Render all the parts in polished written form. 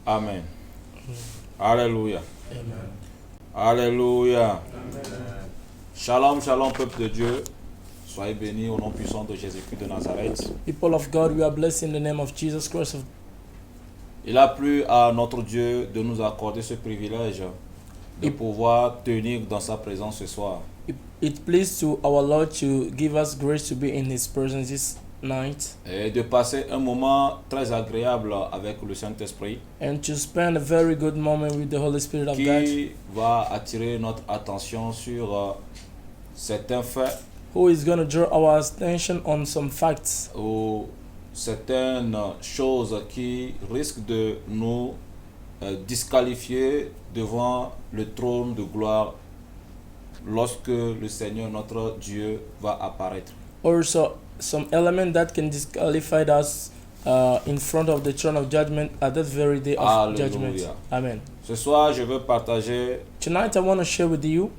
Amen. Alléluia. Amen. Alléluia. Shalom, shalom, peuple de Dieu. Soyez bénis au nom puissant de Jésus-Christ de Nazareth. People of God, we are blessed in the name of Jesus Christ. Il a plu à notre Dieu de nous accorder ce privilège de pouvoir tenir dans sa présence ce soir. It pleased to our Lord to give us grace to be in His presence this night. Et de passer un moment très agréable avec le Saint-Esprit. And to spend a very good moment with the Holy Spirit of God. Qui va attirer notre attention sur certains faits. Who is going to draw our attention on some facts. Ou certaines choses qui risquent de nous disqualifier devant le trône de gloire lorsque le Seigneur notre Dieu va apparaître. Also, some element that can disqualify us in front of the throne of judgment at that very day of Alléluia. judgment. Amen. Ce soir, je veux partager Tonight I want to share with you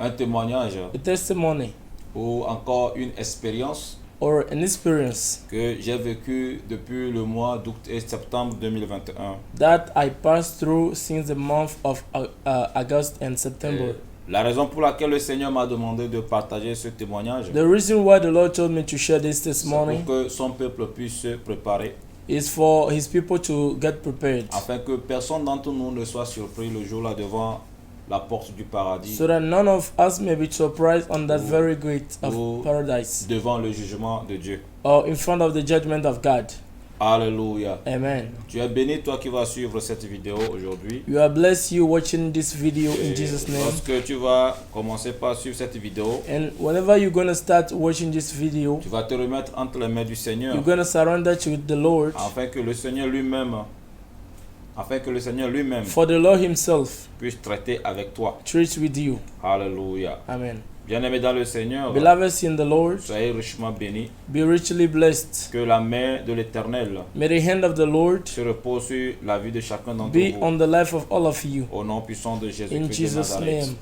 un témoignage a testimony ou encore une expérience or an experience que j'ai vécu depuis le mois d'août et septembre 2021. that I passed through since the month of August and September. La raison pour laquelle le Seigneur m'a demandé de partager ce témoignage, The reason why the Lord told me to share this c'est testimony pour que son peuple puisse se préparer, is for His people to get prepared, afin que personne d'entre nous ne soit surpris le jour-là devant la porte du paradis, so that none of us may be surprised on that very gate of paradise devant le jugement de Dieu. or in front of the judgment of God. Alléluia. Amen. Tu es béni, toi qui vas suivre cette vidéo aujourd'hui. You are blessed, you watching this video in Et Jesus' name. lorsque tu vas commencer par suivre cette vidéo, And whenever you're going to start watching this video, tu vas te remettre entre les mains du Seigneur, you're going to surrender to the Lord afin que le Seigneur lui-même for the Lord Himself puisse traiter avec toi. treats with you. Alléluia. Amen. Bien-aimé dans le Seigneur, Beloveds in the Lord, soyez richement bénis. be richly blessed. Que la main de l'Éternel May the hand of the Lord se repose sur la vie de chacun d'entre be vous. on the life of all of you. Au nom puissant de In Jésus-Christ de Jesus' Nazareth. name.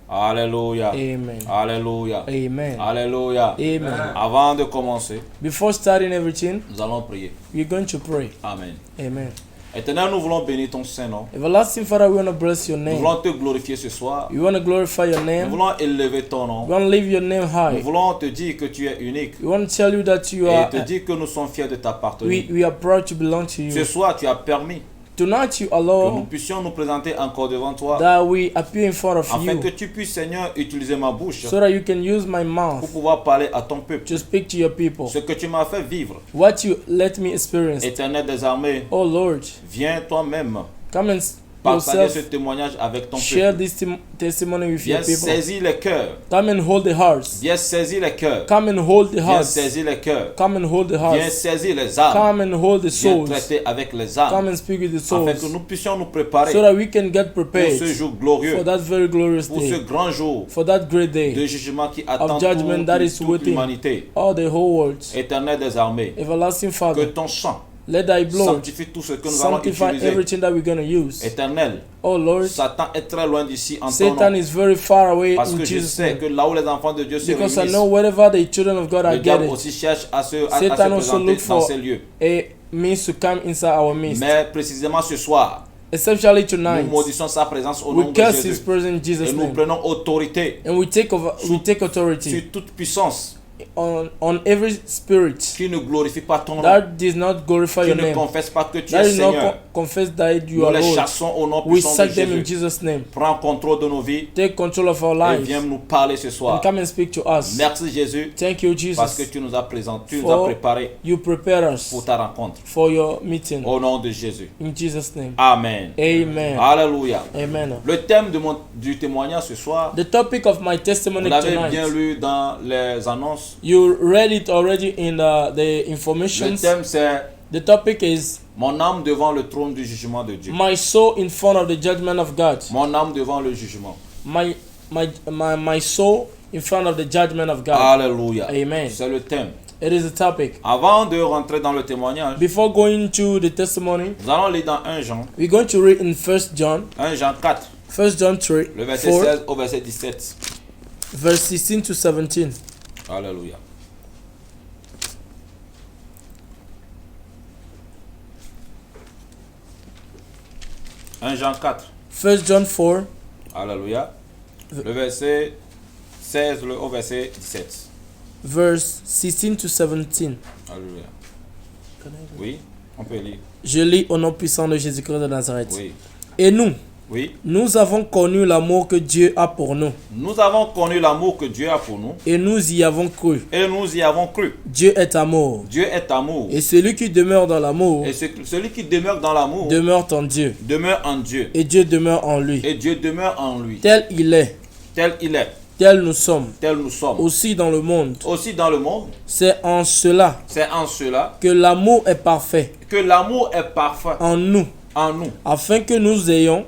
Alléluia. Amen. Alléluia. Amen. Alléluia. Amen. Avant de commencer, Before starting everything, nous allons prier. we're going to pray. Amen. Amen. Éternel, nous voulons bénir ton Saint-Nom. Everlasting Father, we want to bless your Nous name. voulons te glorifier ce soir. We want to glorify your Nous name. voulons élever ton nom. We want to lift your name Nous high. voulons te dire que tu es unique. We want to tell you that you Et are. te dire que nous sommes fiers de t'appartenir. We are proud to belong to Ce you. soir, tu as permis Tonight you que nous allow puissions nous présenter encore devant toi, that we appear in front of afin que you, tu puisses, Seigneur, utiliser ma bouche so that you can use my pour mouth pouvoir parler à ton peuple. to speak to your people. Ce que tu m'as fait vivre, What you let me experience. Éternel des armées, Oh Lord, viens toi-même come and partager ce yourself témoignage avec ton share peuple. this testimony with Viens your people. saisir les cœurs. Come and hold the hearts. Viens saisir les cœurs. Come and hold the Viens hearts. saisir les cœurs. Come and hold the Viens hearts. saisir les âmes. Come and hold the Viens souls. traiter avec les Come âmes. and speak with the Afin souls, que nous puissions nous préparer so that we can get pour prepared ce jour glorieux, for that very glorious pour ce day, grand jour for that great de day jugement qui attend judgment that is toute waiting. l'humanité. all the whole world. Éternel des armées, Everlasting que Father, ton sang let thy blood sanctifie tout ce que nous allons sanctify utiliser. everything that we're going to use. Éternel, Oh Lord, Satan est très loin d'ici en ton Satan nom. is very far away Parce in que je Jesus' sais name. que là où les enfants de Dieu se Because I know réunissent, wherever the children of God are le diable gathered, aussi cherche à se Satan also présenter look dans for ces lieux. a means to come inside our midst. Mais précisément ce soir, Especially nous tonight, maudissons sa présence au nom we de curse His Jésus. presence in Et Jesus' nous name. prenons autorité And we take authority sur toute puissance on every spirit qui ne glorifie pas ton nom, that does not glorify qui your ne name, confesse pas que tu that es is not Seigneur. confess that you Nous are les Lord. chassons au nom We puissant de sack them in Jésus. Jesus' name. Prends contrôle de nos vies Take control of our et lives viens nous parler ce and soir. come and speak to us. Merci Jésus Thank you, parce que Jesus, tu nous as présenté, tu nous as for préparé you prepare pour us ta rencontre. for your meeting. Au nom de Jésus. In Jesus' name. Amen. Amen. Alléluia. Amen. Le thème du témoignage ce soir, The topic of my vous testimony l'avez bien tonight, lu dans les annonces. you read it already in the Le informations. thème c'est The topic is mon âme devant le trône du jugement de Dieu. my soul in front of the judgment of God. Mon âme devant le jugement. My soul in front of the judgment of God. Alléluia. Amen. C'est le thème. It is a topic. Avant de rentrer dans le témoignage, Before going to the testimony, nous allons lire dans 1 Jean, we're going to read in 1 John 4, 1 John 3, le verset 4, 16 au verset 17. verse 16 to 17. Alléluia. 1 Jean 4. 1 John 4, Alléluia. Le verset 16 au verset 17. verse 16 to 17. Alléluia. Oui, on peut lire. Je lis au nom puissant de Jésus-Christ de Nazareth. Oui. Et nous, Oui. nous avons connu l'amour que Dieu a pour nous. Nous avons connu l'amour que Dieu a pour nous. Et nous y avons cru. Et nous y avons cru. Dieu est amour. Dieu est amour. Et celui qui demeure dans l'amour Et celui qui demeure dans l'amour demeure en Dieu. demeure en Dieu. Et Dieu demeure en lui. Et Dieu demeure en lui. Tel il est, Tel il est. tel nous sommes, Tel nous sommes. aussi dans le monde. Aussi dans le monde, C'est en cela c'est en cela que l'amour est parfait que l'amour est parfait en nous, afin que nous ayons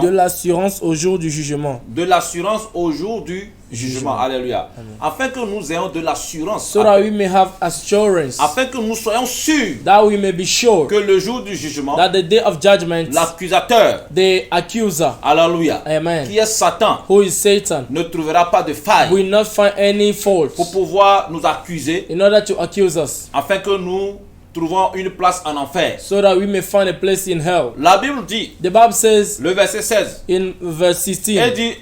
de l'assurance au jour du jugement. de l'assurance au jour du jugement. Alléluia. Afin que nous ayons de l'assurance. So that we may have assurance, Afin que nous soyons sûrs that we may be sure que le jour du jugement, that the day of judgment, l'accusateur, the accuser, alléluia, amen, qui est Satan, who is Satan, ne trouvera pas de faille will not find any fault pour pouvoir nous accuser, in order to accuse us, afin que nous trouvons une place en enfer. so that we may find a place in hell. La Bible dit, The Bible says le verset 16, in verse 16, il dit,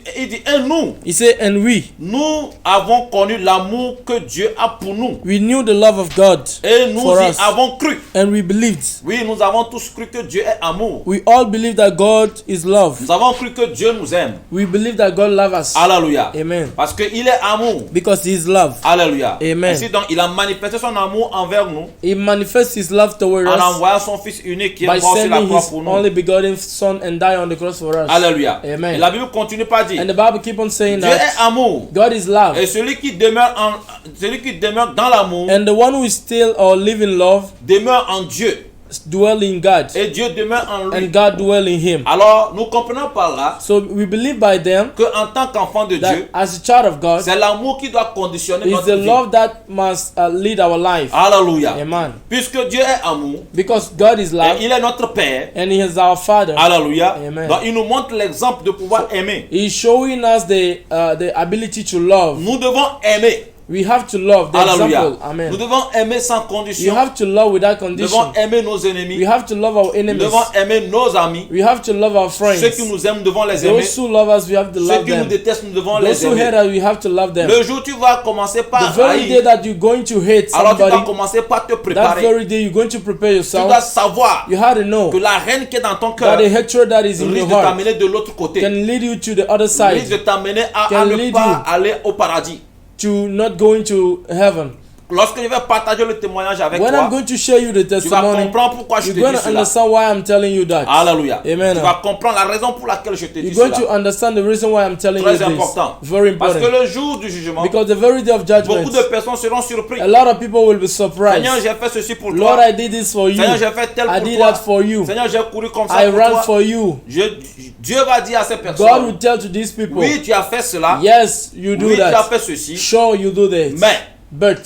et nous, he said, and nous avons connu l'amour que Dieu a pour nous. we knew the love of God, Et nous for y us. avons cru. And we believed. Oui, nous avons tous cru que Dieu est amour. We all believe that God is love. Nous avons cru que Dieu nous aime. We believe that God loves us. Alléluia. Amen. Parce qu'il est amour. Because he is love. Alléluia. Amen. Ainsi donc, il a manifesté son amour envers nous He manifests his love toward en us envoyant son Fils unique qui by est mort sur la sending croix his pour nous. only begotten Son and die on the cross for us. Alléluia. Amen. Et la Bible continue par dire, And the Bible keep on saying Dieu that est amour. God is love. Et celui qui demeure dans l'amour And the one who is still or live in love demeure en Dieu. dwell in God. Et Dieu demeure en lui. And God dwell in him. Alors, nous comprenons par là So we believe by them que en tant qu'enfant de that Dieu, as a child of God, c'est l'amour qui doit conditionner it's notre the vie. love that must lead our life. Alléluia. Amen. Puisque Dieu est amour, Because God is love et il est notre Père. and he is our Father. Alléluia. Amen. Donc il nous montre l'exemple de pouvoir aimer. He's showing us the ability to love. Nous devons aimer. We have to love. The Alléluia. example. Amen. Nous devons aimer sans You condition. have to love without Nous condition. devons aimer nos We ennemis. have to love our Nous enemies. devons aimer nos amis. We have to love our friends. Ceux qui nous aiment, nous devons les aimer. Those who love us, we have to Ceux love qui nous them. détestent, nous devons Those les who hate aimer. us, we have to love them. Le jour où tu vas commencer The par very day haïr, that you're going to hate alors tu dois somebody, commencer par te that préparer. very day you're going to prepare Tu yourself. dois savoir You have to know que la haine qui est dans ton that cœur the hatred that is in risque your de heart t'amener de l'autre côté. can lead you to the other Risque de side, t'amener à Can ne lead pas you. aller au paradis. to not going to heaven. Lorsque je vais partager le témoignage avec When toi, I'm going to share you the tu vas testimony, comprendre pourquoi je you're te going dis to cela. understand why I'm telling you that. Alléluia. Amen. Tu vas comprendre la raison pour laquelle je te dis You're going to cela. understand the reason why I'm telling you Très this. important. Very Parce que important. le jour du jugement, Because the very day of beaucoup judgment, de personnes seront surpris. a lot of people will be surprised. Seigneur, j'ai fait ceci pour Lord, toi. I did this for you. Seigneur, j'ai fait tel I pour did toi. that for you. Seigneur, j'ai couru comme ça I pour ran toi. for you. Dieu va dire à ces God personnes, will tell to these people, oui, tu as fait cela. yes, you do Oui, tu as that. fait ceci. Sure, you do that. Mais But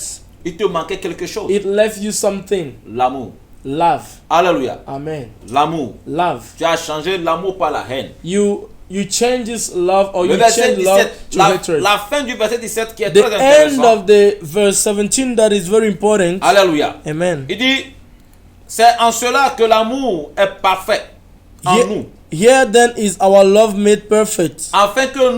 il te manquait quelque chose. it left you something. L'amour. Love. Alléluia. Amen. L'amour. Love. Tu as changé l'amour par la haine. You change this love, or Le you verset change love 17, to hatred. la fin du verset 17 qui est The très end intéressant. of the verse 17 that is very important. Alléluia. Amen. Il dit, c'est en cela que l'amour est parfait en nous. Here then is our love made perfect, Afin que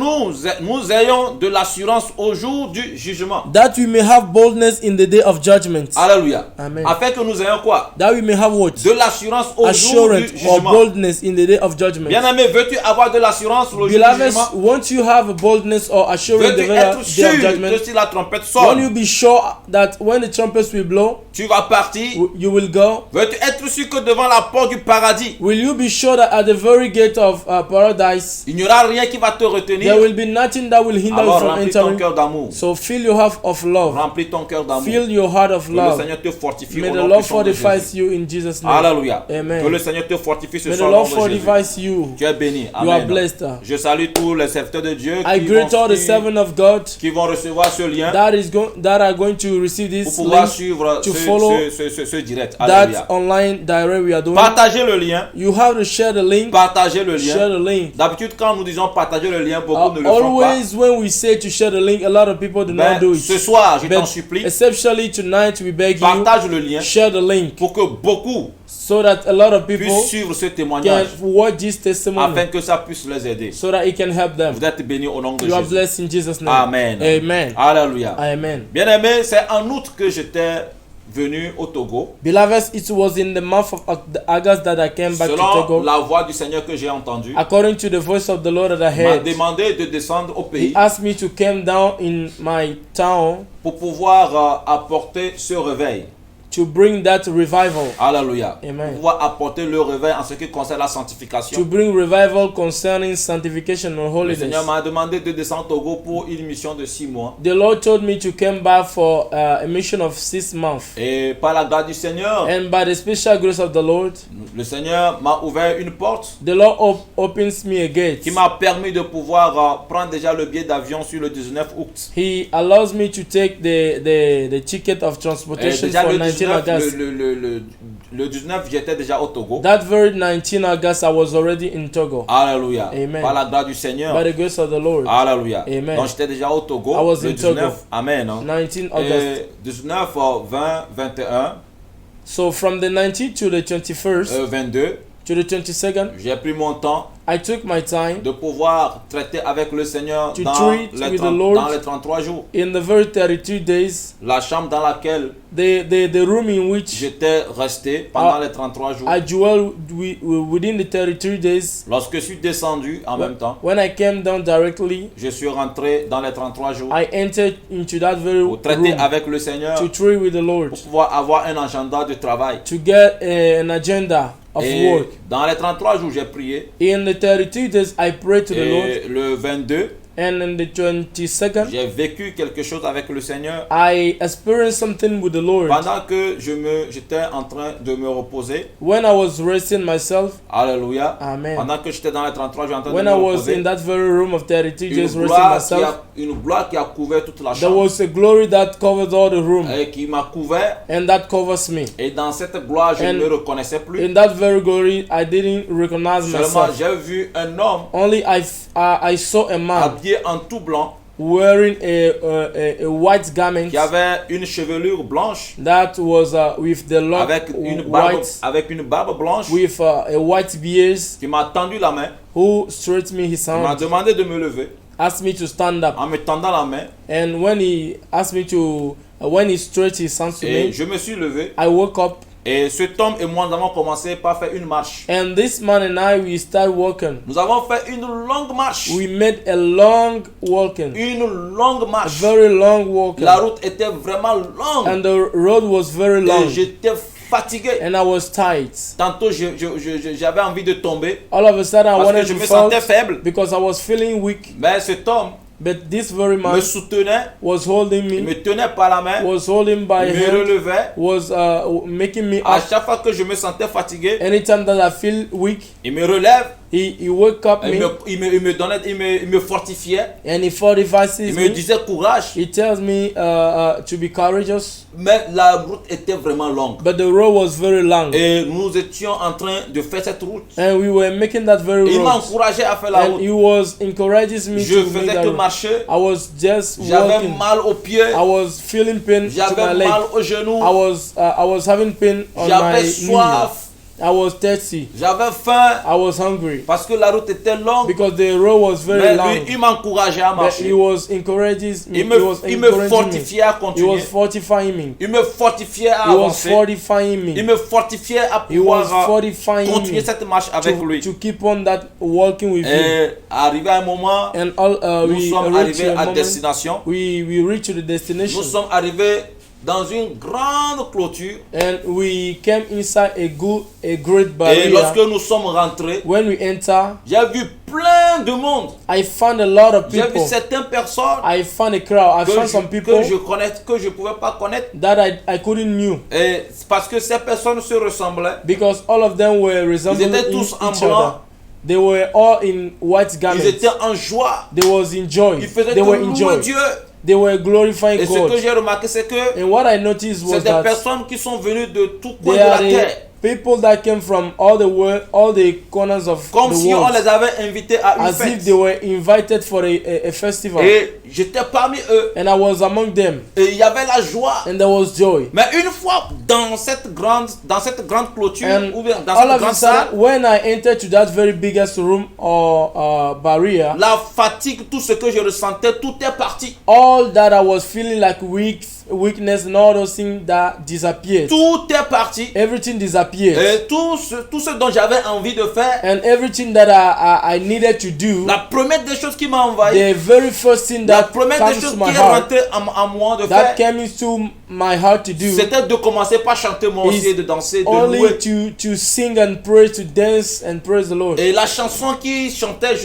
nous ayons de l'assurance au jour du jugement. that we may have boldness in the day of judgment. Alléluia. Amen. Afin que nous ayons quoi? That we may have what? De l'assurance au jour Assurance du or jugement. boldness in the day of judgment. Bien-aimé, veux-tu avoir de l'assurance au jour du Beloved, jugement? won't you have a boldness or assurance the Veux-tu day être of sûr judgment? que si la trompette Won't you sonne, be sure that when the trumpets will blow, tu vas partir? you will go? Veux-tu être sûr que devant la porte du paradis, Will you be sure that at the very gate of paradise, il n'y aura rien qui va te there retenir? will be nothing that will hinder you Alors from remplis ton entering? cœur d'amour. So fill your heart of love. Remplis ton cœur d'amour. Fill your heart of Que le love. Seigneur te fortifie May au the nom Lord puissant de fortify Jésus. you in Jesus' name. Alléluia. Amen. Que le Seigneur te fortifie ce May the soir au Lord nom de Jésus. fortify you. Tu es béni. You are Amen. blessed. Je salue tous les serviteurs de Dieu I greet all the servants of God qui vont recevoir ce lien that are going to receive pour this pouvoir link, suivre to follow ce direct. Alléluia. that online direct we are doing. Partagez le lien. You have to share the link. Partagez le share lien. the link. D'habitude, quand nous disons partager le lien, beaucoup ne le font pas. Always when we say to share the link, a lot of people do not do Ce it. soir, je t'en But supplie, exceptionally tonight, we beg you, partage le lien share the link pour que beaucoup so that a lot of people puissent suivre ce can témoignage watch this testimony, afin que ça puisse les aider. so that it can help them. Vous êtes bénis au nom de You are Jésus. blessed in Jesus' name. Amen. Amen. Alléluia. Amen. Bien-aimé, c'est en août que j'étais venu au Togo. Beloveds, it was in the month of August that I came back to Selon Togo. la voix du Seigneur que j'ai entendue, According to the voice of the Lord that I il m'a heard, demandé de descendre au He pays asked me to come down in my town pour pouvoir apporter ce réveil. to bring that revival. Alléluia. Amen. Pour pouvoir apporter le réveil en ce qui concerne la To sanctification. bring revival concerning sanctification and Le holiness. Seigneur m'a demandé de descendre au Togo pour une mission de 6 mois. The Lord told me to come back for a mission of 6 months. Et par la grâce du Seigneur, And by the special grace of the Lord, le Seigneur m'a ouvert une porte the Lord opens me a gate. qui m'a permis de pouvoir prendre déjà le billet d'avion sur le 19 août. He allows me to take the ticket of Et transportation déjà for le 19 19, August. le 19, j'étais déjà au Togo. That very 19 August, I was already in Togo. Alléluia. Amen. Par la grâce du Seigneur. By the grace of the Lord. Alléluia. Amen. Donc j'étais déjà au Togo. I was Le in 19. Togo. Amen. hein. 19 August. Et 19, 20, 21, So from the 19th to the 21st 22, to the 22nd, j'ai pris mon temps I took my time de pouvoir traiter avec le Seigneur To dans treat les, with the 30 Lord. dans les 33 jours. in the very 32 days. La chambre dans laquelle The room in which j'étais resté pendant les 33 jours. I dwell within the 33 days. Lorsque je suis descendu en même temps, When I came down directly, je suis rentré dans les 33 jours I entered into that very pour traiter room avec le Seigneur, to trade with the Lord, pour pouvoir avoir un agenda de travail. to get an agenda of Et work. dans les 33 jours, j'ai prié. In the 32 days, I prayed to the Lord, Et le 22, and in the 22nd, j'ai vécu quelque chose avec le Seigneur. I experienced something with the Lord. Pendant que j'étais en train de me reposer, When I was resting myself, alléluia, Amen. pendant que j'étais dans les 33 jours en train When de I me was reposer, in that very room of 32 une days resting gloire, myself, une gloire qui a couvert toute la there chambre was a glory that covered all the room, et qui m'a couvert. and that covers me. Et dans cette gloire, je ne And me reconnaissais plus. In that very glory, I didn't recognize Seulement, myself. j'ai vu un homme Only I saw a man habillé en tout blanc wearing a white garment qui avait une chevelure blanche that was with the long avec une barbe blanche with a white beard, qui m'a tendu la main, who straightened me his qui m'a hand, demandé de me lever asked me to stand up, en me tendant la main and when he asked me to when he stretched his hands to et me, je me suis levé. I woke up, Et cet homme et moi, nous avons commencé par faire une marche. and this man and I, we started walking. Nous avons fait une longue marche. We made a long walking, Une longue a marche. very long walking, La route était vraiment longue. and the road was very Et long, j'étais fatigué. and I was tired. Tantôt, j'avais envie de tomber All of a sudden, I parce que wanted je to me fall sentais faible. because I was feeling weak. Mais cet homme But this very man me soutenait, was holding il me, me tenait par la main, was holding by il me hand, relevait. was making me À up. chaque fois que je me sentais fatigué, Anytime that I feel weak, il me relève, he woke up il me me donnait, il me fortifiait, and he fortifies il me me. disait courage. He tells me to be courageous. Mais la route était vraiment longue. But the road was very long, Et nous étions en train de faire cette route. and we were making that very Et il m'a road. encouragé à faire la And route. he was encouraging me Je to make faisais that que road. marcher. I was just J'avais walking. mal aux pieds. I was feeling pain to my J'avais leg. mal aux genoux. I was having pain on my J'avais knee. soif. I was thirsty. J'avais faim. I was hungry Parce que la route était longue. because the road was very Mais long. lui, il m'encourageait à But he marcher. was encouraging me. Il He was me encouraging me. fortifiait à He continuer. was fortifying me. Il me fortifiait à He was avancer. fortifying Il me. me fortifiait à He was pouvoir fortifying continuer me cette marche avec lui. to keep on that walking with him. Et arrivé à un moment, And all nous we sommes reached arrivés a à moment. destination. We reached the destination. Nous sommes arrivés dans une grande clôture. And we came inside a great Et barrier. lorsque nous sommes rentrés, When we enter, j'ai vu plein de monde. I found a lot of J'ai vu people. certaines personnes I found a crowd. I found some people que je connais, que je pouvais pas connaître. that I couldn't knew Et c'est parce que ces personnes se ressemblaient. because all of them were resembling étaient tous en each blanc. other. They were all in white Ils garments. étaient en joie. They was in joy. Ils faisaient They que were in louer joy. Dieu. They were glorifying Et ce God. que j'ai remarqué, c'est que And what I noticed was c'est des that personnes qui sont venues de tout coin they de la are terre. people that came from all the world, all the corners of Comme the si on world, les avait invités à une as if fête. they were invited for a festival. Et j'étais parmi eux. And I was among them, Et il y avait la joie. and there was joy. Mais une fois dans cette grande clôture, And ou bien dans all cette of a grande salle, sudden, when I entered to that very biggest room or barrier, la fatigue, tout ce que je ressentais, tout est parti. all that I was feeling like weakness and all those things that disappeared. Tout est parti. Everything disappeared. Et tout ce dont j'avais envie de faire, And everything that I needed to do, la première des choses qui m'a envahi, the very first thing la that première des comes choses to my qui est heart, rentrée en moi de that faire, came into my heart to do, c'était de commencer par chanter moi aussi, is et de danser, de only louer. to sing and pray, to dance and praise the Lord. Et la chanson qu'ils chantaient,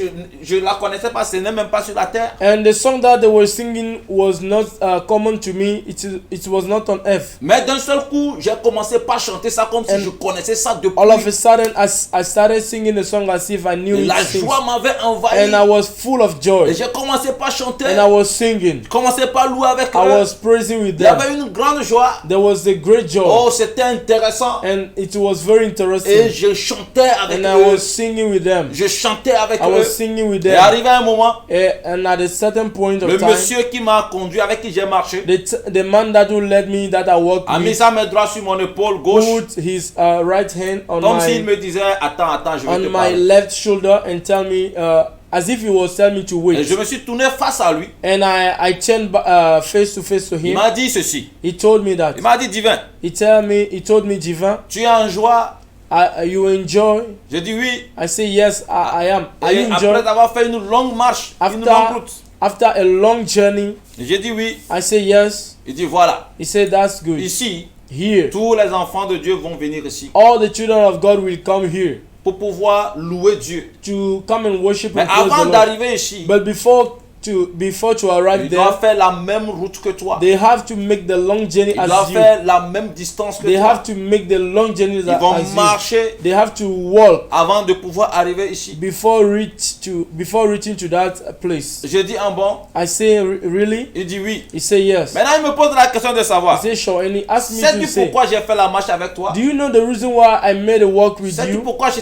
je la connaissais pas, ce n'est même pas sur la terre. And the song that they were singing was not common to me. It was not on earth. Mais d'un seul coup, j'ai commencé par chanter ça comme si And je connaissais ça depuis. All of a sudden, I started singing the song as if I knew Et it. la since. joie m'avait envahi. And I was full of joy. Et j'ai commencé par chanter. And I was singing. J'ai commencé par louer avec I eux. was praising with Il y them. avait une grande joie. There was a great joy. Oh, c'était intéressant. And it was very Et interesting. je chantais avec And I eux. was singing with them. Je chantais avec I eux. was singing with Et them. arrivé un moment, And at a certain point le of time, monsieur qui m'a conduit, avec qui j'ai marché, the man that who led me, that I walked a mis with, sa main droite sur mon épaule gauche, put his right hand on comme s'il my me disait, attends, je vais te on my parler. left shoulder and tell me, as if he was telling me to Et wait. je me suis tourné face à lui. And I turned face to face to Il him. m'a dit ceci. He told me that. Il m'a dit, divin, He told me, Jivan, tu es en joie? you enjoy? J'ai dit oui. I say yes, I am. Are Et you après enjoy? avoir fait une longue marche, une longue route, After a long journey, j'ai dit oui. I say yes. Il dit voilà, He said that's good. ici, Here, tous les enfants de Dieu vont venir ici all the children of God will come here pour pouvoir louer Dieu. to come and worship Mais and praise the avant Lord. d'arriver ici, But before to arrive ils doivent there, faire la même route que toi. they have to make the long journey Ils as doivent you. faire la même distance que They toi. have to make the long journey Ils vont as you. marcher They have to walk avant de pouvoir arriver ici. before reaching to that place. Je dis un bon, I say really? il dit oui. He say yes. Maintenant, il me pose la question de He savoir, say sure, and he asked me to sais-tu say, pourquoi j'ai fait la marche avec toi? do you know the reason why I made a walk with Sais-tu you? pourquoi je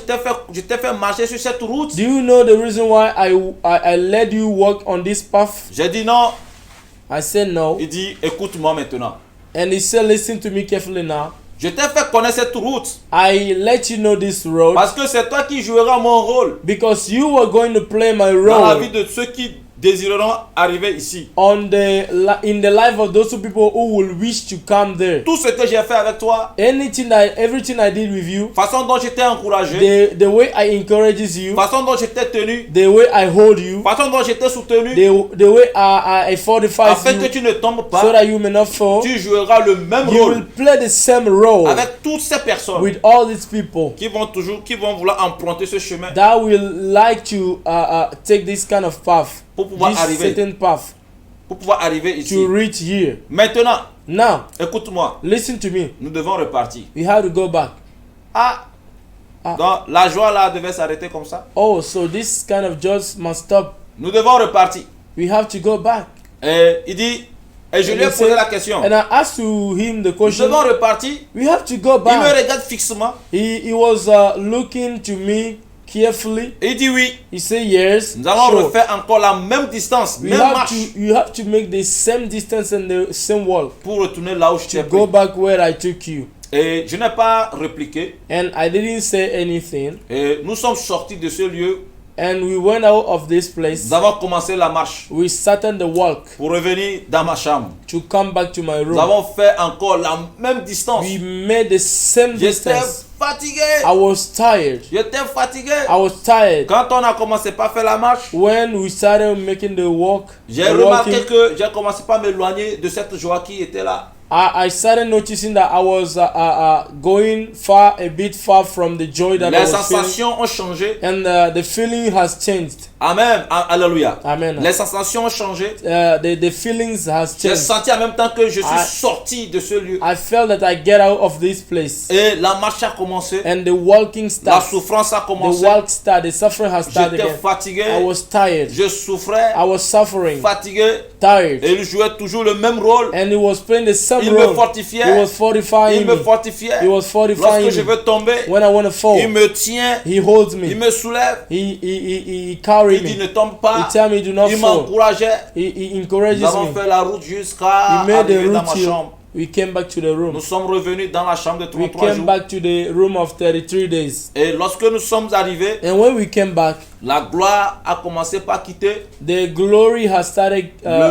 t'ai fait marcher sur cette route? Do you know the reason why I led you walk on this path? J'ai dit non. I said no. Il dit, écoute-moi maintenant. And he said, listen to me carefully now. Je t'ai fait connaître cette route I let you know this road parce que c'est toi qui joueras mon rôle because you were going to play my dans la vie role de ceux qui désireront arriver ici. in the life of those people who will wish to come there. Tout ce que j'ai fait avec toi, Everything I did with you, façon dont je t'ai encouragé, the way I encourages you, façon dont je t'ai tenu, the way I hold you, façon dont je t'ai soutenu, the way I fortify afin que you, tu ne tombes so pas, that you may not fall. tu joueras le même You will rôle play the same role avec toutes ces personnes with all these people qui vont vouloir emprunter ce chemin that will like to take this kind of path, pour pouvoir this arriver, certain path, ici. to reach here. Maintenant, Now, écoute-moi, listen to me. nous devons repartir. We have to go back. Ah, Ah. donc la joie là devait s'arrêter comme ça. Oh, so this kind of jobs must stop. Nous devons repartir. We have to go back. Et il dit, et je And lui ai he posé said- la question. And I asked to him the Nous question. devons repartir. We have to go Il me back. regarde fixement. He was looking to me carefully. Et il dit oui. He said yes. Nous allons Sure. refaire encore la même distance, You même have marche you have to make the same distance and the same walk pour retourner là où je to t'ai go pris. back where I took you. Et je n'ai pas répliqué. And I didn't say anything. Et nous sommes sortis de ce lieu. And we went out of this place. Nous avons commencé la marche We started the walk pour revenir dans ma chambre. to come back to my Nous room. avons fait encore la même distance. We made the same J'étais distance. fatigué. I was tired. J'étais fatigué. I was tired. Quand on a commencé par faire la marche, When we started making the walk, j'ai the remarqué walking, que j'ai commencé par m'éloigner de cette joie qui était là. I started noticing that I was going a bit far from the joy that I Les was feeling, sensations ont changé. and the feeling has changed. Amen. Alléluia. Amen. Les sensations ont changé. The feelings has J'ai changed. senti en même temps que je suis I- sorti de ce lieu. I felt that I get out of this place, Et la marche a commencé. and the walking La starts. souffrance a The commencé. walk started. The suffering has started J'étais again. fatigué. I was tired. Je souffrais. I was suffering, Fatigué. tired, Et il jouait toujours le même rôle. and he was playing the same Il me role. fortifiait. He was fortifying Il me me. fortifiait. He was fortifying Lorsque je me. veux tomber, When I want to fall, il me tient. he holds Il me. me soulève. He carry Il dit me. ne tombe He pas. tell me do not Il fall. m'encourageait. He Nous encourages avons me. fait la route jusqu'à We made the arriver dans route ma till chambre. we came back to the room. Nous sommes revenus dans la chambre de We 33 came jours. back to the room of 33 days. Et lorsque nous sommes arrivés, And when we came back, la gloire a commencé par quitter. the glory has started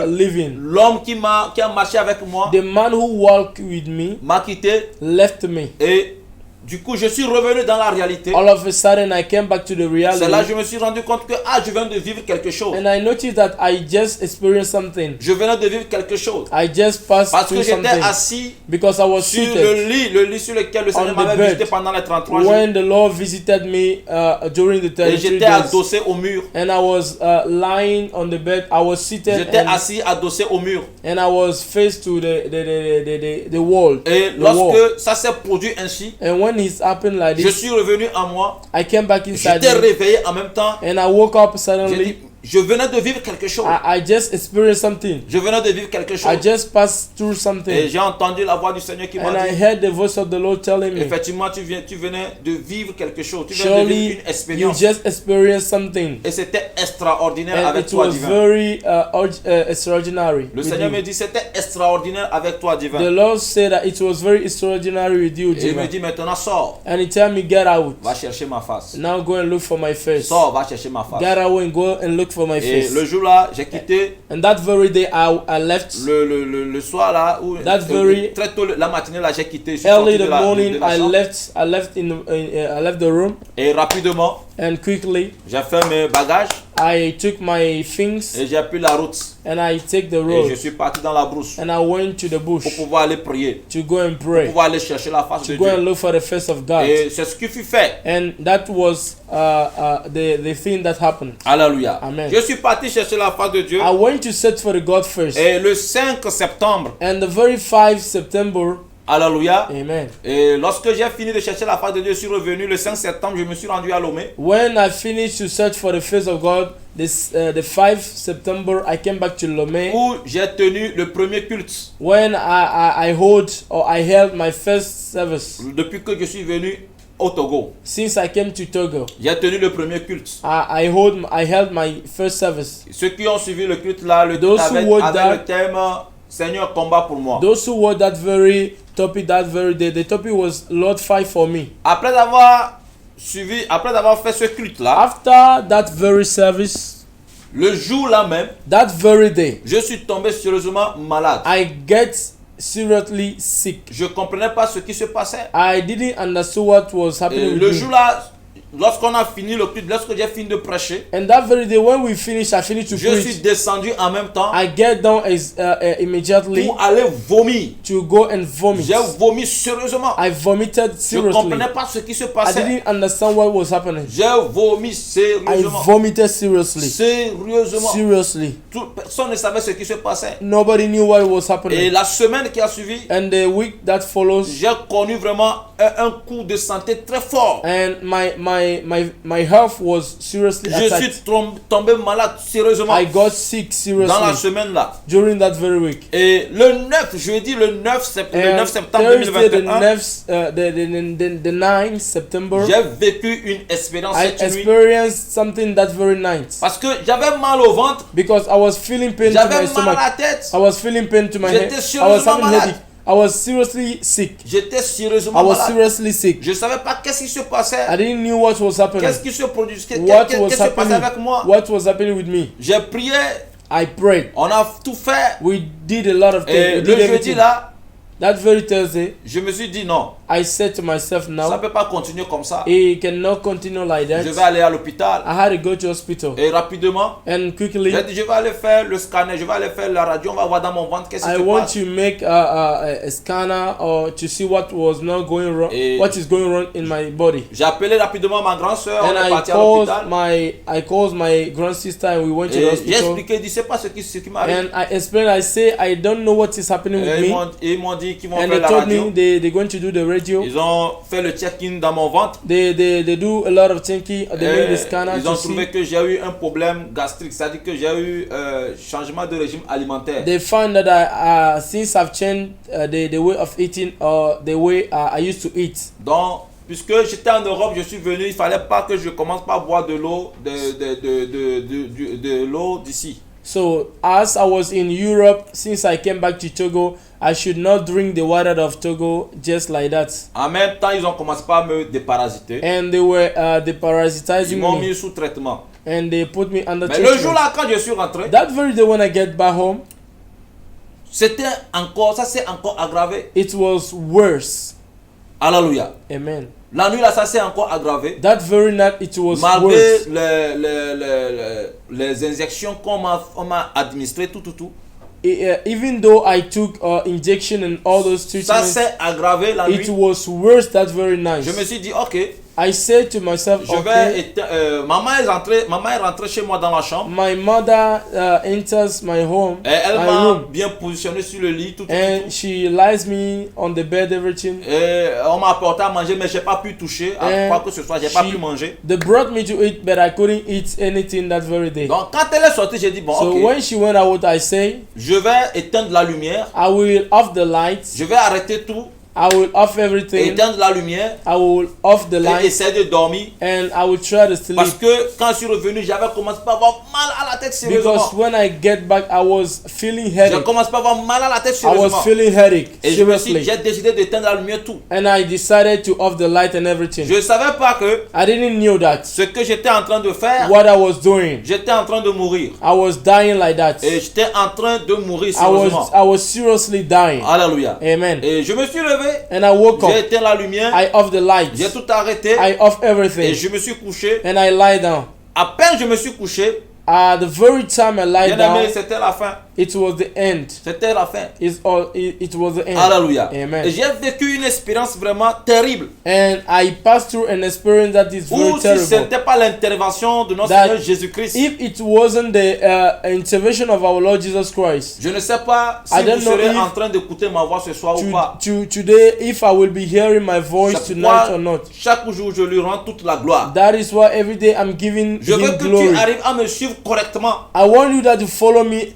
leaving. L'homme qui a marché avec moi The man who walked with me m'a quitté. left me. Et du coup, je suis revenu dans la réalité. All of a sudden, I came back to the C'est là que reality. je me suis rendu compte que je viens de vivre quelque chose. And I noticed that I just experienced something. Je venais de vivre quelque chose. I just passed Parce que through j'étais something. assis Because I was sur seated. le lit sur lequel le Seigneur On the m'avait bed. visité pendant les 33 jours. When the Lord visited me during the Et 33 j'étais days. adossé au mur. And I was lying on the bed. I was seated J'étais and, assis adossé au mur. and I was faced to the wall. Et The wall. lorsque ça s'est produit ainsi, And when it's happened like je this, suis revenu à moi. I came back inside J'étais me, réveillé en même temps. and I woke up J'ai dit, suddenly. je venais de vivre quelque chose. I just experienced something. Je venais de vivre quelque I chose. just passed through Et something. j'ai entendu la voix du Seigneur qui And m'a I dit, heard the voice of the Lord telling me, effectivement, tu venais de vivre quelque chose. Tu venais de surely vivre une you expérience. just experienced something. Et c'était extraordinaire And avec it toi, was divin. very extraordinary. Le with Seigneur you. me dit, c'était extraordinaire avec toi, The divin. Lord said that it was very extraordinary with you, Et il me Jiva. dit, maintenant, sors. And he told me, get out. Va chercher ma face. Now go and look for my face. Sors, va chercher ma face. Get out and go and look for my Et face. le jour-là, j'ai quitté. And that very day, I left. Le soir là, That very- très tôt la matinée là, j'ai quitté. Je suis Early sorti the de la morning, I chambre. left the room, Et rapidement, and quickly j'ai fait mes bagages I took my things et j'ai pris la route. and I take the Et je road suis parti dans la brousse and I went to the pour bush pouvoir aller prier, to go and pour pray, pouvoir aller chercher la face de to go and Dieu. look for the face of God. Et c'est ce qui fut fait. And that was the thing that happened. Alléluia. Amen. Je suis parti chercher la face de Dieu. I went to search for the God first. Et le 5 septembre, And the very 5 September, alléluia. amen. Et lorsque j'ai fini de chercher la face de Dieu, je suis revenu le 5 septembre, je me suis rendu à Lomé. When I finished to search for the face of God, the 5 September, I came back to Lomé. Où j'ai tenu le premier culte. When I held my first service Depuis que je suis venu au Togo, since I came to Togo. j'ai tenu le premier culte. I held my first service. Ceux qui ont suivi le culte là, le Those culte who avait, would avait that- le thème Seigneur combat pour moi. Those who were that very topic that very day, the topic was Lord fight for me. Après avoir fait ce culte là, After that very service, le jour là même, that very day, je suis tombé sérieusement malade. I get seriously sick. Je comprenais pas ce qui se passait. I didn't understand what was Et happening le with jour me. là, lorsqu'on a fini le culte, lorsque j'ai fini de prêcher, And that very day, when we finished, I finished to je suis preach. descendu en même temps I get down immediately pour aller vomir. to go and vomit. J'ai vomi sérieusement. I vomited Je seriously. comprenais pas ce qui se I passait. didn't understand what was happening. J'ai vomi I sérieusement. vomited seriously. Sérieusement. Seriously. Personne ne savait ce qui se passait. Nobody knew what was Et happening. la semaine qui a suivi, And the week that follows, j'ai connu vraiment un coup de santé très fort. and my health was seriously Je suis attacked. tombé malade sérieusement I got sick dans la seriously semaine là. during that very week. Et le 9, jeudi le 9 septembre, And septembre Thursday, 2021, the 9th September, j'ai vécu une expérience I cette nuit. experienced something that very night Parce que j'avais mal au ventre, because I was feeling pain to j'avais my mal stomach. à la tête, I was feeling pain to my head. J'étais I was sérieusement having malade. headache. I was seriously sick. j'étais I sérieusement was malade. seriously sick. Je ne savais pas qu'est-ce qui se passait, I didn't know what was happening. qu'est-ce qui se produisait, What qu'est-ce was qui se passait happening? avec moi. What was happening with me? J'ai prié, I prayed. on a tout fait. We did a lot of things. Et We le did jeudi everything. là, That very Thursday, je me suis dit non, I said to myself ça ne now, peut pas continuer comme ça. it cannot continue like Je vais that. aller à l'hôpital. I had to go to hospital. Et rapidement, And quickly, j'ai dit je vais aller faire le scanner, je vais aller faire la radio, on va voir dans mon ventre qu'est-ce qui I se want passe. to make a scanner or to see what was not going wrong, Et- what is going wrong in my body. J'ai appelé rapidement ma grande soeur, on And est parti à I l'hôpital. called my grand sister and we went to the Et j'ai hospital. expliqué, dit c'est pas ce qui m'arrive. And I explained, I say, I don't know what is happening with Et me. ils m'ont dit qu'ils vont And faire they la told radio. me they're going to do the radio. Ils ont fait le check-in dans mon ventre. They do a lot of thinking. They make the Et scanner ils ont to trouvé see. que j'ai eu un problème gastrique, c'est-à-dire que j'ai eu changement de régime alimentaire. They found that since I've changed the way of eating or the way I used to eat. Donc, puisque j'étais en Europe, je suis venu, il fallait pas que je commence par boire de l'eau de l'eau d'ici. So as I was in Europe, since I came back to Togo, I should not drink the water of Togo just like that. En même temps, ils ont commencé par me déparasiter. And they were Ils deparasitizing m'ont me. mis sous traitement. And they put me under Mais le treatment. jour-là, quand je suis rentré, That very day when I get back home, c'était encore, ça s'est encore aggravé. it was worse. Alléluia. Amen. La nuit là, ça s'est encore aggravé. That very night it was Malgré worse. les injections qu'on m'a administrées, tout. Even though I took injection and all those Ça treatments, s'est aggravé la it nuit. was worse that very night. Je me suis dit, ok, I said to myself, je vais okay, maman est rentrée chez moi dans la chambre. my mother enters my home, Et elle my m'a room, bien positionné sur le lit, tout. and she lies me on the bed, everything. Et on m'a apporté à manger, mais j'ai pas pu toucher à And quoi que ce soit, j'ai pas she- pu manger. They brought me to eat, but I couldn't eat anything that very day. Donc quand elle est sortie, j'ai dit, bon, So ok, when she went out, I say, je vais éteindre la lumière, I will off the lights, je vais arrêter tout, I will off everything, éteindre la lumière I will off the et lights, essayer de dormir. and I will try to sleep. Parce que quand je suis revenu, j'avais commencé par avoir mal à la tête sérieusement. Because when I get back, I was feeling J'ai headache. commencé par avoir mal à la tête I was sérieusement. feeling headache, Et je me suis, seriously. j'ai décidé d'éteindre la lumière tout. And I decided to off the light and everything. Je ne savais pas que I didn't know that. ce que j'étais en train de faire, What I was doing. j'étais en train de mourir. I was dying like that. Et j'étais en train de mourir I sérieusement. was seriously dying. Alléluia. Amen. Et je me suis levé, And I woke j'ai up. éteint la lumière, I off the lights. j'ai tout arrêté I off et everything. je me suis couché. And I lie down. À peine je me suis couché, At the very time I lie bien aimé, down, c'était la fin. it was the end. C'était la fin. It was the end. Alléluia. Amen. Et j'ai vécu une expérience vraiment terrible. And I passed through an experience that is very Ou si ce terrible. n'était pas l'intervention de notre That Seigneur Jésus-Christ, If it wasn't the intervention of our Lord Jesus Christ, je ne sais pas si I don't vous know serez if en train d'écouter ma voix ce soir ou pas. today, if I will be hearing my voice C'est tonight pourquoi or not. chaque jour je lui rends toute la gloire. That is why every day I'm giving Je veux Him que glory. tu arrives à me suivre correctement. I want you to follow me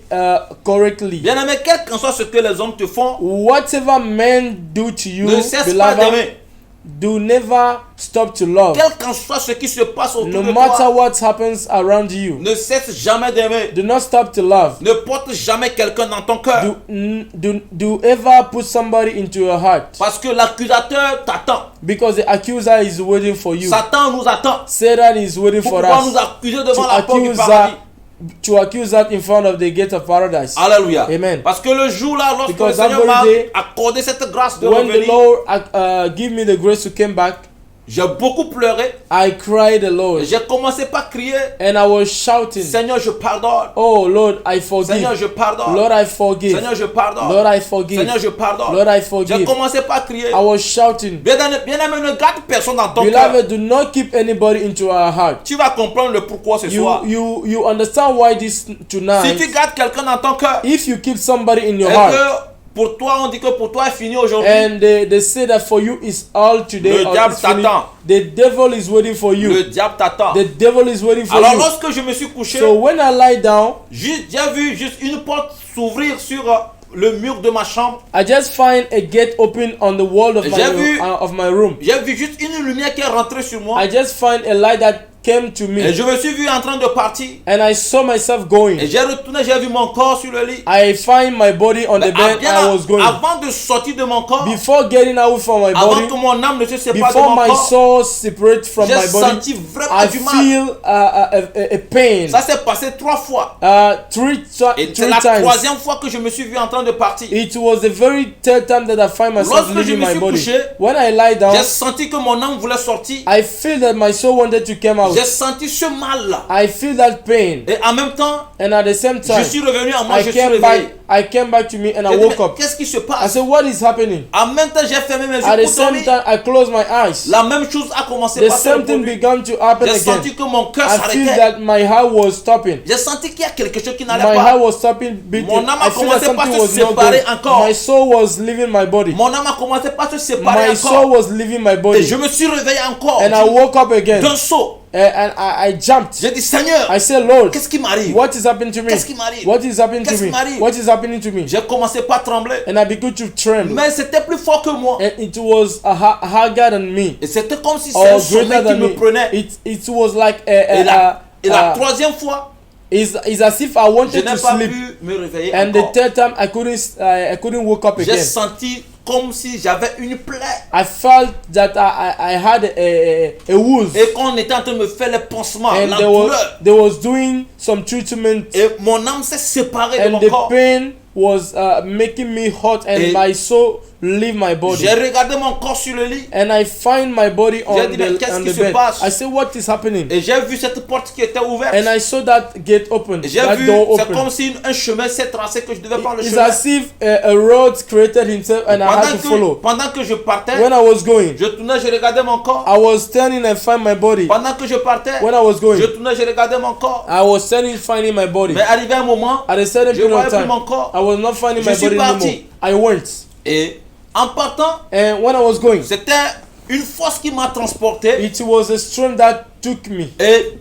correctly. Bien aimé, quel qu'en soit ce que les hommes te font, Whatever men do to you, ne cesse pas beloved, d'aimer. do never stop to love. Quel qu'en soit ce qui se passe autour No de matter toi, what happens around you, ne cesse jamais d'aimer. do not stop to love. Ne porte jamais quelqu'un dans ton cœur. Do ever put somebody into your heart, Parce que l'accusateur t'attend. because the accuser is waiting for you. Satan nous attend. Satan is waiting Pour for pouvoir us nous accuser devant to la porte du accuse paradis. to accuse that in front of the gate of paradise. Alléluia. Amen. Parce que le jour là, lorsque le Because that Seigneur m'a very day, accordé cette grâce de When the revenir, Lord give me the grace to come back, j'ai beaucoup pleuré. I cried the Lord, J'ai commencé par crier, and I was shouting, Seigneur, je pardonne. "Oh Lord, I forgive. Seigneur, je pardonne. Lord, I forgive. Seigneur, je pardonne. Lord, I forgive. Seigneur, je pardonne. Lord, I J'ai forgive." commencé par crier. I was shouting. Bien-aimé, ne garde personne dans ton cœur. Beloved, do not keep anybody into our heart. Tu vas comprendre le pourquoi ce soir. You understand why this Si tonight. tu gardes quelqu'un dans ton cœur, If you keep somebody in et your heart, que pour toi, on dit que pour toi est fini aujourd'hui, and they say that for you is all today, Le or diable it's finished, t'attend. the devil is waiting for you. le diable t'attend. The devil is waiting for Alors you. lorsque je me suis couché, So when I lie down, j'ai vu juste une porte s'ouvrir sur le mur de ma chambre. I just find a gate open on the wall J'ai vu- of my room. J'ai vu juste une lumière qui est rentrée sur moi. I just find a light that came to Et me, je me suis vu en train de partir. and I saw myself going. Et j'ai retourné, j'ai vu mon corps sur le lit. I find my body on the bed. I was going. Avant de sortir de mon corps, Before getting out from my avant body, que mon âme ne se sépare de before mon my corps, soul separate from j'ai my body, senti vraiment I du mal. feel a pain. Ça s'est passé 3 fois. Three Et c'est three la times. 3e fois que je me suis vu en train de partir. It was the very third time that I find myself Lorsque je leaving me my suis body. couché, When I lie down, j'ai senti que mon âme voulait sortir. I feel that my soul wanted to come out. J'ai senti ce mal-là. I feel that pain, Et en même temps, and at the same je time, suis revenu à moi, I je suis came back. réveillé. I came back to me and I J'ai dit, woke mais up. qu'est-ce qui se I passe? said, "What is happening?" En même temps, j'ai fermé mes At yeux the pour same dormir. time, I closed my eyes. La même chose a commencé The par se same thing produire. began to happen J'ai again. senti que mon cœur I feel s'arrêtait. that my heart was stopping. J'ai senti qu'il y a quelque chose qui n'allait My pas. heart was stopping beating. Mon âme a I feel that commencé par something se was not séparer going. encore. My soul was leaving my body. Mon âme a commencé par se séparer My soul encore. was leaving my Et body. je me suis réveillé encore And I woke up again. d'un saut. And I jumped. J'ai dit, Seigneur, I said, "Lord, qu'est-ce qui m'arrive? what is happening to me? Qu'est-ce qui m'arrive? What is happening to Qu'est-ce me? qui m'arrive? What is happening to me?" J'ai commencé par trembler. And I began to tremble. Mais c'était plus fort que moi. And it was higher than me. Et c'était comme si c'est Or un greater sommeil qui than me me. prenait. It was like Et la 3e fois, it's as if I je wanted n'ai to pas sleep. pu me réveiller And the encore. third time I couldn't wake up J'ai again. senti comme si j'avais une plaie. I felt that I had a wound. Et qu'on était en train de me faire les pansements, And la they douleur. was doing some treatment. Et mon âme s'est séparée de And mon the corps. pain was making me hot, and Et my soul leave my body. J'ai regardé mon corps sur le lit. And I find my body on J'ai dit, mais qu'est-ce on qui the se bed. passe? I said, "What is happening?" Et j'ai vu cette porte qui était ouverte. And I saw that gate open, Et j'ai that vu, door c'est open. comme si un chemin s'est tracé que je devais prendre le It's chemin. as if a road created himself and I had to follow. Pendant que je partais, When I was going, je tournais, je regardais mon corps. I was turning and find my body. Pendant que je partais, When I was going, je tournais, je regardais mon corps. I was turning, finding my body. Mais arrivé un moment, At a certain je period voyais of plus time, mon corps. I was not finding Je my suis body parti. anymore. I went. Et en partant, And when I was going, c'était une force qui m'a transporté. it was a strength that took me. Et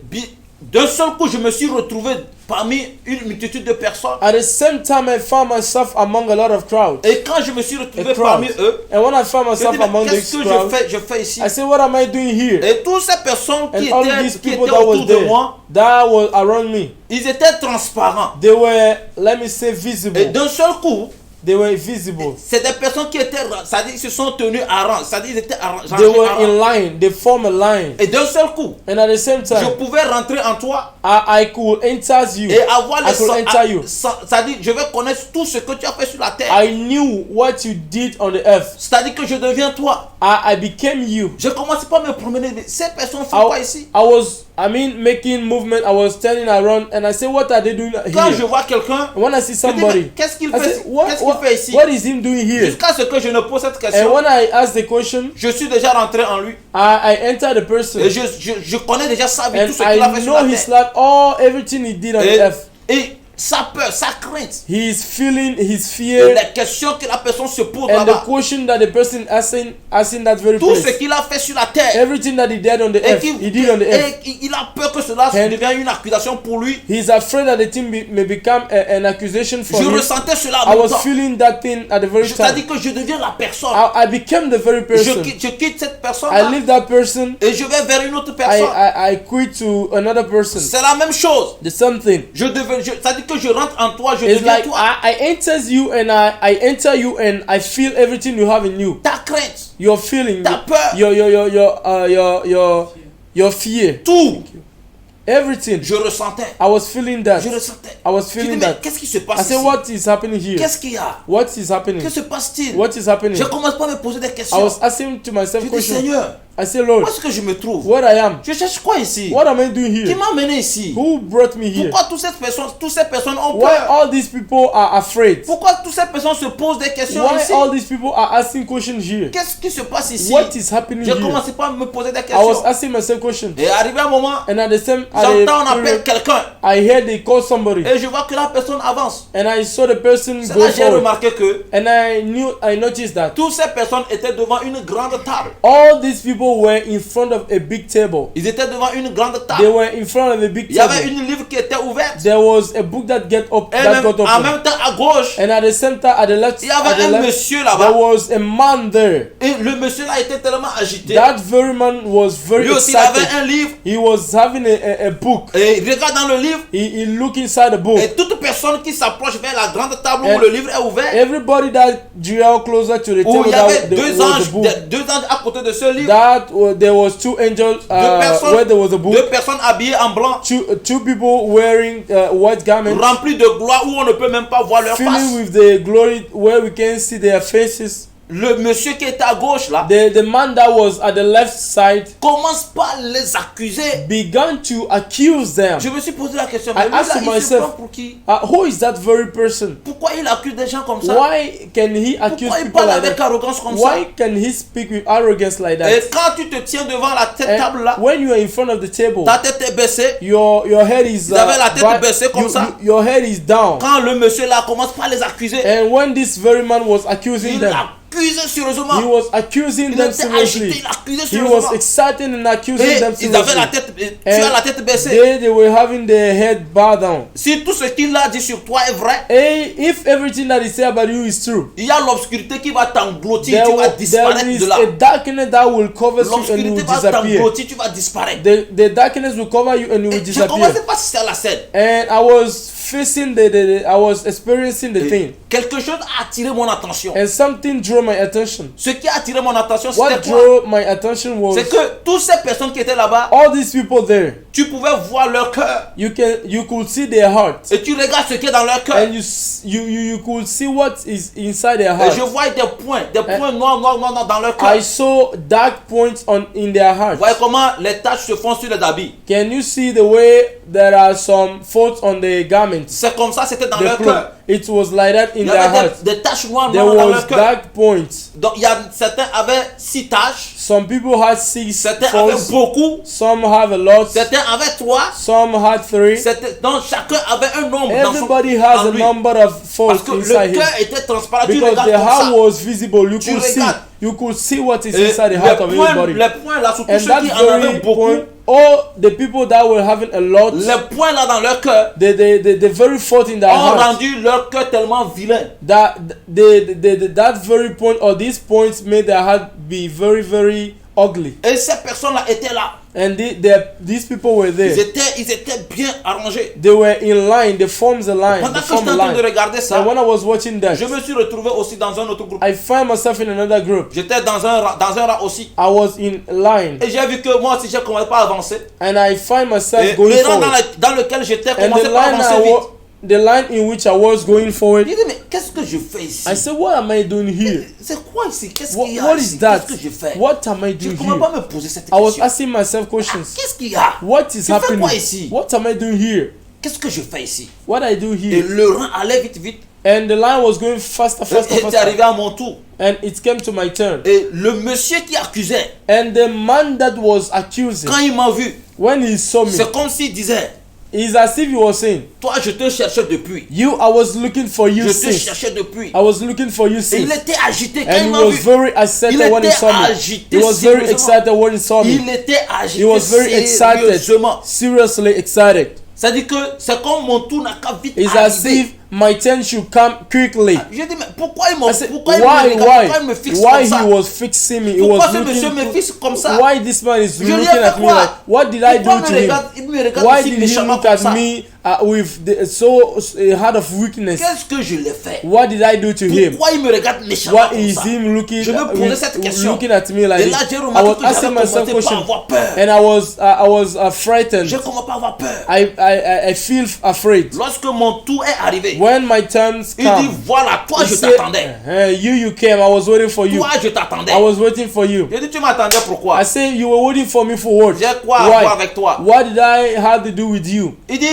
d'un seul coup, je me suis retrouvé parmi une multitude de personnes. At the same time, I found myself among a lot of crowds. Et quand je me suis retrouvé A crowd. parmi eux, And when I found je myself me dis, mais among qu'est-ce these que crowds, je fais ici? I said, "What am I doing here?" Et toutes ces personnes qui And all these étaient people that autour was de there, moi, that was around me, ils étaient transparents. they were, let me say, Et visible. d'un seul coup, They were visible. c'est des personnes qui étaient, c'est-à-dire ils se sont tenus à rang, c'est-à-dire ils étaient They were in line. They form a line. Et d'un seul coup, And at the same je time, pouvais rentrer en toi I could enter you. et avoir I could enter you. c'est-à-dire je vais connaître tout ce que tu as fait sur la terre. I knew what you did on the earth. C'est-à-dire que je deviens toi. I became you. Je commence pas à me promener. Mais ces personnes font quoi ici? Making movement. I was turning around and I said, "What are they doing Quand je here?" vois quelqu'un, When I see je dis, mais somebody, qu'est-ce qu'il I fait, said, qu'est-ce qu'il fait ici? what is him doing here? Jusqu'à ce que je ne pose cette And question, when I ask the question, je suis déjà rentré en lui. I enter the person. Et je connais déjà sa vie, And tout ce qu'il a fait I sur know la his terre. life, everything he did on the earth. Et sa peur, sa crainte, He is feeling his et fear les questions que la personne se pose and the là-bas, question that the person asking that very tout ce place. qu'il a fait sur la terre, Everything that he did on the et earth, he did on the earth. il a peur que cela And devienne une accusation pour lui. He's afraid that the thing may become an accusation for Je him. ressentais cela en I même was temps. feeling that thing at the very time. C'est-à-dire que je deviens la personne. I became the very person. Je quitte cette personne I leave that person. et je vais vers une autre personne. I quit to another person. C'est la même chose. The same thing. C'est-à-dire que je rentre en toi, je It's deviens like toi. I enters you and I enter you and I feel everything you have in you. Ta crainte, Your feeling, ta peur, your fear, tout, everything. je ressentais. I was feeling that. Je ressentais. I was Je dis, feeling mais that. qu'est-ce qui se I passe said, ici? what is happening here? Qu'est-ce qu'il y a? What is happening? Que se passe-t-il? What is happening? Je commence pas à me poser des I questions. was asking to myself Je dis, questions. Seigneur, I said, où Lord, est-ce que je me trouve? where I am? Je cherche quoi ici? What am I doing Qui here? m'a amené ici? Who brought me here? Pourquoi toutes ces personnes ont Why peur? all these people are afraid? Pourquoi toutes ces personnes se posent des questions Why ici? all these people are asking questions here? Qu'est-ce qui se passe ici? What is happening J'ai here? commencé pas à me poser des I was questions. asking myself questions. Et arrivé un moment, And at the same j'entends on appelle period, quelqu'un I heard they call somebody. et je vois que la personne avance. And I saw the person C'est go là que j'ai forward. remarqué que And I noticed that toutes ces personnes étaient devant une grande table. all these people people were in front of a big table. Ils étaient devant une grande They table. were in front of a big Il y avait table. une livre qui était ouverte. There was a book that Et got en open. même temps, à gauche, And at the center, at the left, il y avait un monsieur there là-bas. was a man there. Et le monsieur là était tellement agité. That very man was very Lui aussi, il avait excited. un livre. He was having a book. Et il regarde dans le livre. He looked inside the book. Et toute personne qui s'approche vers la grande table And où le livre est ouvert, everybody that drew closer to the où table, il y avait that deux was anges, the book. deux anges à côté de ce livre. There was two angels where there was a book. Deux personnes habillées en blanc, Two people wearing white garments, remplies de gloire où on ne peut même pas voir leur filling face. with the glory where we can see their faces. Le monsieur qui était à gauche là The man that was at the left side commence par les accuser. began to accuse them. Je me suis posé la question, I mais lui, là, asked il se myself, prend pour qui? Who is that very person? Pourquoi il accuse des gens comme ça? Why can he accuse Pourquoi il people parle like avec that? arrogance comme ça? Why can he speak with arrogance like Et that? quand tu te tiens devant cette And table là, when you are in front of the table, ta tête est baissée. your head is Ils avaient la tête baissée comme ça. your head is down. Quand le monsieur là commence par les accuser, And when this very man was accusing il them, accuse sérieusement. he was accusing Il them était agité, seriously. il accusait He was sérieusement. excited and accusing Et them ils avaient la seriously. tête, tu as la tête baissée. They were having their head bowed down. Si tout ce qu'il a dit sur toi est vrai, Hey, if everything that he said about you is true, il y a l'obscurité qui va t'engloutir, tu vas there disparaître is de là. a darkness that will cover you and you L'obscurité will va disappear. t'engloutir, tu vas disparaître. The darkness will cover you and you will Et je ne disappear. commençais pas à faire la scène. And I was facing I was experiencing the thing, Quelque chose a attiré mon attention. and something drew my attention. Ce qui a attiré mon attention, What c'était quoi? drew my attention was C'est que toutes ces personnes qui étaient là-bas, all these people there. tu pouvais voir leur cœur. You could see their heart, Et tu regardes ce qui est dans leur cœur. and you could see what is inside their Et je heart. vois des points noirs dans leur cœur. I saw dark points in their Vous heart. voyez comment les taches se font sur les habits. Can you see the way there are some faults on the garments? C'est comme ça, c'était dans The leur clothes. cœur. It was like that in Il y their avait heart. des taches noires There dans was leur cœur. dark points. Donc certains avaient 6 taches, Some people had 6 certains avaient faults. beaucoup, Some have a lot. certains avaient 3. Some had 3. Donc chacun avait un nombre dans Everybody has en a lui. number of Parce faults que le inside him. cœur était transparent. Tu Because regardes the comme heart ça. was visible. You Tu could see. regardes. You could see what is Et inside the heart of everybody. les points là, surtout And ceux that qui en avaient very beaucoup, point, all the people that were having a lot, les points là dans leur cœur the very fault in their ont heart, rendu leur cœur tellement vilain. that that very point or these points made their heart be very, very ugly. Et ces personnes là étaient là. And these people were Ils there. étaient bien arrangés. They were in line. They formed a line. Pendant They que formed j'étais a en train de line. regarder ça, And when I was watching that, je me suis retrouvé aussi dans un autre groupe. I found myself in another group. J'étais dans un rang aussi. I was in line, Et j'ai vu que moi aussi j'ai commencé par avancer. and I find myself Et going le rang forward. dans lequel j'étais And commençait par avancer vite. the line in which I was going forward, J'ai dit mais qu'est-ce que je fais ici? I said, what am I doing here? C'est quoi ici? Qu'est-ce What, qu'il y a what ici? is that? Qu'est-ce que je fais? What am I Je ne doing commence pas here? à me poser cette I was question. asking myself questions. Qu'est-ce qu'il y a? What is Tu fais happening? quoi ici? What am I doing here? Qu'est-ce que je fais ici? What I do Et here? le rang allait vite. And the line was going faster, Et c'est faster. arrivé à mon tour. And it came to my turn. Et le monsieur qui accusait, And the man that was accusing, quand il m'a vu, when he saw me, c'est comme s'il disait, it's as if he was saying, toi je te cherchais depuis. I was looking for you Je te since. cherchais depuis. I was looking for you Et since. il était agité quand And il he m'a was vu. very excited Il when he était saw me. agité He was very sérieusement. excited when he saw me. Il était agité He was very excited, sérieusement. seriously excited. C'est-à-dire que c'est comme mon tour n'a qu'à vite It's as arriver. if my turn should come quickly. J'ai dit mais pourquoi il I said, pourquoi il me regarde, pourquoi il me fixe why comme ça? he was fixing me? He Pourquoi was ce monsieur me looking. fixe comme ça? Why this man is Je lui ai looking fait at me quoi? like? What did I do Pourquoi to him? il me regarde Why aussi did he méchamment look comme at ça? me with a heart of weakness? Qu'est-ce que je l'ai fait? What did I do to him? Pourquoi il me regarde méchamment Why comme is ça? him looking Je me posais cette question. looking at me like Et là, this? j'ai I remarqué was que asking j'avais myself commencé par questions, avoir peur. and I was frightened. J'ai commencé par avoir peur. I feel afraid. Lorsque mon tour est arrivé, When my turns il dit come, voilà, toi he je said, t'attendais. you came. I was waiting for you. Toi je t'attendais. I was waiting for you. J'ai dit tu m'attendais pourquoi? I say you were waiting for me for what? J'ai quoi à voir avec toi? What did I have to do with you? Il dit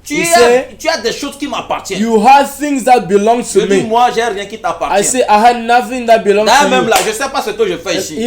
Tu He as, said, tu as des choses qui m'appartiennent. you have things that belong Je to dis, me. moi, j'ai rien qui I t'appartient. say, I had nothing that belongs D'ailleurs, to même you. là, je ne sais pas ce que je fais ici.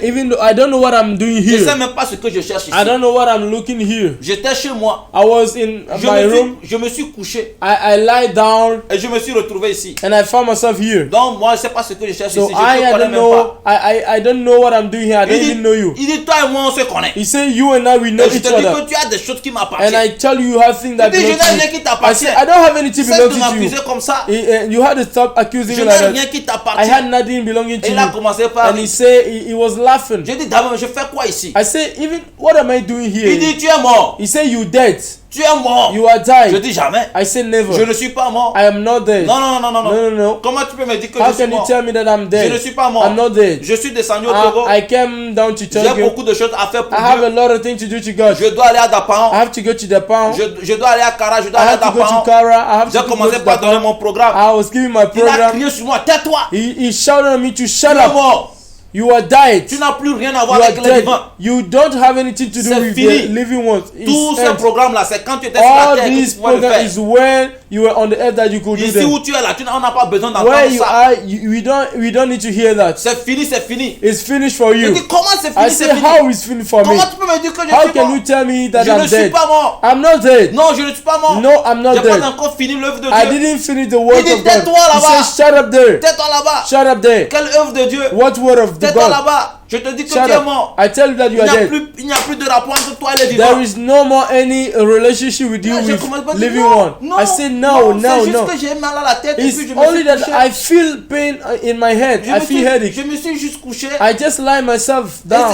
Even though I don't know what I'm doing Je ne sais here. même pas ce que je cherche ici. I don't know what I'm looking here. J'étais chez moi. I was in my room. Je me suis couché I lie down et je me suis retrouvé ici. and I found myself here. Donc, moi, je ne sais pas ce que je cherche So ici. Je ne te I connais don't même know. pas. I don't know what I'm doing here. I don't even know you. Il dit, toi et moi, on se connaît. He said, you and I, we know Et je each te dis other. que tu as des choses qui And m'appartiennent. I tell you, you have things that Il dit, je belong n'ai to rien me. qui I t'appartient. said, I don't have anything Cesse belonging de to you. m'accuser comme ça. You had to stop accusing Je me n'ai like that. rien qui I t'appartient. had nothing belonging to Et il a you. commencé par And rire. he said, he was laughing. Je dis, d'abord, je fais quoi ici? I said, even, what am I doing Il here? dit, tu es mort. He said, you dead. Tu es mort. You are Je died. dis jamais. I said, Je never. ne suis pas mort. I am not dead. Non, non, non, non, non. No, no, no. Comment tu peux me dire que How je suis can you mort? tell me that I'm Je ne dead? suis pas mort. I'm not dead. Je suis descendu au Togo. I came down to J'ai Togo. beaucoup de choses à faire pour I have a Dieu. lot of things to do to God. Je dois aller à Dapan. I have to go to the pound. Je dois aller à Kara. Je dois I aller à have to go to Dapan. Kara. I have to J'ai go commencé to par the donner pound. mon programme. I was giving my Il a program. crié sur moi. Tais-toi. He shouted at me to shut Tu es up. mort. You are died. Tu n'as plus rien à You voir are avec les dead. vivants. You don't have anything to do C'est with fini. the living ones. Tous It's ces end. programmes-là, c'est quand tu étais sur la All terre que tu these pouvais le programs faire. is when you were on the earth that you could do Ici them. où tu es là, on n'a pas besoin Where d'entendre you ça. are, we don't need to hear that. C'est fini, c'est fini. It's finished for Je you. dis, comment c'est I fini, say, c'est fini? how is finished for me? Comment tu peux me dire que je How suis can mort? you tell me that Je ne I'm suis dead? pas mort. I'm not dead. Non, je ne suis pas mort. No, I'm not J'ai pas dead. encore fini l'œuvre de I Dieu. didn't finish the word Il dit, of God. tais-toi He là-bas. says, shut up there. Tais-toi là-bas. Shut up there. Quelle œuvre de Dieu? What word of the Tais-toi God? là-bas. Je te dis que Shut tu es up. mort. I tell you that you are dead. Il n'y a plus de rapport entre toi et les There vivants. is no more any relationship with you Là, je with commence pas à dire, living non, one. non, I say no, no, c'est juste no. que j'ai mal à la tête et It's puis je me only suis that couché. I feel pain in my head. I feel headache. Je me suis juste couché. I just lie myself down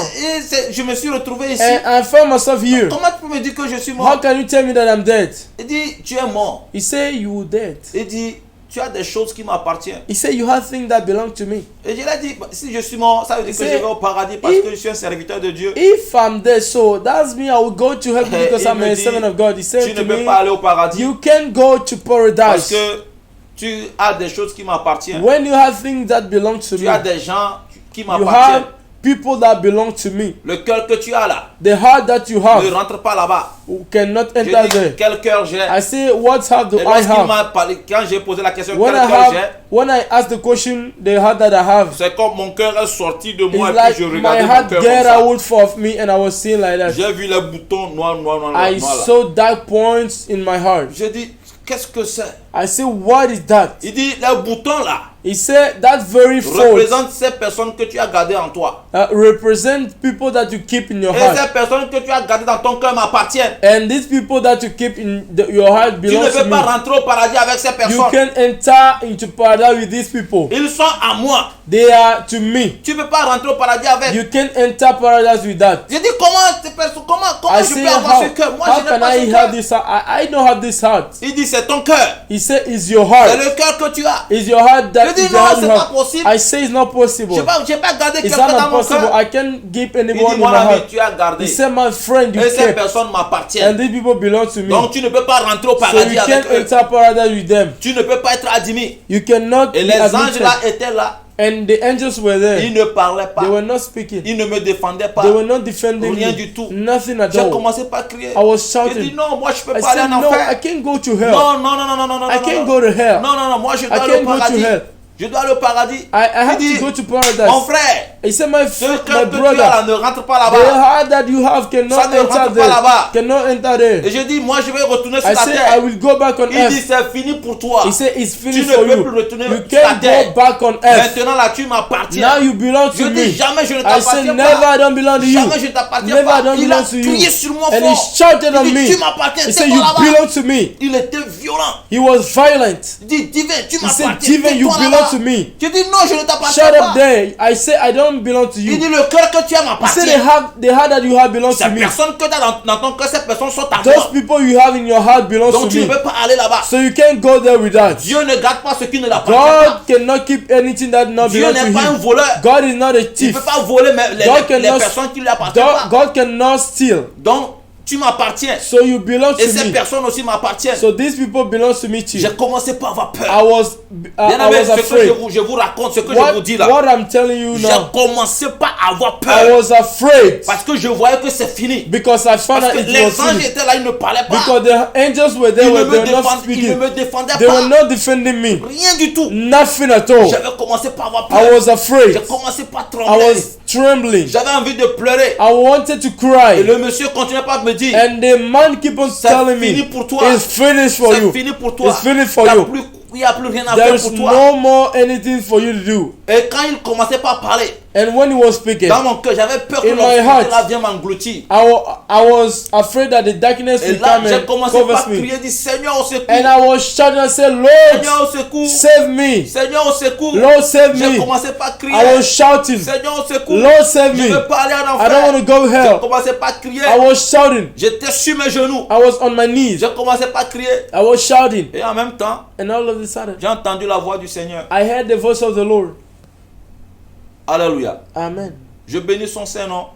Je me suis retrouvé ici. and I found myself here. Comment tu peux me dire que je suis How mort? can you tell me that I'm dead? Il dit, tu es mort. He say you dead. Il dit, tu as des choses qui m'appartiennent. He say you have things that belong to me. Et je lui ai dit, si je suis mort, ça veut dire que je vais au paradis parce que je suis un serviteur de Dieu. If I'm dead, so that's me. I will go to heaven because Il I'm me a dit, servant of God. He Tu said ne to peux me, pas aller au paradis you can go to parce paradise que tu as des choses qui m'appartiennent. when you have things that belong to Tu me. as des gens qui You m'appartiennent. have people that belong to me. Le cœur que tu as là, The heart that you ne have rentre pas là-bas. cannot Je enter dis, there. quel cœur j'ai? I say, what heart do Et I lorsqu'il have? m'a parlé, quand j'ai posé la question, When quel I cœur j'ai? have, when I ask the question, the heart that I have, C'est comme mon cœur est sorti de it's moi et like puis je my regardais mon heart cœur get comme ça. out of me, and I was seeing like that. J'ai vu les boutons noirs, noirs, noirs, I noirs là. saw dark points in my heart. Je dis, qu'est-ce que c'est? I say, what is that? Il dit, les boutons là He said that very fault représentent ces personnes que tu as gardées en toi. represent people that you keep in your Et heart. ces personnes que tu as gardées dans ton cœur m'appartiennent. And these people that you keep in your heart Tu ne belong to peux pas me. rentrer au paradis avec ces You personnes. can enter into paradise with these people. Ils sont à moi. They are to me. Tu ne peux pas rentrer au paradis avec. You can enter paradise with that. Je dis, comment ces personnes, comment I je say, peux avoir how, ce cœur? Moi, how je n'ai can pas I ce have cœur. this heart? I don't have this heart. Il dit, c'est ton cœur. He said, it's your C'est heart. le cœur que tu as. It's your heart that Je dis, is the non, heart c'est you pas have. possible. I say it's not possible. J'ai pas gardé It's quelqu'un not dans mon possible. cœur. I can't give Il anyone dit, in mon my ami, heart. tu as gardé. He said, my friend, you Et ces kept. personnes And m'appartiennent. these people belong to me. Donc tu ne peux pas rentrer au So paradis you avec can't eux. enter paradise with them. Tu ne peux pas être admis. You cannot Et be les anges admitted. là étaient là. And the angels were there. Ils ne parlaient pas. They were not speaking. Ils ne me défendaient pas. They were not defending Rien me. du tout. Nothing at J'ai all. commencé par crier. I was J'ai dit shouting. non, moi je peux I pas aller said, en no, I enfer. can't go to hell. Non, non, non, non, non, non, non, I non, can't non. go to hell. Non, non, non, moi je I dois aller can't au go to paradis. hell. Je dois aller au paradis. I have Il dit, to go to mon paradise. frère, He said, my ce cœur que tu as brother, là ne rentre pas the là-bas. heart that you have Ça cannot ne rentre enter pas there. là-bas. Cannot enter there. Et je dis, moi je vais retourner sur I la say, I terre. will go back on Il dit, earth. c'est fini pour toi. He said, it's Tu finished ne for peux you. plus retourner You sur la can't terre. go back on earth. Maintenant là, tu m'appartiens. Now you belong Je to dis, me. jamais je ne I t'appartiens say, pas. never, I don't belong to you. Jamais je ne t'appartiens Never, pas. I don't Il a belong to you. crié sur moi And he fort. shouted at Il dit, me. tu m'appartiens, He c'est said, toi you là-bas. belong to me. Il était violent. He was violent. Il dit, Divin, tu He said, m'appartiens. Divin, you tais-toi belong là-bas. to me. Je dis, non, je ne t'appartiens Shut pas. up there. I say, I don't belong to Il you. dit, le cœur que tu as He m'appartient. said, the heart that you have belongs Ces to me. personnes que tu as dans ton cœur, ces personnes sont à Those moi. people you have in your heart belongs Donc to tu ne me. peux pas aller là-bas. So you can't go there with that. Dieu ne garde pas ce qui ne l'appartient pas. God cannot keep anything that not Dieu belongs to n'est pas un him. voleur. God is not a Il ne thief. peut pas voler mais God les cannot- personnes qui ne lui appartiennent pas. God cannot steal. Donc, tu m'appartiens. So you belong Et to ces me. personnes aussi m'appartiennent. So these people belong to me too. J'ai commencé par avoir peur. I was Bien-aimé, ce que afraid. je vous raconte, ce que je vous dis là. What I'm telling you J'ai now, commencé par avoir I peur. was afraid Parce que je voyais que c'est fini. because I found Parce out que it les was anges finished. étaient là, ils ne parlaient pas. Because the angels were there, Ils ne they were not ils ne speaking. me défendaient They were pas. not defending me. Rien du tout. Nothing at all. J'avais commencé par avoir I peur. was afraid. J'ai commencé par I trembler. was trembling. J'avais envie de pleurer. I wanted to Et cry. le monsieur continuait pas de me dire, And the man keep on c'est telling fini me, pour toi. it's finished for C'est you. fini pour toi. It's finished for Il you. n'y a plus rien à faire There's pour toi. no more anything for you to do. Et quand il commençait pas à parler, And when he was speaking, dans mon cœur, j'avais peur que In my l'obscurité heart, là vienne m'engloutir. I was afraid that the darkness Et will là, come j'ai and commencé covers par me. crier, dire Seigneur au secours. And I was shouting and said, Lord, Seigneur au secours. save me. Seigneur au secours. Lord, save J'ai me. commencé par crier. I was shouting, Seigneur au secours. Lord, save Je me. veux pas aller en I don't enfer. want to go J'ai hell. commencé par crier. I was shouting. J'étais sur mes genoux. I was on my knees. J'ai commencé par crier. I was shouting. Et en même temps, And all of a sudden, j'ai entendu la voix du Seigneur. I heard the voice of the Lord. Alléluia. Amen. Je bénis son Saint-Nom.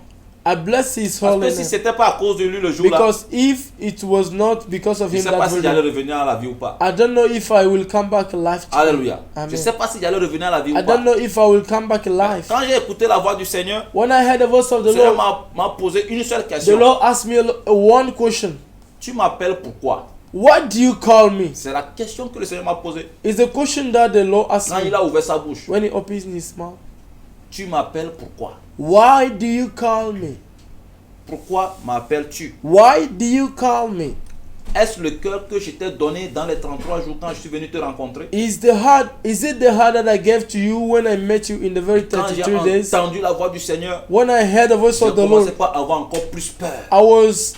I bless his Parce holy que si name. c'était pas à cause de lui le jour-là, Because if it was not because of je ne him sais pas that si very j'allais day, revenir à la vie ou pas. I don't know if I will come back alive. today. Alléluia. Amen. Je ne sais pas si j'allais revenir à la vie I ou pas. don't know if I will come back alive. Quand j'ai écouté la voix du Seigneur, When I heard the voice of le the Seigneur Lord, m'a posé une seule the question. Lord asked me one question. Tu m'appelles pourquoi? What do you call me? C'est la question que le Seigneur m'a posée Is the question that the Lord asked quand il me a ouvert sa bouche. when he opens his mouth. Tu m'appelles pourquoi? Why do you call me? Pourquoi m'appelles-tu? Why do you call me? Est-ce le cœur que je t'ai donné dans les 33 jours quand je suis venu te rencontrer? Is it the heart that I gave to you when I met you in the very Quand j'ai 33 days? entendu la voix du Seigneur, When I heard the voice j'ai of the commencé Lord, par avoir encore plus peur. I was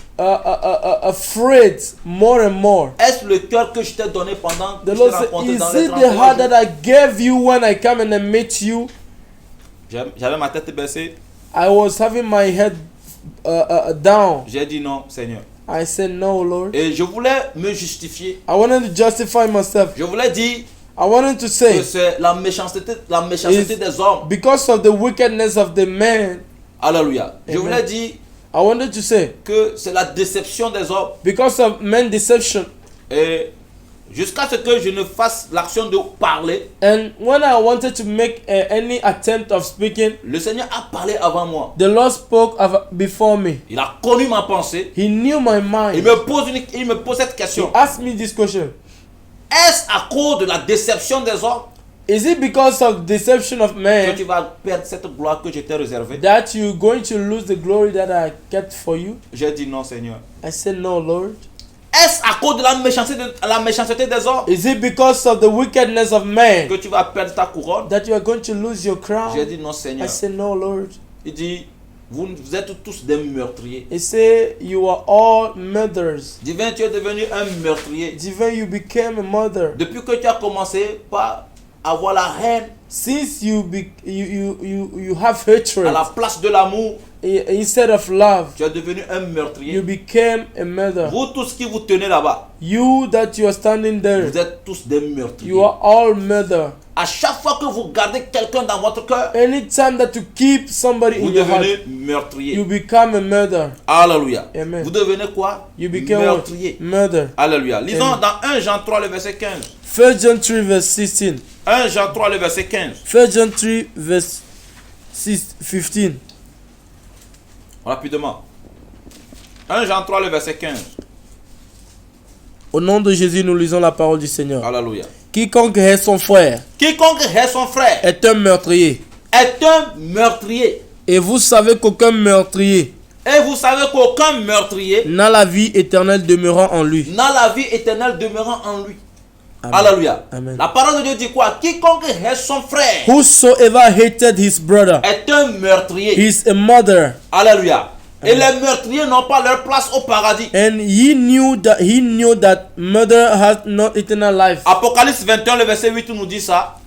afraid more and more. Est-ce le cœur que je t'ai donné pendant que The je Lord t'ai said, rencontré dans is les it the 33 heart jours? that I gave you when I come and I met you? J'avais ma tête baissée. I was having my head down. J'ai dit non, Seigneur. I said, no, Lord. Et je voulais me justifier. I wanted to justify myself. Je voulais dire I wanted to que say, c'est la méchanceté des hommes. because of the wickedness of the man, Alléluia. Je Amen. voulais dire I wanted to say, que c'est la déception des hommes. because of man deception. Et jusqu'à ce que je ne fasse l'action de parler, And when I wanted to make any attempt of speaking, le Seigneur a parlé avant moi. the Lord spoke before me. Il a connu ma pensée. He knew my Il mind. me pose cette He question. asked me this question. Est-ce à cause de la déception des hommes Is it because of deception of que man tu vas perdre cette gloire que je t'ai réservée? that you're going to lose the glory that I kept for you? J'ai dit non, Seigneur. I said, no, Lord. Est-ce à cause de la méchanceté des hommes Is it because of the wickedness of man que tu vas perdre ta couronne? that you are going to lose your J'ai crown? dit non, Seigneur. I said, no, Lord. Il dit, vous êtes tous des meurtriers. He said, you are all mothers. Divin, tu es devenu un meurtrier. Divine, you became a mother. Depuis que tu as commencé par avoir la haine Since you have hatred à la place de l'amour, instead of love, tu es devenu un you meurtrier. became a mother. Vous tous qui vous tenez là-bas, You that you are standing there, vous êtes tous des meurtriers. you are all mother. À chaque fois que vous gardez quelqu'un dans votre cœur, Anytime that you keep somebody vous in your heart, devenez you meurtrier. become a mother. Alléluia. Amen. Vous devenez quoi? You become what? Meurtrier. Mother. Alléluia. Lisons Amen. dans 1 Jean 3, le verset 15. 1 John 3 verse 16. 1 Jean 3, le verset 15. 1 John 3 verse 15. Rapidement. 1 Jean 3, le verset 15. Au nom de Jésus, nous lisons la parole du Seigneur. Alléluia. Quiconque hait son frère Quiconque hait son frère est un meurtrier. est un meurtrier. Et vous savez qu'aucun meurtrier Et vous savez qu'aucun meurtrier n'a la vie éternelle demeurant en lui. n'a la vie éternelle demeurant en lui. Amen. Alléluia. Amen. La parole de Dieu dit quoi? Quiconque hait son frère Whosoever hated his brother est un meurtrier. is a mother. Alléluia. Et les meurtriers n'ont pas leur place au paradis. And he knew that murder has not eternal life. Apocalypse 21, le verset 8 nous dit ça.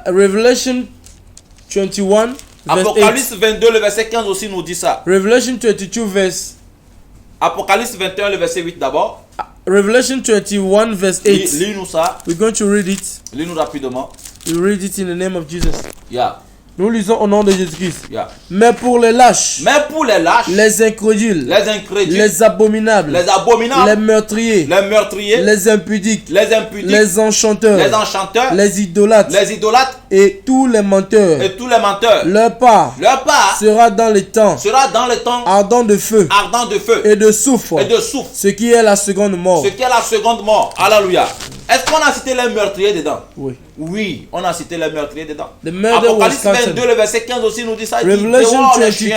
Revelation 21 verse 8. Apocalypse 22, le verset 15 aussi nous dit ça. Revelation 22 verse. Apocalypse 21, le verset 8 d'abord. Revelation 21 verse 8. Lis-nous ça. We're going to read it. Lis-nous rapidement. We read it in the name of Jesus. Yeah. Nous lisons au nom de Jésus-Christ. Yeah. Mais pour les lâches, Mais pour les lâches, les incrédules, les incrédules, les abominables, les abominables, les meurtriers, les meurtriers, les impudiques, les impudiques, les enchanteurs, les enchanteurs, les idolâtres les idolâtres et tous les menteurs, et tous les menteurs, leur part leur part sera dans les temps sera dans le temps ardent de feu ardent de feu et de soufre, et de soufre, ce qui est la seconde mort. ce qui est la seconde mort. Alléluia. Est-ce qu'on a cité les meurtriers dedans? Oui. Oui, on a cité les meurtriers dedans. The murder was Apocalypse cancelled. 22, le verset 15 aussi nous dit ça. Il dit, Revelation dehors les 22, chiens.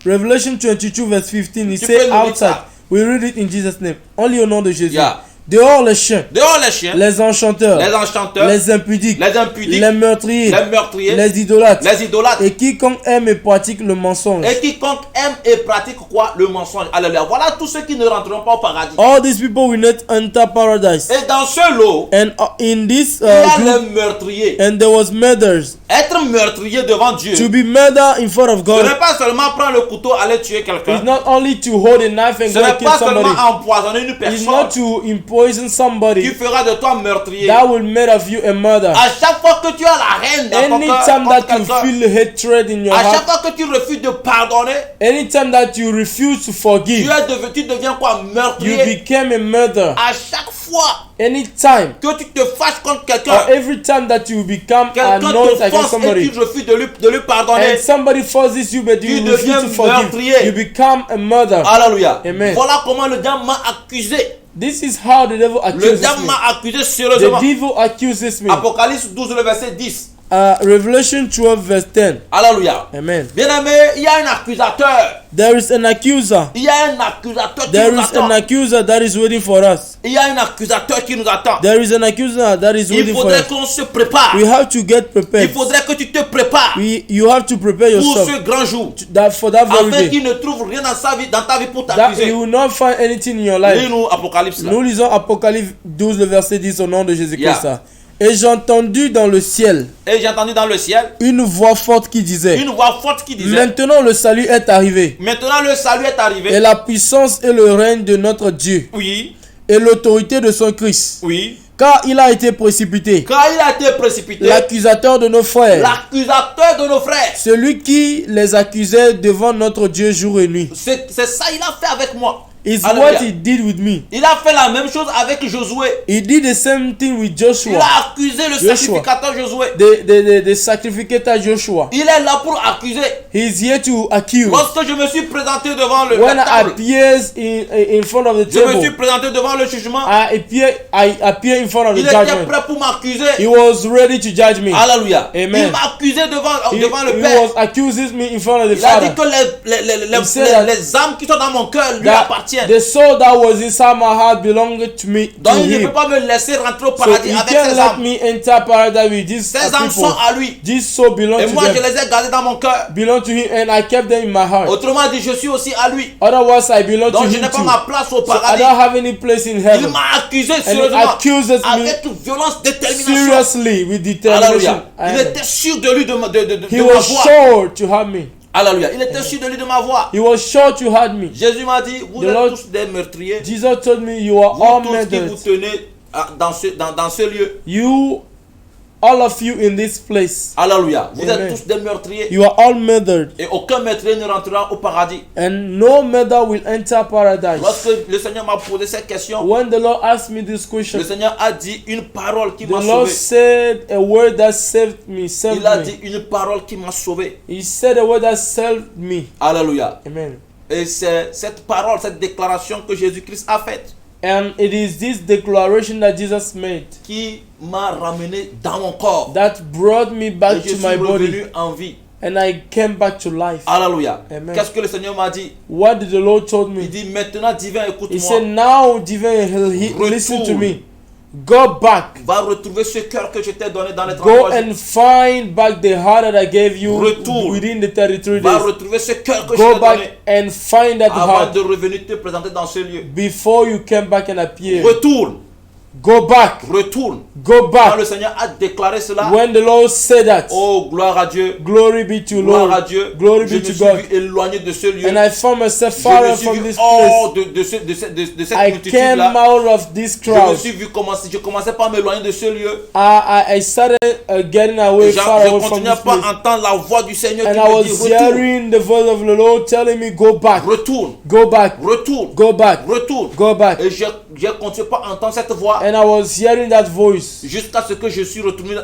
Revelation 22 verse 15, it Tu says peux nous lire outside. ça? We read it in Jesus' name. Only au nom de Jésus. Yeah. Dehors les chiens, Dehors les chiens, les enchanteurs, les enchanteurs, les impudiques, les impudiques, les meurtriers, les meurtriers, les idolâtres, les idolâtres, et quiconque aime et pratique le mensonge. et quiconque aime et pratique quoi? Le mensonge. Alléluia. Voilà tous ceux qui ne rentreront pas au paradis. All these people will not enter paradise. Et dans ce lot, And in this il y a group, les meurtriers. and there was murders. Être meurtrier devant Dieu, To be murdered in front of ce God n'est pas seulement prendre le couteau, aller tuer is quelqu'un. not only to hold a knife and Ce go and n'est kill pas seulement somebody. empoisonner une It's not personne to poison qui somebody fera de toi meurtrier. that will make of you a murderer. À chaque fois que tu as la haine dans ton cœur Anytime contre that you quelqu'un, feel hatred in your à chaque heart, fois que tu refuses de pardonner, anytime that you refuse to forgive, tu deviens quoi? you Meurtrier. became a murderer. À chaque fois Anytime que tu te fâches contre or quelqu'un, every time that you become quelqu'un annoyed te against force et somebody, tu refuses de lui pardonner. and somebody forces you but you Tu refuse deviens to forgive, meurtrier. you become a murderer. Alléluia. Amen. Voilà comment le diable m'a accusé. This is how the devil Le accuses diable me. m'a accusé The sérieusement. devil accuses me. Apocalypse 12, le verset 10. Revelation 12 verse 10. Alléluia. Amen. Bien-aimé, il y a un accusateur. There is an accuser. Il y a un accusateur qui There nous is attend. an accuser that is waiting for us. Il y a un accusateur qui nous attend. There is an accuser that is Il waiting for faudrait us. qu'on se prépare. We have to get Il prepared. faudrait que tu te prépares You have to prepare pour yourself ce grand jour. for that very Afin day. qu'il ne trouve rien dans ta vie pour That t'accuser. you will not find anything in your life. Lis-nous Apocalypse là. Nous lisons Apocalypse 12, le verset 10 au nom de Jésus-Christ. Yeah. Et j'ai entendu dans le ciel Et j'ai entendu dans le ciel une voix forte qui disait: une voix forte qui disait: Maintenant le salut est arrivé, maintenant le salut est arrivé. et la puissance et le règne de notre Dieu, Oui, et l'autorité de son Christ. oui. Car il a été précipité, Car il a été précipité, l'accusateur de nos frères, l'accusateur de nos frères. celui qui les accusait devant notre Dieu jour et nuit. C'est ça il a fait avec moi. Is Alléluia. what he did with me. Il a fait la même chose avec Josué. He did the same thing with Il Joshua, a accusé le Joshua. sacrificateur Josué. the sacrificator Joshua. Il est là pour accuser. He's here to accuse. Lorsque je me suis présenté devant When la I table, appears in front of the je me suis table, présenté devant le jugement. I appear in front of the Il était judgment. prêt pour m'accuser. He was ready to judge me. Alléluia. Amen. Il m'a accusé devant He le Père. was accuses me in front of the Il a dit Father. que He said that- les âmes qui sont dans mon cœur lui That appartiennent. the soul that was inside my heart belonged to me, to Donc il ne peut him. pas me laisser rentrer au So paradis he avec can't ces let âmes. me enter paradise with these Ces âmes sont people. à lui. This soul belongs Et to moi je them. les ai gardées dans mon cœur. Belong to him, and I kept them in my heart. Autrement dit, je suis aussi à lui. Otherwise, I belong to Donc je him n'ai pas too. ma place au So I paradis. don't have any place in Il heaven. m'a accusé And he sérieusement. accuses me Avec violence, détermination. seriously with determination. Alléluia. Il Amen. était sûr de lui de ma He voix. was sure to have me. Alléluia. Il était sûr de lui de ma voix. He was sure to have me. Jésus m'a dit, vous The êtes Lord- tous des meurtriers. Jesus told me, you are all Vous tous qui vous murdered. tenez dans ce lieu. You, all of you in this place, Alléluia. Vous Amen. êtes tous des meurtriers. you are all murdered. Et aucun meurtrier ne rentrera au paradis. And no murder will enter paradise. Lorsque le Seigneur m'a posé cette question, When the Lord asked me this question, le Seigneur a dit une parole qui the m'a Lord sauvé. said a word that saved me. Saved Il a me. dit une parole qui m'a sauvé. He said a word that saved me. Alléluia. Amen. Et c'est cette parole, cette déclaration que Jésus-Christ a faite And it is this declaration that Jesus made qui m'a ramené dans mon corps. that brought me Et back je to suis my body, revenu en vie. and I came back to life. Alléluia. Amen. Qu'est-ce que le Seigneur m'a dit? What did the Lord told me? Il dit maintenant divin, He écoute-moi. said, now divine, listen to me. Go back. Va retrouver ce cœur que je t'ai donné dans les Go 33 jours. and find back the heart that I gave you Retourne. within the 33 Va days. retrouver ce cœur que je Go t'ai back donné and find that avant heart de revenir te présenter dans ce lieu. before you came back and appear. Retourne. Go back. Retourne. Go Quand back. le Seigneur a déclaré cela, When the Lord said that, oh, gloire à Dieu. glory be to Gloire à Lord. Dieu. Glory Je be me to suis God. vu éloigné de ce lieu. And I found myself Je far me away suis from vu this hors place. de cette I came multitude-là. out of this Je me crowd. suis vu commencer. Je commençais par m'éloigner de ce lieu. I started getting away, Je far away ne from continuais this pas à place. entendre la voix du Seigneur And qui I me was dit retourne, hearing the voice of the Lord telling me, go back, retourne, go back, retourne, go back, retourne. go back. Et j'ai continué pas à entendre cette voix And I was hearing that voice jusqu'à ce que je suis revenu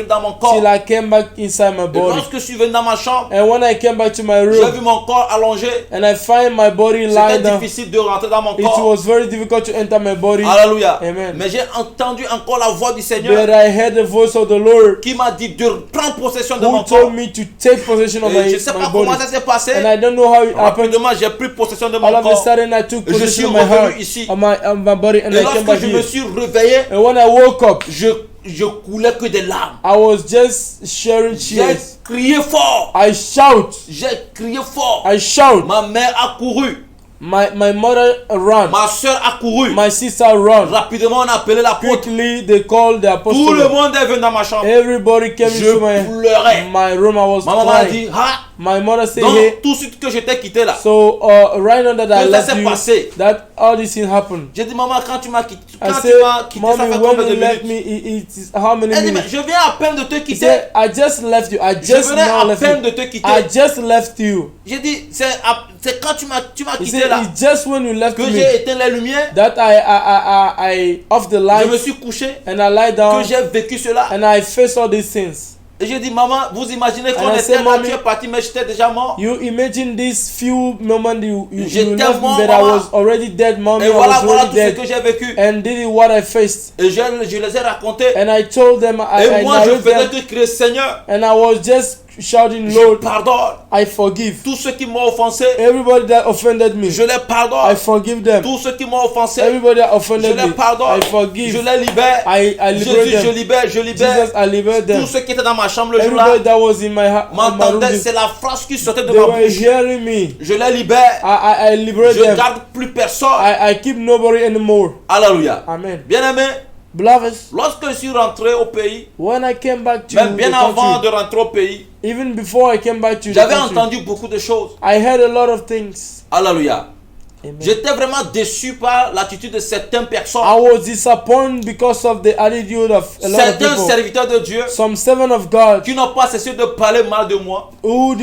dans mon till corps. I came back inside my Et body. lorsque je suis venu dans ma chambre, And when I came back to my j'ai vu room mon corps allongé. and I find my body lying C'était down, difficile de rentrer dans mon it corps. was very difficult to enter my body. Alléluia. Amen. Mais j'ai entendu encore la voix du But Seigneur I heard the voice of the Lord qui m'a dit de prendre possession de mon who corps. told me to take possession of Et je my ne sais my pas comment body. ça s'est passé. And I don't know how it happened. Rapidement, j'ai pris possession de mon All of a corps. sudden, I took Et je suis possession of my revenu heart, ici. of my body, and Et I came lorsque back je me here. suis réveillé, And when I woke up, je coulais que des larmes. I was just sharing J'ai tears. crié fort. I shout, J'ai crié fort. I shout. Ma mère a couru. My mother ran, Ma soeur a couru. my sister ran. Rapidement, on a appelé l'apôtre. Quickly, they called the Tout le apostle. monde est venu dans ma chambre. Everybody came Je into pleurais. my room. I was Ma maman a crying. dit, ah, My mother said, donc hey. tout de suite que je t'ai quitté là, So right now that I que ça left s'est you, passé. that all this thing happened. J'ai dit, maman, quand tu m'as quitté, I ça said, fait mommy, combien when de you left minutes? me, it is how many Elle dit, mais minutes? je viens à peine de te He quitter. said, I just left you. I Je just venais now à left peine you. de te quitter. I just left you. J'ai dit, c'est quand tu m'as He quitté said, là, it's just when you left que me j'ai éteint les lumières, that I off the je me lights suis couché, and I lie que down j'ai vécu cela. and I face all these things. Et j'ai dit, maman, vous imaginez qu'on And I était said, là, mommy, tu es parti, mais j'étais déjà mort. You imagine this few moments you J'étais left me, mort, but I maman. was already dead, mommy. Et I voilà, was voilà already tout ce dead. que j'ai vécu. And this is what I faced. Et je les ai racontés. And I told them, Et I moi, je narrated faisais them, que crier, Seigneur, and I was just shouting, je Lord, pardonne. I forgive. Tous ceux qui m'ont offensé, Everybody that offended me, je les I pardonne. forgive them. Tous ceux qui m'ont offensé, Everybody that je offended les me, pardonne. I Je forgive. les libère. I liberate Jésus, je them. libère, je libère. Jesus, I liberate them. Tous ceux qui étaient dans ma chambre le jour-là Everybody that was in my room, m'entendaient. C'est la phrase qui sortait de they ma were bouche. hearing me. Je les libère. I liberate Je them. garde plus personne. I keep nobody anymore. Alléluia. Amen. Bien-aimé, Beloveds, lorsque je suis rentré au pays, when I came back to même bien the avant country, de rentrer au pays, even before I came back to the j'avais country, entendu beaucoup de choses. I heard a lot of things. Alléluia. Amen. J'étais vraiment déçu par l'attitude de certaines personnes. I was disappointed because of the attitude of a lot of Certains people. serviteurs de Dieu Some servant of God qui n'ont pas cessé de parler mal de moi, who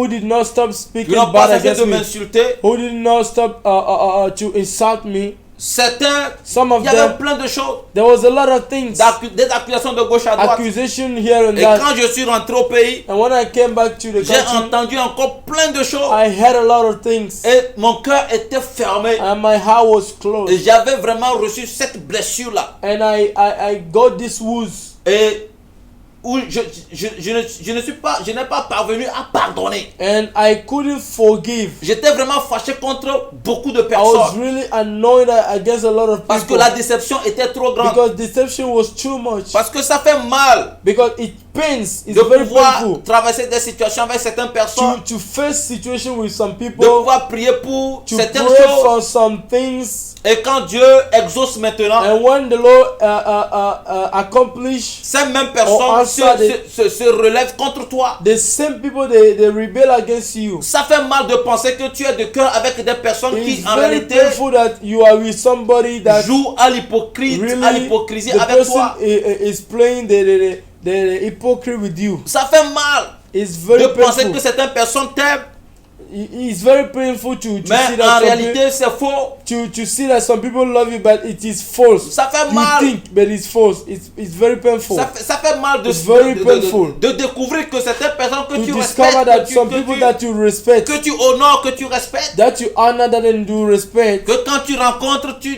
did not stop qui speaking n'ont pas bad cessé against de me, m'insulter. who did not stop to insult me. Certains, Some of il y avait them, plein de choses, there was a lot of things, des accusations de gauche à droite. accusation here and Et that. quand je suis rentré au pays, And when I came back to the j'ai country, entendu encore plein de choses. I heard a lot of things, Et mon cœur était fermé. and my heart was Et closed. j'avais vraiment reçu cette blessure-là. And I got this wounds, Et où je n'ai pas parvenu à pardonner. and I couldn't forgive. J'étais vraiment fâché contre beaucoup de I was personnes. really annoyed against a lot of Parce que people la déception était trop grande. because deception was too much. Parce que ça fait mal Because it pains, it's de very pouvoir painful traverser des situations avec certaines personnes. to face situation with some De people, pouvoir prier pour to certaines pray choses. for some things, Et quand Dieu exauce maintenant, and when the Lord accomplish, ces mêmes Oh, personnes answer se relèvent contre toi. the same people they rebel against you. Ça fait mal de penser que tu es de cœur avec des personnes qui It's en very réalité painful that you are with somebody that jouent à l'hypocrisie really the avec person toi. is playing the hypocrite with you. Ça fait mal It's very de penser painful. que certaines personnes t'aiment, It's very painful to see mais en that réalité c'est faux. to see that some people love you, but it is false. Ça fait You mal. think, but it's false. It's very painful. Ça fait mal It's very painful. de découvrir que certaines personnes que To tu discover respectes, that some people that you respect, que tu honores, que tu respectes, that you honor, that and do respect, que quand tu rencontres, tu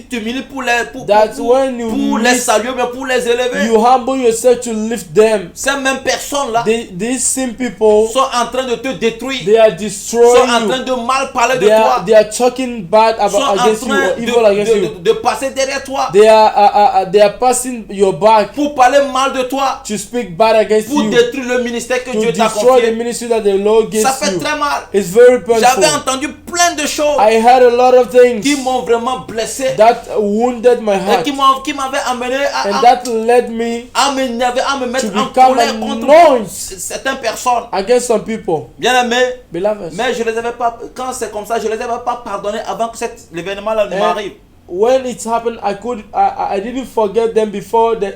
t'humilies pour That's when you pour les meet- saluer, mais pour les élever. you humble yourself to lift them. Ces mêmes personnes-là These same people, sont en train de te détruire, they are sont destroying en you. train de mal parler de toi, They are talking bad about sont en against you train or evil against you. de passer derrière toi They are passing your back pour parler mal de toi, to speak bad against pour you, détruire le ministère que to Dieu t'a destroy the confié. ministry that the Lord gives Ça fait you. très mal. It's very J'avais painful. entendu plein de choses I had a lot of qui things m'ont vraiment blessé that wounded my et heart, qui m'avaient amené and that led me à m'énerver, à me to mettre en become colère contre annoyed certaines personnes. against some people. Bien aimé, Beloved, mais je les avais pas, quand c'est comme ça, je les avais pas pardonnés avant que l'événement-là ne m'arrive. when it happened, I didn't forget them before the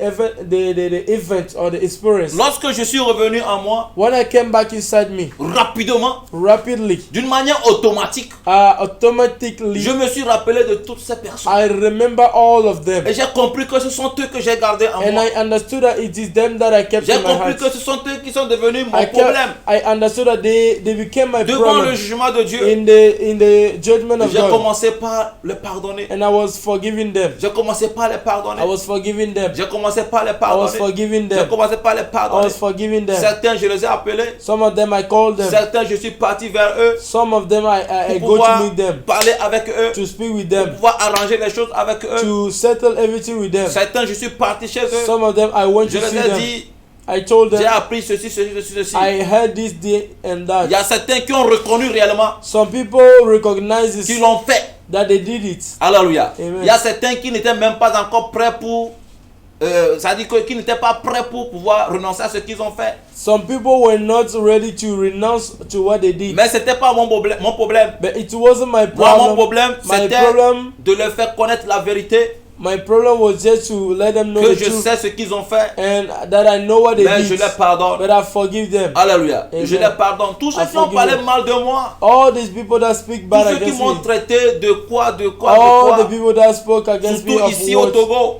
event or the experience. Lorsque je suis revenu en moi, When I came back inside me, rapidement, rapidly, d'une manière automatique, automatically, je me suis rappelé de toutes ces personnes. I remember all of them. Et j'ai compris que ce sont eux que j'ai gardés en And moi. I understood that it is them that I kept J'ai in my compris heart. que ce sont eux qui sont devenus mon problème I understood that they became my devant le problem jugement de Dieu. in the judgment of J'ai God. commencé par les pardonner. And I was forgiving them. J'ai commencé par les pardonner. I was forgiving them. J'ai commencé par les I was pardonner. forgiving J'ai them. commencé par les I was pardonner. forgiving them. Certains, je les ai appelés. Some of them I called them. Certains, je suis parti vers eux Some of them I pour go to pouvoir meet them, parler avec eux, to speak with pour them, pouvoir arranger les choses avec eux. to settle everything with them. Certains, je suis parti chez eux. Some of them I went Je to see les ai them. dit, I told j'ai them appris ceci, ceci, ceci, ceci. I heard this day and Il y that. a certains qui ont reconnu réellement, Some people recognize qui this, l'ont fait. that they did it. Alléluia. Amen. Il y a certains qui n'étaient même pas encore prêts pour... ça dit qu'ils n'étaient pas prêts pour pouvoir renoncer à ce qu'ils ont fait. Some people were not ready to renounce to what they did. Mais ce n'était pas mon problème. But it wasn't my Moi, mon problem. problème, My c'était problem, de leur faire connaître la vérité, my problem was just to let them know que the je truth sais ce qu'ils ont fait, and that I know what they mais je did. les pardonne. But I forgive them. Alléluia. Amen. Je les pardonne. Tous ceux I qui ont forgive parlé them. mal de moi, All these people that speak tous bad ceux qui against m'ont me, traité de quoi, all the people that spoke against me surtout of ici au what, Togo,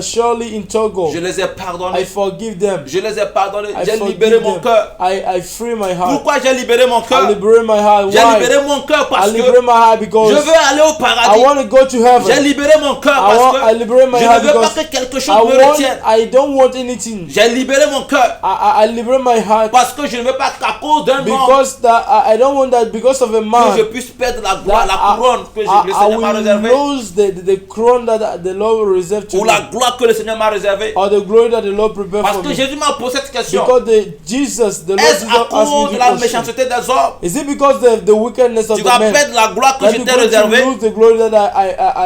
surely in Togo, je les ai I pardonnés. forgive them. Je les ai pardonnés. I J'ai forgive libéré mon them. cœur. I free my heart. Pourquoi j'ai libéré mon I cœur? liberate my heart. J'ai Why? libéré mon cœur I parce que liberate my heart je because veux aller au I paradis. want to go to J'ai heaven. libéré mon cœur I parce liberate my que je heart ne veux pas because que quelque chose me retienne. I don't want anything. J'ai libéré mon cœur I liberate my heart parce que je ne veux pas qu'à cause d'un homme because I don't want that because of a que man je puisse perdre la gloire, that la couronne que le I Seigneur m'a will réservée, lose the crown that the Lord reserved to ou me, la gloire que le Seigneur m'a réservée. or the glory that the Lord prepared Parce for que me. Jésus m'a posé cette question. Because the Lord Est-ce Jesus à asked cause me de the la question. méchanceté des hommes Is it because the wickedness of tu the vas man perdre la gloire que that je you're t'ai going réservée? to lose the glory that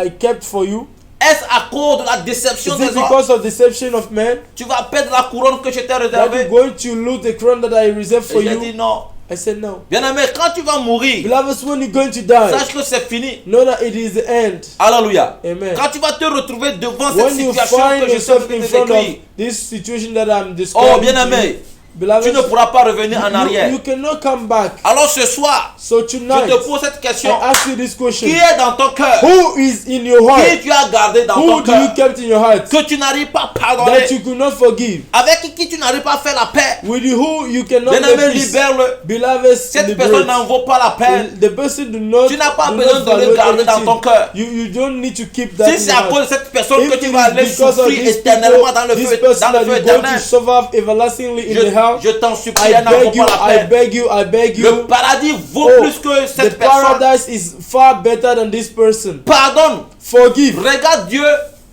I kept for you? Est-ce à cause de la déception Is des it hommes because of deception of men tu vas perdre la couronne que je t'ai that réservée? you're going to lose the crown that I reserved for Et j'ai you? dit non. I said no. Bien aimé, quand tu vas mourir, Beloveds, when you're going to die, sache que c'est fini. know that it is the end. Alléluia. Amen. Quand tu vas te retrouver devant cette When you situation find que je suis en yourself train in de front of décrire, this situation that I'm oh describing, bien to you, aimé, beloveds, tu ne pourras pas revenir en arrière. you cannot come back. Alors ce soir, So je tonight, te pose cette question. I ask you this question: Qui est dans ton cœur? who is in your Qui heart? tu as gardé dans Who ton do you cœur? kept in your heart Que tu n'arrives pas à pardonner? that you could not forgive? Avec qui tu n'arrives pas à faire la paix? With who you cannot Bien aimé, make peace? libère-le. Beloveds, Cette personne n'en liberate. vaut pas la peine. The person do not. Tu n'as pas do besoin not de le value garder dans anything. ton cœur. You don't need to keep that Si in c'est your à cause heart. de cette personne If que it tu is vas aller because of souffrir these éternellement people, dans le this feu, person dans le that feu you're going to éternel, survive everlastingly in the hell, je t'en supplie, I elle n'en vaut beg you, pas la I peine. beg you, I beg Le you. paradis vaut Oh, plus que the cette personne. paradise is far better than this person. Pardonne. Forgive. Regarde Dieu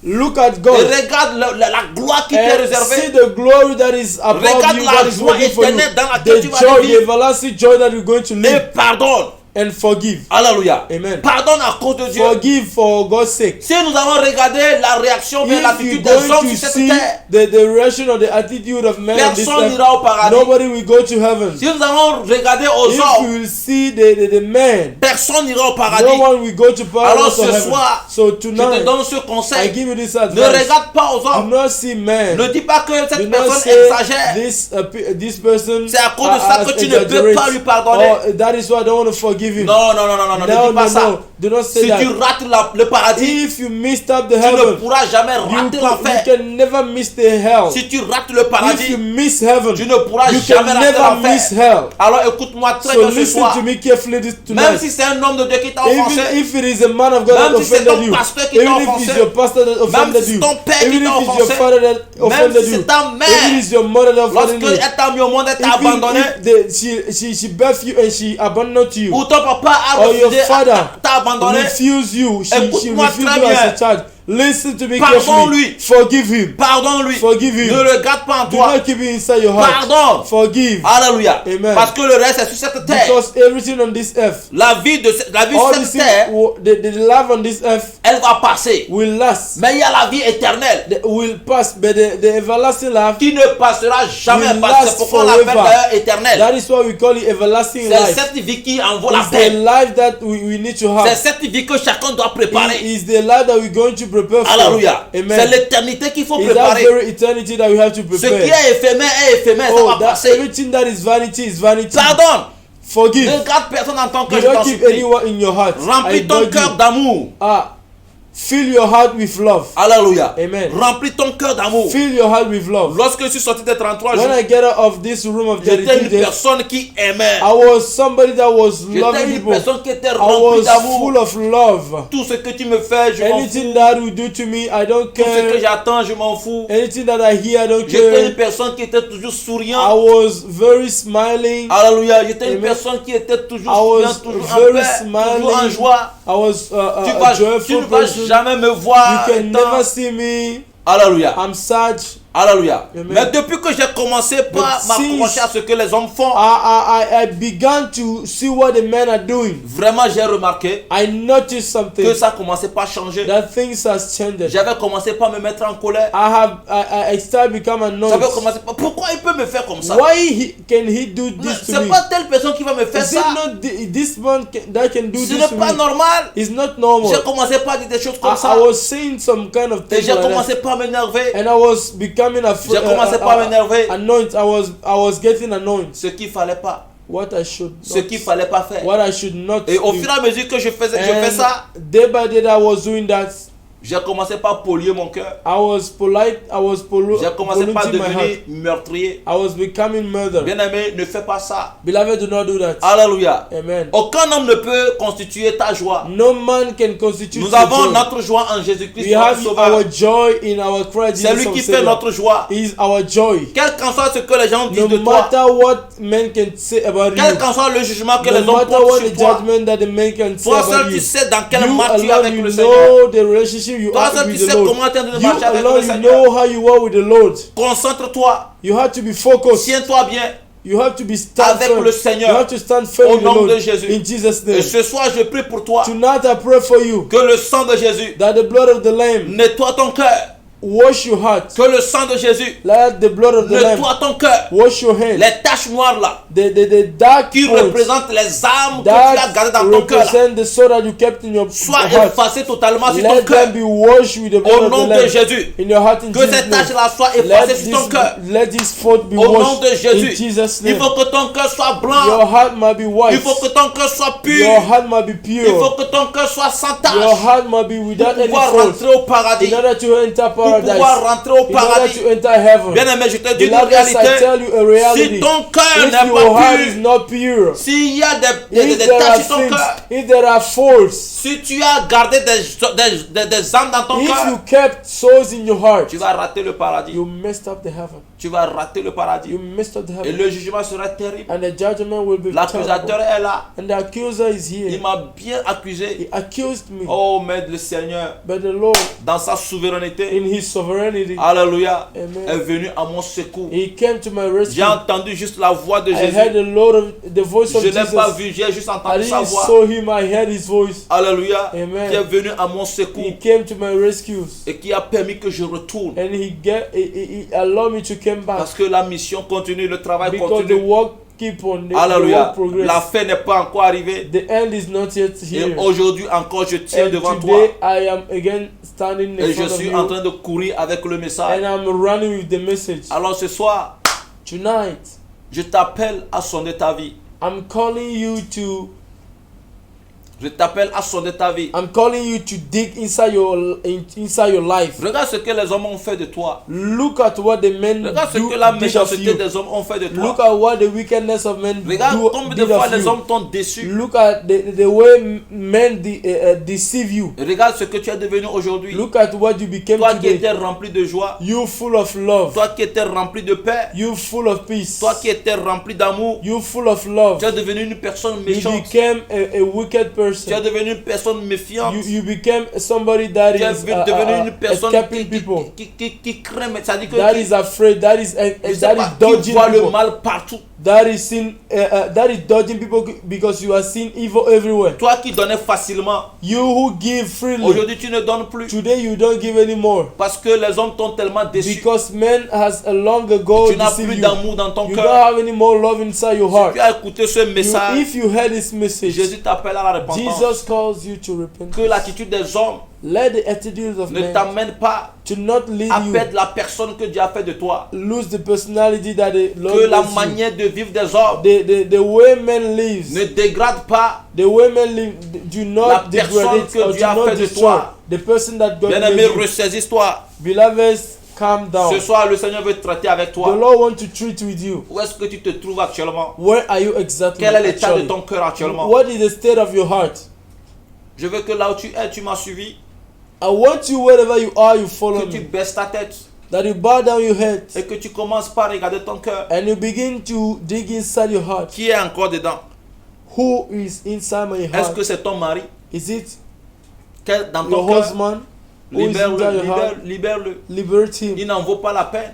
Look at et God regarde la gloire qui t'est and see réservée. the glory that is above Regarde you, la that is joie waiting for you. éternelle dans laquelle The tu vas joy, vivre. the everlasting joy that you're going to Et live, pardonne. and forgive. Alléluia. Amen. Pardonne à cause de Dieu. Forgive for God's sake. Si nous avons regardé la réaction et If you're l'attitude des going hommes to sur cette see terre, the reaction or the attitude of men on this personne earth, n'ira au paradis. nobody will go to heaven. Si nous avons regardé aux If hommes, you will see the man, personne n'ira au no paradis. one will go to Alors paradise or ce heaven. soir, So je te tonight, donne ce I conseil. give you this Ne advice. regarde pas aux Do hommes. not see man. Ne dis pas que Do cette not personne say exagère. this person C'est à cause de ça que tu ne peux pas lui pardonner. Oh, that is why I don't want to forgive him. Non, non, non, non, non, ne dis pas ça. Do not say Si that. tu rates le paradis, If you missed up the tu ne heaven, pourras jamais rater you l'enfer. can never miss the hell. Si tu rates le If you paradis, miss heaven, tu ne pourras you jamais can rater never miss l'enfer. hell. Alors écoute-moi très So bien ce listen soir. to me carefully Même tonight. si c'est un homme de Dieu qui t'a Even offensé, if it is a man of God that même si c'est offended ton you, pasteur qui t'a even if offensé, it's your pastor that même offended si you, c'est ton père qui even t'a if it's your offensé, father that même offended si you, c'est ta even mère, if it's your mother that lorsque offended you, elle t'a mis au monde, elle t'a even abandonné, if she birthed you and she abandoned you, ou ton papa a or your refusé, father t'a abandonné, refused you, she Écoute-moi refused très you as a bien. child. Listen to me Pardonne-lui. carefully. Forgive him. pardonne-lui, Forgive him. ne le garde pas en Do toi, not keep it inside your heart. pardonne. Forgive. Alléluia. Amen. Parce que le reste est sur cette terre. Because everything on this earth, La vie all sur this cette terre, the life on this earth elle va passer. will last, Mais il y a la vie éternelle will pass, but the everlasting life, qui ne passera jamais. Will Parce que last c'est pourquoi on l'appelle forever. d'ailleurs éternelle. that is why we call it everlasting C'est life. cette vie qui en vaut la It's the peine. life that we need to C'est have. cette vie que chacun doit It préparer. is the life that we're going to prepare for. Alléluia. C'est Amen. l'éternité qu'il faut It's that préparer. very eternity that we have to Ce qui prepare. est éphémère, ça Oh, va that passer. everything that is vanity. Pardonne. Forgive. Ne garde personne en ton Do cœur, je not t'en keep supplie. anyone in your heart. I Remplis ton beg cœur you. d'amour. Fill your heart with love. Alléluia. Amen. Remplis ton cœur d'amour. Fill your heart with love. Lorsque je suis sorti des 33 When jours, I get out of this room of j'étais 32 une days, personne qui aimait. I was somebody that was J'étais loving une people. personne qui était I remplie was d'amour. full of love. Tout ce que tu me fais, je m'en Anything fous. that you do to me, I don't Tout ce que care. j'attends, je m'en fous. Anything that I hear, I don't J'étais une care. personne qui était toujours I souriante. was very smiling. Alléluia. J'étais une Amen. personne qui était toujours I was souriante, toujours en very paix, toujours en smiling. joie. I was Tu a ne joyful vas person. jamais me You voir. can étant- never see me. Alléluia. I'm sad. Alléluia. Amen. Mais depuis que j'ai commencé par But m'accrocher à ce que les hommes font, I began to see what the men are doing. vraiment j'ai remarqué I noticed que something, ça commençait pas à changer. that things has changed. J'avais commencé par me mettre en colère. I started become annoyed. J'avais commencé par pourquoi il peut me faire comme ça? Why can he do Non, this to c'est me? pas telle personne qui va me faire Is it ça. not this man that can do Ce this n'est to pas me? normal. It's not normal. J'ai commencé par dire des choses comme I ça. was saying some kind of Et things j'ai like commencé that. par m'énerver. And I was becoming J'ai commencé par m'énerver. annoyed. I was getting annoyed. Ce qu'il fallait pas. What I should Ce not, qu'il fallait pas faire. what I should not Et au do. fur et à mesure que je fais ça, Day by day that I was doing that, j'ai commencé par polier mon cœur. I was polite. I was J'ai commencé par polluting my heart. devenir meurtrier. I was becoming murder. Bien-aimé, ne fais pas ça. Beloved, do not do that. Alléluia. Amen. Aucun homme ne peut constituer ta joie. No man can constitute Nous your avons joy. notre joie en Jésus-Christ, We notre have Sauveur. our joy in our Christ C'est Jesus lui our qui fait Savior. notre joie. He is our joy. Quel qu'en soit ce que les gens disent No de toi, matter what men can say about quel you, qu'en soit le jugement que les no hommes matter portent what sur the toi, judgment that the men can say toi about seul tu you, sais dans quel you marche tu es alone avec you le Seigneur. know the relationship you Toi have seul tu with sais the Lord. comment tu es en train de You marcher avec le alone you Seigneur. know how you are with the Lord. Concentre-toi, You have to be focused. tiens-toi bien. You have to be stand Avec firm. le Seigneur. You have to stand firm Au with the nom Lord. de Jésus. In Jesus' Et name. ce soir, je prie pour toi Tonight I pray for you que le sang de Jésus that the blood of the Lamb nettoie ton cœur. wash your heart. Que le sang de Jésus Let the blood of the Lamb nettoie ton cœur. wash your hands. Les taches noires là, The dark qui points représentent les âmes que tu as that gardées dans ton cœur là, represent the soul that you kept in your soient heart. effacées totalement sur ton Let cœur. them be washed with the blood Au of nom the de Lamb Jésus. in your heart in Que Jesus' ces name. taches-là soient Let effacées sur ton cœur. this fault be Au nom washed de in Jésus. Jesus' Il name. faut que ton cœur soit blanc. Your heart might be Il white. faut que ton cœur soit pur. Your heart might be Il faut pure. que ton cœur soit sans Your tache. heart might be Pour without any pouvoir fault. rentrer au paradis. In order to enter Pour pouvoir paradise. rentrer au In order paradis. to enter heaven. Bien-aimé, je te dis une Beloved, I réalité. tell you a Si reality. ton cœur If n'est your pas heart is pur, not pure, s'il y a des if there are taches sur ton things, cœur, if there are faults, si tu as gardé des âmes dans ton if cœur, you kept souls in your heart, tu vas rater le paradis. you messed up the heaven. Tu vas rater le paradis. You messed up the Et heaven. le jugement sera terrible. And the judgment will be L'accusateur terrible. est là. And the accuser is Il here. m'a bien accusé. He accused me. Oh, mais le Seigneur, But the Lord, dans sa souveraineté, in his sovereignty, alléluia, Amen, est venu à mon secours. he came to my rescue. J'ai entendu juste la voix de I heard Jésus. the voice of Je n'ai pas Jesus. vu, j'ai juste I entendu sa didn't voix. saw him, I heard his voice. Alléluia, Amen. qui est venu à mon secours He came to my rescue. et qui a permis que je retourne. And he allowed me to come back. Parce que la mission continue, le travail Because the continue. work keep on, the Alléluia, work progress. la fin n'est pas encore arrivée. The end is not yet Et here. aujourd'hui encore, je tiens And devant toi. today I am again standing in Et je front of suis en you. train de courir avec le message. And I'm running with the message. Alors ce soir, Tonight, je t'appelle à sonder ta vie. I'm calling you to Je t'appelle à sonder ta vie. I'm calling you to dig inside your life. Regarde ce que les hommes ont fait de toi. Look at what the men Regarde ce do que la did of méchanceté you. des hommes ont fait de Look toi. at what the wickedness of men Regarde combien de did fois of les you. hommes t'ont déçu. Look at the way men deceive you. Regarde ce que tu es devenu aujourd'hui. Look at what you became Toi qui today. étais rempli de joie. You full of love. Toi qui étais rempli de paix. You full of peace. Toi qui étais rempli d'amour. You full of love. Tu es devenu une personne You méchante. became a wicked Tu es person. devenu une personne méfiante. You became somebody that Tu es is devenu une personne escaping people. qui craint. Mais ça dit que That is afraid. That is je sais that pas, is qui dodging voit le people. mal partout. That is dodging people because you are seeing evil everywhere. Toi qui donnais facilement, You who give freely, aujourd'hui tu ne donnes plus. today you don't give anymore Parce que les hommes t'ont tellement déçu. because men has a long ago Tu n'as deceived plus you. d'amour dans ton You don't cœur. have any more love inside your heart. Tu as écouté ce message. If you heard this message, Jésus t'appelle à la repentance. Jesus calls you to repent. Que l'attitude des hommes Let the attitudes of ne men t'amène pas to not lead à you perdre la personne que Dieu a fait de toi. lose the personality that the Lord Que la gives you. manière de vivre des hommes The way men live, ne dégrade pas. the way men live, do La not personne degrade it que or Dieu do a not fait de destroy toi. the person that God Bien-aimé, made you. ressaisis-toi. Beloveds, calm down. Ce soir, le Seigneur veut traiter avec The toi. Lord wants to treat with you. Où est-ce que tu te trouves actuellement? Where are you exactly? Quel est l'état de actually? ton cœur actuellement? What is the state of your heart? Je veux que là où tu es, tu m'as suivi. I want you wherever you are, you follow Que tu me. baisses ta tête That you bow down your head et que tu commences par regarder ton cœur. and you begin to dig inside your heart. Qui est encore dedans? Who is inside my Est-ce heart? que c'est ton mari? Is it Dans your ton cœur? husband? Who is Libère-le, inside your heart? libère-le. Liberty him. Il n'en vaut pas la peine.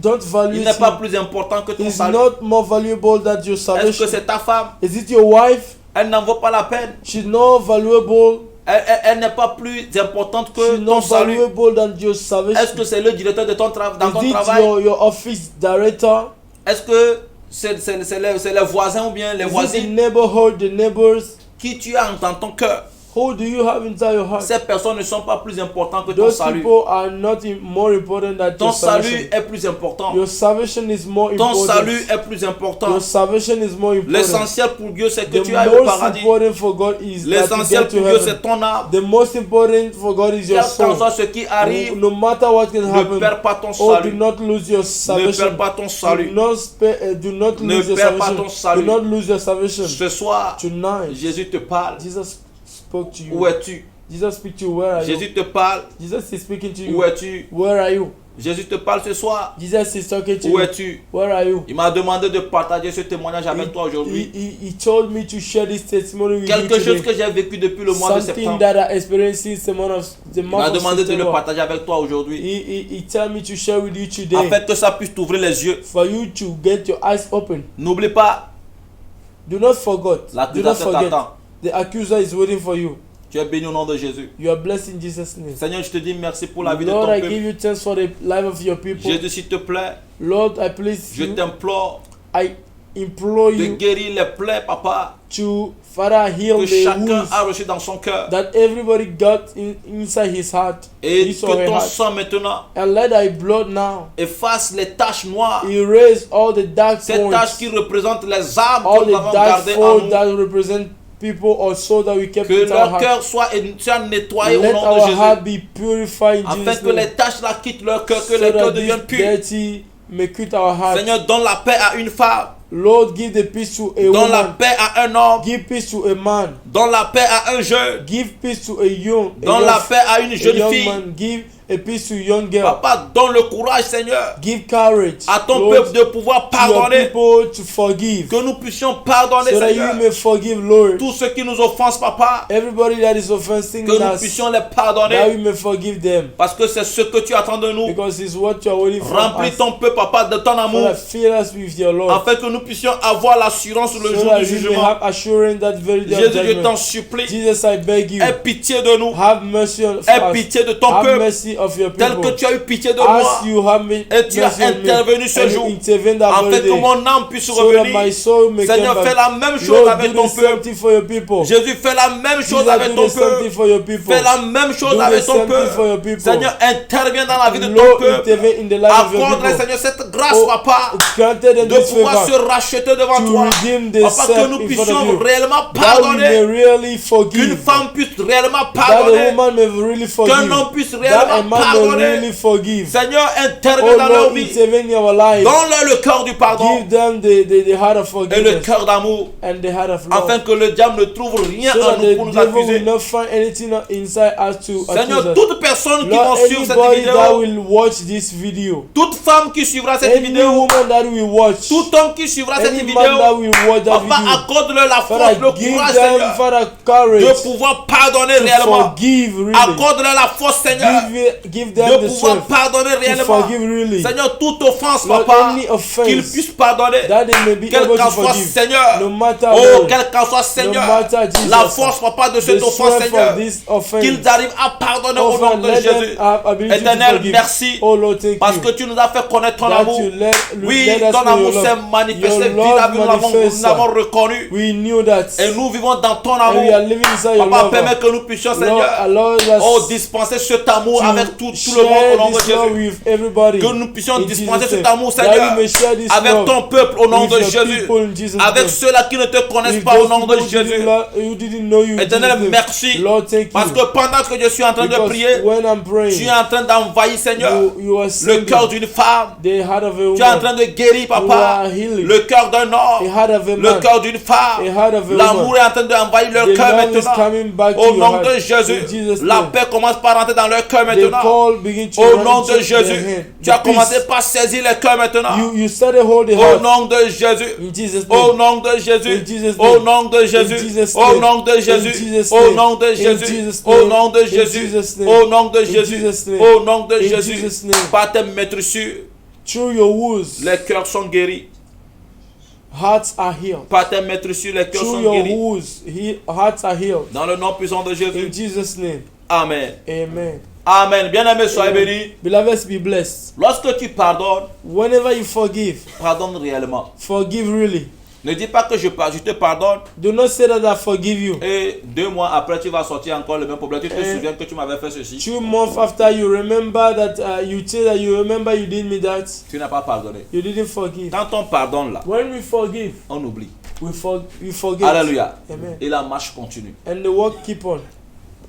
Don't value Il n'est pas him. plus important que ton He's salut. not more valuable than your Est-ce que salvation. c'est ta femme? Is it your wife? Elle n'en vaut pas la peine. She's not valuable. Elle n'est pas plus importante que She's ton not salut. valuable than your Est-ce salvation. que c'est le directeur de ton dans ton Is it travail? your office director? Est-ce que c'est les voisins ou bien les Is it the voisines neighborhood, the neighbors? qui tu as dans ton cœur? Who do you have inside your heart? Ces personnes ne sont pas plus importantes que ton Those salut. people are not more important than Ton your salut salvation. est plus important. Your salvation is more Ton important. salut est plus important. Your salvation is more important. L'essentiel pour Dieu, c'est que The tu ailles au most paradis. important for God is that you L'essentiel get pour to Dieu, heaven. c'est ton âme. The most important for God is Quel your qu'en soul. soit ce qui arrive, No matter what can ne happen, perds pas ton oh, do salut. not lose your Ne salvation. perds pas ton salut. Do not Ne lose your perds pas salvation. ton salut. Do not lose your salvation. Ce soir, Tonight, Jésus te parle. Jesus spoke to Où you. es-tu? Jesus speak to you. Where are you? Jésus te parle. Jesus is speaking to Où you. es-tu? Where are you? Jésus te parle ce soir. Jesus is talking to Où you. es-tu? Where are you? Il m'a demandé de partager ce témoignage avec toi aujourd'hui. He told me to share this testimony with you Quelque chose today. que j'ai vécu depuis le mois de Something septembre. that I experienced since the month Il m'a of demandé de le September. partager avec toi aujourd'hui. He told me to share with you today Afin que ça puisse t'ouvrir les yeux. for you to get your eyes open. N'oublie pas, Do not forget. Do not l'accusateur forget. t'attend. The accuser is waiting for you. Tu es béni au nom de Jésus. You are blessed in Jesus' name. Seigneur, je te dis merci pour la vie de Lord, ton I peuple. give you thanks for the life of your people. Jésus, s'il te plaît, Lord, I please je you. t'implore I implore de you guérir les plaies, papa, to Father heal que the chacun wounds a reçu dans son cœur. that everybody got inside his heart. Et his que or her ton heart. sang maintenant And let thy blood now efface les taches noires. erase all the dark Ces taches points, qui représentent les âmes all que nous the avons dark gardées en folds nous. that represent people or soul that we kept Que in our leur heart. cœur soit nettoyé au Let nom de our Jésus. heart be purified in Afin Jesus' que name. les taches là quittent leur cœur, que So les cœurs that deviennent this purs. dirty may quit our heart. Seigneur, donne la paix à une femme. Lord, give the peace to a Donne la woman. paix à un homme. Give peace to a man. Donne la paix à un jeune. Give peace to a young. Donne la paix à une a jeune young fille. man. Give a peace to a young girl. Papa, donne le courage, Seigneur, Give courage à ton Lord, peuple de pouvoir to your pardonner. people to forgive. Que nous puissions pardonner, So that you Seigneur, may forgive, Lord. tous ceux qui nous offensent, Papa. Everybody that is offending Que nous us, puissions les that pardonner. we may forgive them. Parce que c'est ce que tu attends de nous. Because it's what you are waiting for Remplis us. ton peuple, Papa, de ton amour. Father, fill us with your Lord. Afin que nous puissions avoir l'assurance le So jour that du we may jugement. have assurance that very day of Jésus, je t'en judgment. supplie. Jesus, I beg you. Aie pitié de nous. Have mercy on Aie us. pitié de ton Have peuple. mercy of your tel people. que tu as eu pitié de moi As you have made et tu as mercy on me, intervenu ce and jour, you intervened that afin very que day, mon âme puisse so that my revenir. soul may Seigneur, come fais back. la même chose Lord, avec do ton the same peuple. thing for your people. Jésus, fais la même chose Jesus, avec do ton the same thing peuple. for your people. Fais la même chose Do the avec ton same thing for your peuple. people. Seigneur, interviens dans la vie de ton Lord, peuple. intervene in the life of your Accorde, people. Seigneur, cette grâce, Oh, papa, granted them de this pouvoir se favor racheter devant to toi. redeem Papa, que themselves nous in front of puissions you, réellement that we may pardonner. really Qu'une forgive, femme puisse réellement that a pardonner. woman may really Qu'un forgive, homme puisse that a réellement man may pardonner. really forgive. Seigneur, Oh interviens dans leur Lord, vie. intervene in our lives. Donne-leur le cœur du pardon Give them the heart of et le forgiveness cœur d'amour, and the heart of love, afin que le diable ne trouve rien so en that nous pour the nous devil will accuser. not find anything inside us to accuse Seigneur, us. toute personne qui Lord, vont suivre cette anybody that vidéo, will watch this video, toute femme qui suivra cette any vidéo, woman that will watch, tout homme qui suivra cette any man that vidéo, will watch that Papa, video, accorde-leur la force, Father, le give courage, them, Seigneur, Father, de courage pouvoir pardonner to réellement. forgive really. Accorde-leur la force, Seigneur, Give de them the pouvoir strength pardonner to réellement. forgive really. Seigneur, toute offense, Lord, Papa, any qu'ils offense puissent pardonner, that they may be quel able to qu'en soit, forgive, Seigneur. no matter Oh, what, quel qu'en soit, Seigneur, matter, Jesus, la force, Papa, de the cette offense, strength Seigneur, of this offense. qu'ils arrivent à pardonner Oh, au nom Father, de let them Jésus. have ability to Éternel, forgive. merci, Oh Lord, thank parce you. que tu nous as fait connaître ton That amour. you Oui, let us ton know amour your s'est love. manifesté Your love nous manifests. l'avons reconnu. We knew that. Et nous vivons dans ton And we are amour. living inside your Papa, love. permet que nous puissions, Lord, Seigneur, allow us oh, dispenser cet amour to avec tout le share monde au nom de this love Jésus. with everybody. Que nous puissions In dispenser Jesus' cet name. amour, That Seigneur, we may share this avec love ton peuple au nom with de your Jésus. people in Jesus' Avec name. ceux-là qui ne te connaissent With pas au those nom de people Jésus. who didn't know you in Éternel, Jesus' name. merci. Lord, thank Parce you. que pendant que je suis en train de Because prier, when I'm praying, tu es en train d'envahir, Seigneur, you are le sending cœur d'une femme. the heart of a Tu es en woman, train de guérir, You papa, are healing le cœur d'un the homme, heart of a le man, cœur d'une femme. a heart of a L'amour woman. est en train d'envahir leur The cœur love is maintenant. coming back to Au your nom heart. de In Jésus, Jesus' la name. paix commence par rentrer dans leur cœur The maintenant. call begin to Au run nom de into their Jésus, hand. tu as The commencé peace. par saisir les cœurs maintenant. You started holding Au heart. nom de Jésus. In Jesus' Au name. nom de Jésus. In Jesus' Au name. nom de In Jésus. Jesus' Au name. nom de In Jésus. Jesus' Au name. nom de In Jésus. Jesus' Au name. nom de In Jésus. Jesus' name. Au nom de In Jésus. Jesus' name. Au nom de In Jésus. Jesus' name. Par tes maîtressures, Through your wounds, les cœurs sont guéris. hearts are healed. Par tes maîtressures, les cœurs Through sont your guéris. wounds, hearts are healed. Dans le nom puissant de In Jésus. Jesus' name. Amen. Amen. Amen. Bien-aimé, soyez bénis. Beloveds, be blessed. Lorsque tu pardonnes, Whenever you forgive, pardonne réellement. forgive really. Ne dis pas que je te pardonne Do not say that I forgive you. et 2 mois après tu vas sortir encore le même problème. Tu te souviens que tu m'avais fait ceci. 2 months after you remember that you say that you remember you did me that, Tu n'as pas pardonné. you didn't forgive. Quand on pardonne là, When we forgive, on oublie. we forget. Alléluia. Amen. Et la marche continue. And the work keep on.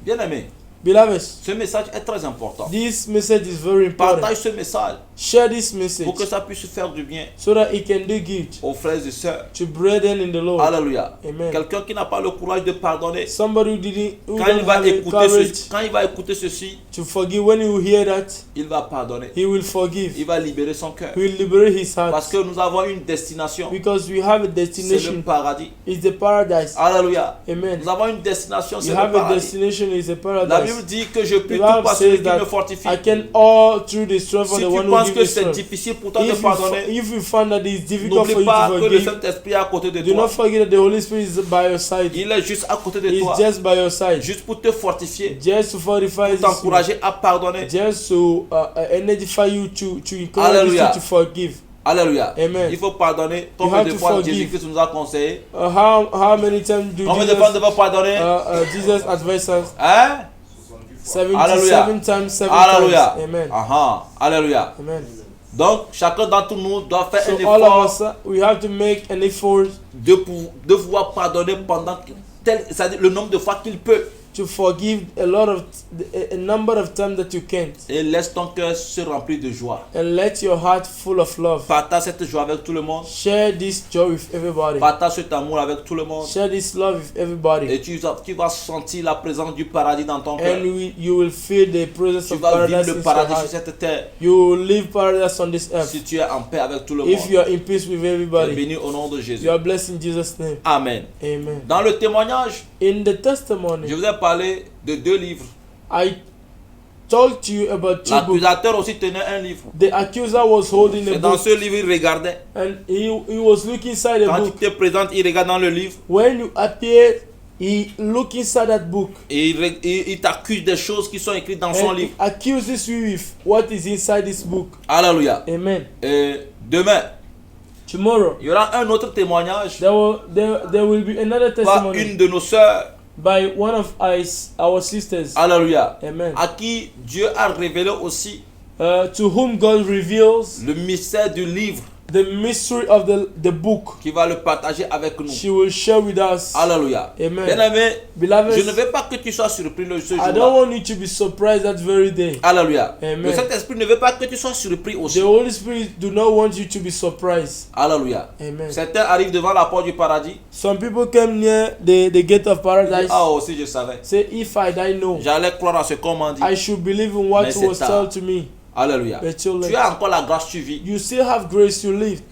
Bien-aimé, Beloveds, ce message est très important. this message is very important. Partage ce message Share this message pour que ça puisse faire du bien so that it can do good aux frères et sœurs. to brethren in the Lord. Alléluia. Amen. Quelqu'un qui n'a pas le courage de pardonner, Somebody who quand il don't va have the écouter courage ceci, quand il va écouter ceci, to forgive, when you hear that, il va pardonner. he will forgive. Il va libérer son cœur. He will liberate his Parce heart. que nous avons une destination. Because we have a C'est le destination. paradis. It's the paradise. Alléluia. Amen. Nous avons une destination, c'est You le have a paradis. destination, it's a La paradise. Bible dit que je puis The tout Bible par says celui qui that me fortifie. I can all through the strength of Si the tu one who penses gives que me c'est strength. difficile pour toi de If pardonner, you find that it's difficult for n'oublie you pas to que le forgive, Saint-Esprit est à côté de do toi. not forget that the Holy Spirit is by your side. Il est juste à côté de He's toi. just by your side. Juste pour te fortifier, Just to fortify pour t'encourager à pardonner. just to energify you to encourage Hallelujah. you to forgive. Alléluia. Amen. Il faut pardonner. You Combien have de to fois forgive. Jésus-Christ nous a conseillé? How many times do Combien de fois nous Jesus, devons pardonner? Jesus advise us? Hein? 77 times, 7 Alléluia. times. Amen. Aha. Alléluia. Amen. Donc, chacun d'entre nous doit faire So un all of effort us, we have to make an effort de pouvoir pardonner pendant c'est-à-dire le nombre de fois qu'il peut. to forgive a number of times that you can't, Et laisse ton cœur se remplir de joie. and let your heart full of love. Partage cette joie avec tout le monde. Share this joy with everybody. Partage cet amour avec tout le monde. Share this love with everybody, Et tu vas sentir la présence du paradis dans ton cœur. and you will feel the presence Tu of vas vivre paradise le in your paradis sur heart. cette terre. You will live paradise on this earth Si tu es en paix avec tout le if monde. you are in peace with Tu es everybody. béni au nom de Jésus. You are blessed in Jesus' name. Amen. Amen. Dans le témoignage, In the je testimony, vous ai parlé de 2 livres. I talked to you about 2 books. L'accusateur aussi tenait un livre. The accuser was holding Et a dans book, ce livre, il regardait. and he was looking inside the Quand book. tu te présentes, il regarde dans le livre. When you appear, he look inside that book. Et il t'accuse des choses qui sont écrites dans son And he livre. accuses you with what is inside this book. Alléluia. Amen. Et demain, Tomorrow, il y aura un autre témoignage there will be another par testimony une de nos sœurs. by one of our sisters. Alléluia. Amen. À qui Dieu a révélé aussi To whom God reveals le mystère du livre, the mystery of the book. qui va le partager avec nous. She will share with us. Alléluia. Amen. Bien-aimé, Beloved, je ne veux pas que tu sois surpris ce I don't jour-là. want you to be surprised that very day. Alléluia. Amen. Le Saint-Esprit ne veut pas que tu sois surpris aussi. The Holy Spirit do not want you to be surprised. Alléluia. Amen. Certains arrivent devant la porte du paradis. Some people came near the gate of paradise. Ah, aussi je savais. Say, if I die, no. J'allais croire à ce qu'on m'a dit. I should believe in what Mais c'est was tard. told to me. Alléluia. But too Tu late. as encore la grâce, tu vis. You still have grace to live.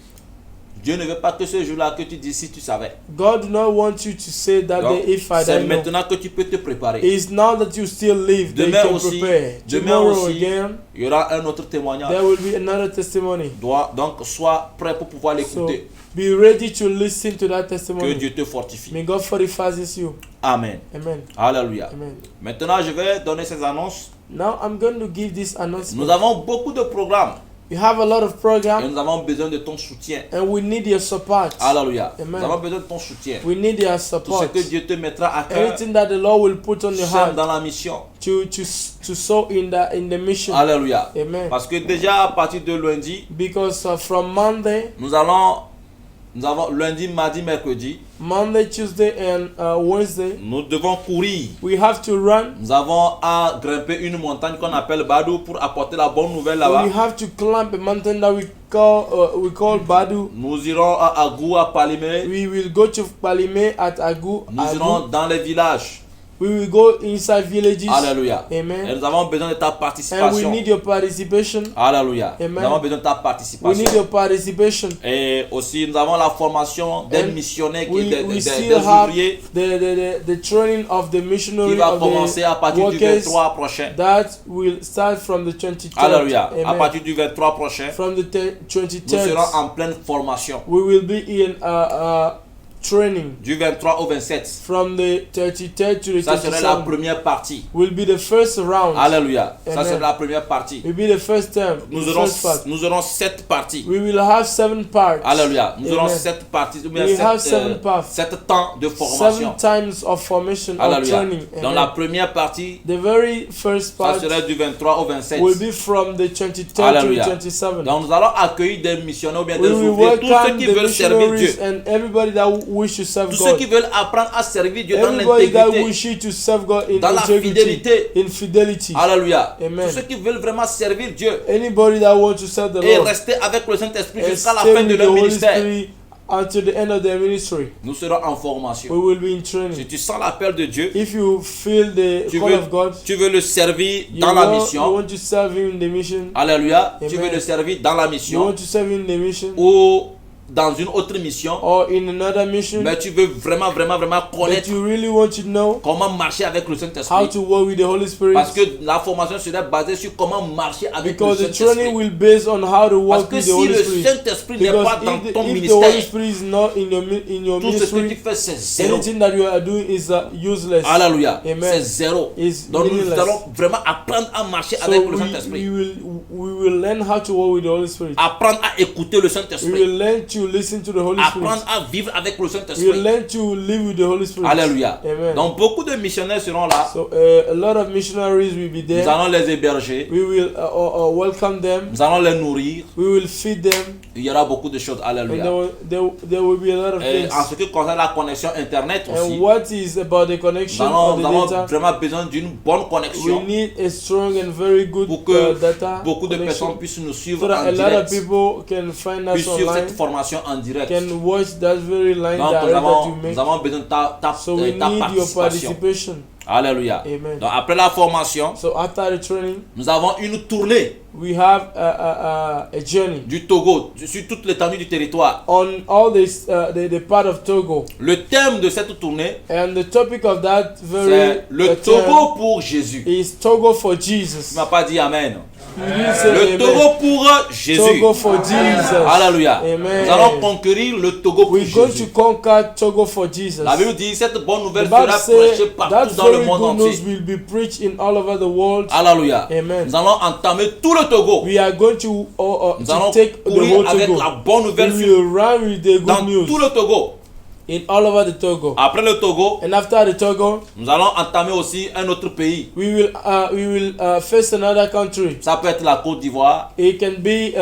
Dieu ne veut pas que ce jour-là que tu dis si tu savais. God do not want you to say that Donc, day, if I c'est die, no. maintenant que tu peux te préparer. It's now that you still live that you Demain can aussi, prepare. demain Tomorrow aussi, again, il y aura un autre témoignage. there will be another testimony. Donc, sois prêt pour pouvoir So l'écouter. be ready to listen to that Que testimony. Dieu te fortifie. May God fortifies you. Amen. Amen. Alléluia. Amen. Maintenant, je vais donner ces annonces. Now I'm going to give this announcement. Nous avons beaucoup de programmes We have a lot of et programs nous avons besoin de ton soutien. and we need your support. Alléluia. Amen. Nous avons besoin de ton soutien. We need your Tout ce support. que Dieu te mettra à cœur, Anything that the Lord will put on your sème heart dans la mission. to sow in the mission. Alléluia. Amen. Parce que déjà à partir de lundi, Because from Monday, nous avons lundi, mardi, mercredi, Monday, Tuesday, and Wednesday, nous devons courir. we have to run. Nous avons à grimper une montagne qu'on appelle Badou pour apporter la bonne nouvelle We là-bas. have to climb a mountain that we call Badu. Nous irons à Agou, à Palimé. We will go to Palime at Agu. Nous irons Agu. dans les villages. We will go inside villages. Alléluia. Et Amen. nous avons besoin de ta And we participation. need your participation. Alléluia. Amen. Nous avons besoin de ta We need participation. your participation. Et aussi, nous avons la formation des And missionnaires, we des still have ouvriers the training of the qui missionary va of commencer à the partir du workers 23 prochain. that will start from the 23rd. Alléluia. À Amen. partir du 23 prochain, From the nous 23rd, serons en pleine formation. we will be in training. Du 23 au 27. From the 33rd to the Ça serait la 27th première partie. will be the first round. Alléluia. Ça Amen. serait la première partie. Will be the first term. Nous the aurons, first part. nous aurons 7 parties. We will have 7 parts. Alléluia. Nous aurons Amen. 7 parties. Ou bien We have 7 7 parts. temps de 7 formation. times of formation or Alléluia. training. Dans Amen. la première partie, The very first ça part serait du 23 au 27. will be from the 23rd Alléluia. to the 27th. Donc nous allons accueillir des missionnaires ou bien We des will ouvriers, tous ceux welcome qui the veulent servir missionaries Dieu. and everybody that wish to serve Tous ceux God. qui veulent apprendre à servir Dieu dans Everybody that l'intégrité, wish to serve God in dans la integrity, fidélité. in fidelity. Alléluia. Amen. Tous ceux qui veulent vraiment servir Dieu Anybody that wants to serve the et Lord rester avec le Saint-Esprit and jusqu'à la stay fin de with the leur Holy ministère. Spirit until the end of their ministry. Nous serons en We formation. will be in Si training. tu sens l'appel de Dieu, If you feel the tu call veux, of God, tu veux le servir you dans la want mission. to serve Him in the mission. Alléluia. Tu Amen. veux le servir dans la You mission want to serve Him in the mission ou dans une autre mission. or in another mission, Mais tu veux vraiment but connaître you really want to know comment marcher avec le how Saint-Esprit. to work with the Holy Spirit. Parce que la formation serait basée sur comment marcher avec Because le the training Saint-Esprit. will base on how to Parce work que with the si Holy le Spirit. Saint-Esprit n'est Because pas dans ton if the Holy ministère, Spirit is not in your tout ce que tu ministry, fais c'est zéro. anything that you are doing is useless. Alléluia. Amen. C'est zéro. Is Donc nous meaningless. allons vraiment apprendre à marcher So avec le Saint-Esprit. we will learn how to work with the Holy Spirit. Apprendre à écouter le We Saint-Esprit. will learn to listen to the Holy Spirit. Apprendre à vivre avec le We will Saint-Esprit. learn to live with the Holy Spirit. Alléluia. Amen. Donc beaucoup de missionnaires seront là. So a lot of missionaries will be Nous there. allons les héberger. We will welcome them. Nous allons les nourrir. We will feed them. Il y aura beaucoup de choses. And Alléluia. there will be a lot of Et things. en ce qui concerne la connexion Internet aussi, And what is about the nous connection avons, of nous the avons data? vraiment besoin d'une bonne We connexion need a strong and very good pour que data beaucoup de personnes connection puissent nous so suivre that en a lot of direct, people can find us puissent suivre online, cette formation en direct. can watch that very line Donc direct that you nous make. avons besoin de ta So we ta need your participation. participation. Alléluia. Amen. Donc après la formation, So after the training, nous avons une tournée we have a journey du Togo sur toute l'étendue du territoire. on all this the part of Togo, Le thème de cette tournée, and the topic of that very c'est le term Togo pour Jésus. is Togo for Tu Jesus. m'as pas dit Amen. You didn't say Le amen. Togo pour Jésus. Togo for Jesus. Alléluia. Amen. Nous allons conquérir le Togo pour We're going Jésus. to conquer Togo for Jesus. La Bible dit cette bonne The nouvelle Bible sera says prêchée that partout dans le very monde good news entier. will be preached in all over the world. Alléluia. Amen. Nous allons entamer tout le Togo. We are going to Nous allons take the courir whole avec Togo. la bonne We nouvelle will run with the dans good news tout le Togo. in all over the Togo. Après le Togo, And after the Togo, nous allons entamer aussi un autre pays. we will face another country. Ça peut être la Côte d'Ivoire, It can be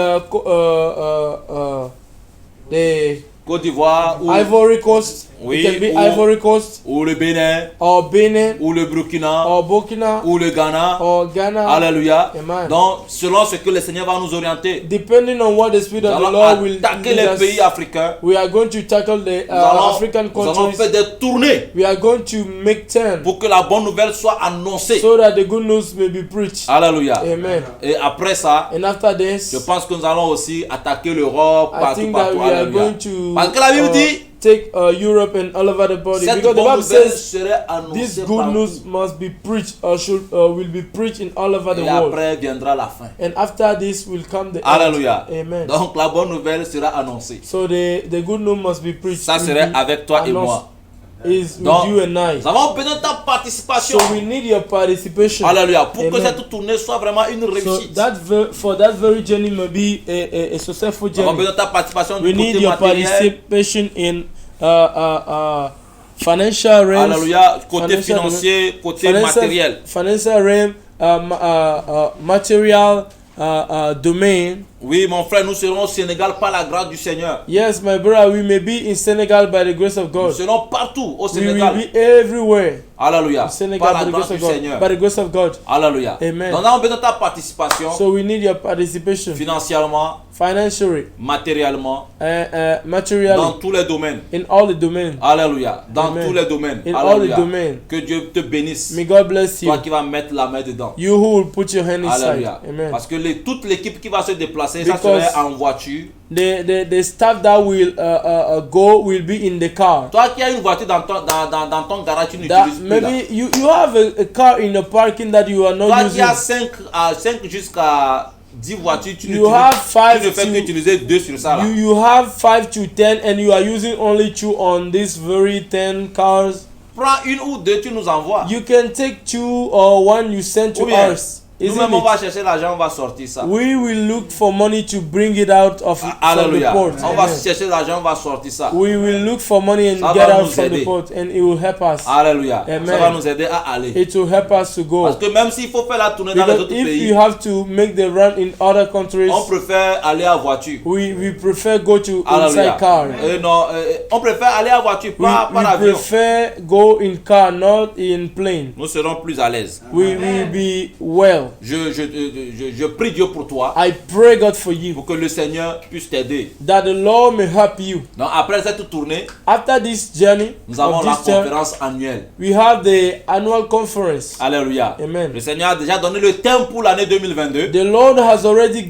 the Côte d'Ivoire Ivory Coast. Oui, It can be ou- Ivory Coast ou le Bénin, or Benin ou le Burkina, or Burkina ou le Ghana. or Ghana. Alléluia. Amen. Donc, selon ce que le Seigneur va nous orienter, Depending on what the Spirit nous of the allons Lord will attaquer lead les us, pays africains. we are going to tackle the Nous allons, African nous allons countries. faire des tournées We are going to make 10 pour que la bonne nouvelle soit annoncée. so that the good news may be preached. Alléluia. Amen. Et après ça, And after this, je pense que nous allons aussi attaquer l'Europe, I partout, think that partout. we are Alléluia. going to Parce que la Bible dit, take Europe and all over the body, cette because the bonne Bible nouvelle says serait this annoncée good partout. news must be preached or will be preached in all over the Et world. après viendra la fin. And after this will come the Alléluia. end. Amen. Donc la bonne nouvelle sera annoncée. So the good news must be preached. Ça will serait be avec toi et announced. moi. Is with Donc, you and I. Nous avons besoin de ta participation. So we need your participation. Alléluia. Pour que Amen. cette tournée soit vraiment une So réussite. for that very journey may be a successful Nous avons journey. besoin de ta participation We du need côté your matériel. participation in financial realms, Alléluia. Côté financial financier, côté matériel. financial realm, material domain. Oui, mon frère, nous serons au Sénégal par la grâce du Seigneur. Yes, my brother, we may be in Senegal by the grace of Nous God. serons partout au We will Sénégal. be everywhere. Alléluia. In Senegal Par by la the grâce grace du of God. Seigneur. By the grace of God. Alléluia. Amen. Donc, nous avons besoin de ta participation So we need your participation financièrement, financially, matériellement, dans materially, tous les domaines. in all the domains. Alléluia. Dans Amen. tous les domaines. In all the Alléluia. domains. Que Dieu te bénisse. May God bless you. Toi qui vas mettre la main dedans. You who will put your hand inside. Alléluia. Amen. Parce que toute l'équipe qui va se déplacer, ça Because serait en voiture. The staff that will go will be in the car. Toi qui as une voiture dans ton garage, tu That n'utilises plus. Là. maybe you have a car in the parking that you are not Toi qui using. as 5 jusqu'à 10 voitures, tu You have ne fais to- qu'utiliser 2 sur ça. Là. You have 5 to 10 and you are using only 2 on these very 10 cars. Prends une ou deux, tu nous envoies. You can take 2 or 1 you send Ou to bien, us. nous-mêmes, Isn't on va it? chercher l'argent, on va sortir ça. We will look for money to bring it out of from the Alléluia. port. On va Amen. chercher l'argent, on va sortir ça. We will look for money and Ça get va out nous from the aider. port, and it will help us. Alléluia. Amen. Ça va nous aider à aller. It will help us to go. Parce que même s'il faut faire la tournée dans les Because autres if pays, you have to make the run in other countries, on préfère aller à voiture. we prefer go to Alléluia. inside car. Non, on préfère aller à voiture, pas par We avion. prefer go in car, not in plane. Nous serons plus à l'aise. We will be well. Je prie Dieu pour toi, I pray God for you, pour que le Seigneur puisse t'aider. that the Lord may help you. Donc après cette tournée, After this journey nous avons of la this term, conférence annuelle. we have the annual conference. Alléluia. Amen. Le Seigneur a déjà donné le thème pour l'année 2022. The Lord has already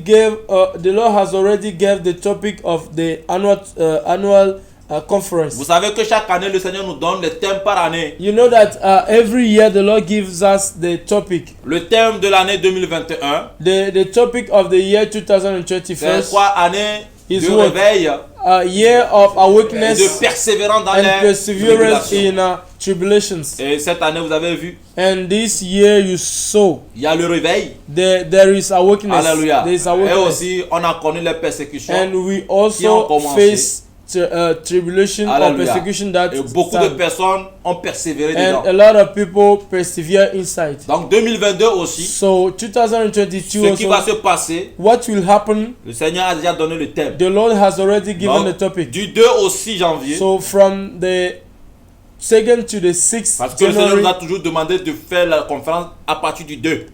gave the topic of the annual conference. Vous savez que chaque année, le Seigneur nous donne le thème par année. You know that every year the Lord gives us the topic. Le thème de l'année 2021, The topic of the year c'est 2021, quoi? Année Is de what? réveil a year of et de awakeness persévérance dans and les perseverance tribulations. in tribulations. Et cette année, vous avez vu, And this year you saw il y a le réveil. there is awakeness. Alléluia. There is Et awakeness. aussi, on a connu les persécutions. And we qui ont also commencé. face tribulation or Alléluia. persecution that Et beaucoup de time. personnes ont persévéré And dedans. a lot of people persevere inside. Donc 2022 aussi, So 2022 ce qui va also, se passer, what will happen? le Seigneur a déjà donné le thème. The Lord has already given Donc, the topic. du 2 au 6 janvier, So from the 2nd to the 6th parce que le Seigneur January, nous a toujours demandé de faire la conférence à partir du 2.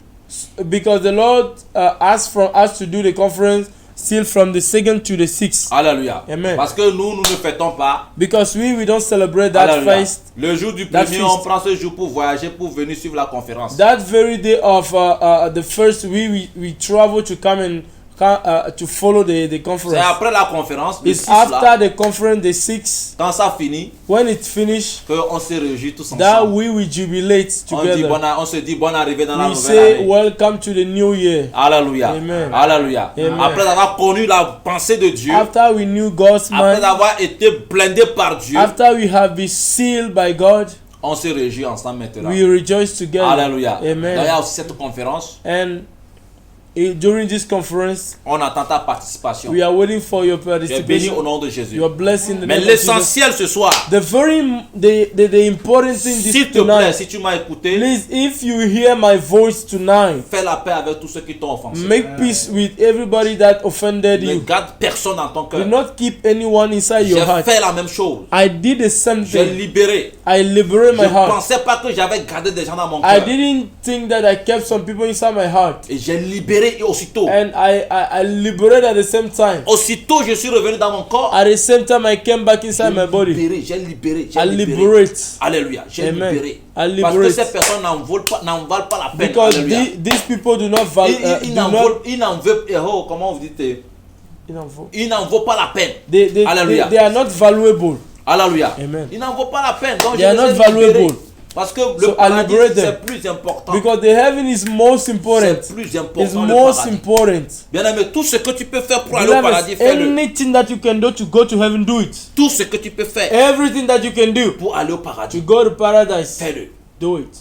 because the Lord asked from us to do the conference still from the 2nd to the 6th. Alléluia. Amen. Parce que nous ne fêtons pas. Because we don't celebrate that Alléluia. feast. Le jour du That premier, feast. on prend ce jour pour voyager, pour venir suivre la conférence. That very day of the first, we travel to come and to follow the C'est conference. après la conférence, le It's 6 là, after the conference, the 6th, quand ça finit, when it finished, qu'on se réjouit tous that ensemble. we will jubilate On, dit together. on se dit bonne arrivée dans la We nouvelle say année. welcome to the new year. Alléluia. Amen. Alléluia. Amen. Après avoir connu la pensée de Dieu, After we knew God's après mind, avoir été blindé par Dieu, after we have been sealed by God, on se réjouit ensemble maintenant. we rejoice together. Alléluia. Amen. Donc, il y a aussi cette conférence. And during this conference, On attend ta participation. we are waiting for your Tu es béni participation. au nom de Jésus. You are blessed in the Mais name of Jesus. l'essentiel ce soir, The important thing s'il this te plaît, tonight, si tu m'as écouté, please, if you hear my voice tonight, fais la paix avec tous ceux qui t'ont offensé. make peace with everybody that offended Ne you. garde personne dans ton Do cœur. not keep anyone inside J'ai your heart. fait la même chose. I did the same J'ai thing. libéré. I liberate Je my ne heart. pensais pas que j'avais gardé des gens dans mon I cœur. didn't think that I kept some people inside my heart. Et j'ai libéré aussitôt. And I liberate at the same time. Aussitôt, je suis revenu dans mon corps. At the same time, I came back inside my body. J'ai libéré. I liberate. Alléluia. J'ai Amen. libéré. I Parce que liberate. ces personnes n'en valent pas la peine. Because Alléluia. these people do not value. Ils n'en veulent, comment vous dites, ils n'en vaut pas la peine. Alléluia. They are not valuable. Alléluia. Amen. Ils n'en vaut pas la peine. Donc They are je not les ai libérés. valuable. Parce que So le I paradis, liberate them. c'est plus important. Because the heaven is most important. C'est plus It's important le most paradis. important. Bien aimé, tout ce que tu peux faire pour aller au paradis, Beloved, fais-le. anything that you can do to go to heaven, do it. Tout ce que tu peux faire Everything that you can do pour aller au to paradis, go to paradise, fais-le. do it.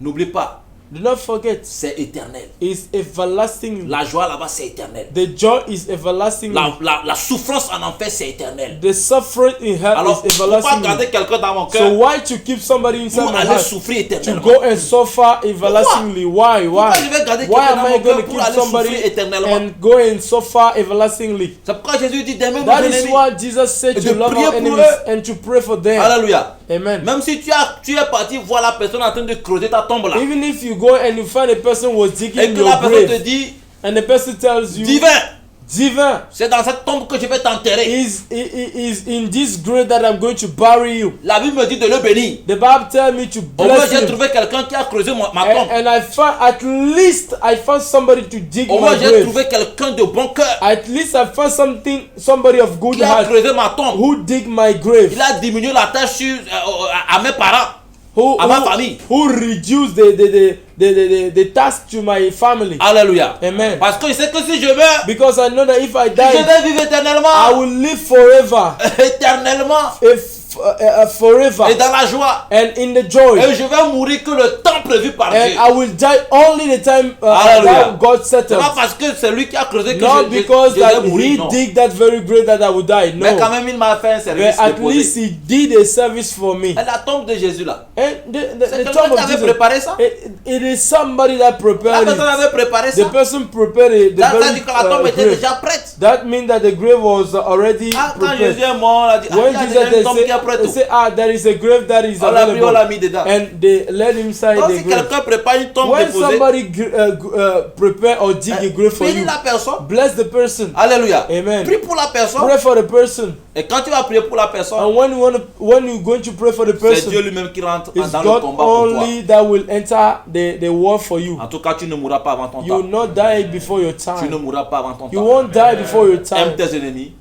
N'oublie pas, Do not forget, c'est éternel. it's everlasting. La joie là-bas, c'est éternel. The joy is everlasting. La souffrance en enfer, c'est éternel. The suffering in hell Alors, is pourquoi everlasting. garder quelqu'un dans mon So cœur why to keep somebody inside pour my aller heart souffrir to éternellement? go and suffer everlastingly? Why? Pourquoi je vais garder Why quelqu'un am dans I mon going cœur to pour keep aller somebody souffrir éternellement? and go and suffer everlastingly? C'est pourquoi Jésus dit d'aimer That nos is ennemis. why Jesus said Et to de love prier our pour enemies eux. and to pray for them. Alléluia. Amen. Même si tu es parti voir la personne en train de creuser ta tombe là, Even if you go and you find a person was digging et que your la personne te grave, dit, and the person tells you, divin, Divin, c'est dans cette tombe que je vais t'enterrer. is in this grave that I'm going to bury you. La Bible me dit de le bénir. The Bible tells me to Au moins bless j'ai him. trouvé quelqu'un qui a creusé ma tombe. And I found, at least I found somebody to dig Au my moins j'ai grave. trouvé quelqu'un de bon cœur At least I found somebody of good qui a heart creusé ma tombe. who dig my grave. Il a diminué la tâche à mes parents, Who à ma famille. reduced the task to my family. Alléluia. Amen. Parce que je sais que si je meurs, Because I know that if I je die, vais vivre I éternellement. will live forever. Éternellement. Forever. Et dans la joie. And in the joy. Et je vais mourir que le temps prévu par And Dieu. I will die only the time Hallelujah. that God C'est settled. pas parce que c'est lui qui a creusé que Not because je that vais mourir. he Non. did that very great that I would die. Mais quand No. même, il m'a fait un But service at déposé. least he did a service for me. Et la tombe de Jésus là. And C'est the quelqu'un tomb qui of avait Jesus, préparé ça. it is somebody that La prepared personne it. avait préparé The ça. person prepared it. The Ça veut very dire que la tombe était grave. déjà prête. That means that the grave was already Ah, quand prepared. Jésus est mort, on a dit, ah, When il y a Jesus déjà they une tombe qui est prête. say, there is a grave that is On l'a pris, on available, l'a mis dedans. and they let him inside Donc the si grave. quelqu'un prépare une tombe When déposée, somebody prepare or dig a grave for bénis you, la personne. bless the person. Alléluia. Amen. Prie pour la personne. Pray for the person. Et quand tu vas prier pour la personne, And when you're going to pray for the c'est Dieu person, lui-même qui rentre it's dans le God combat pour toi. only that will enter the war for you. En tout cas, tu ne mourras pas avant ton You will temps. not die before your Tu ne time. mourras pas avant ton You temps. won't die before your time. Aime tes ennemis.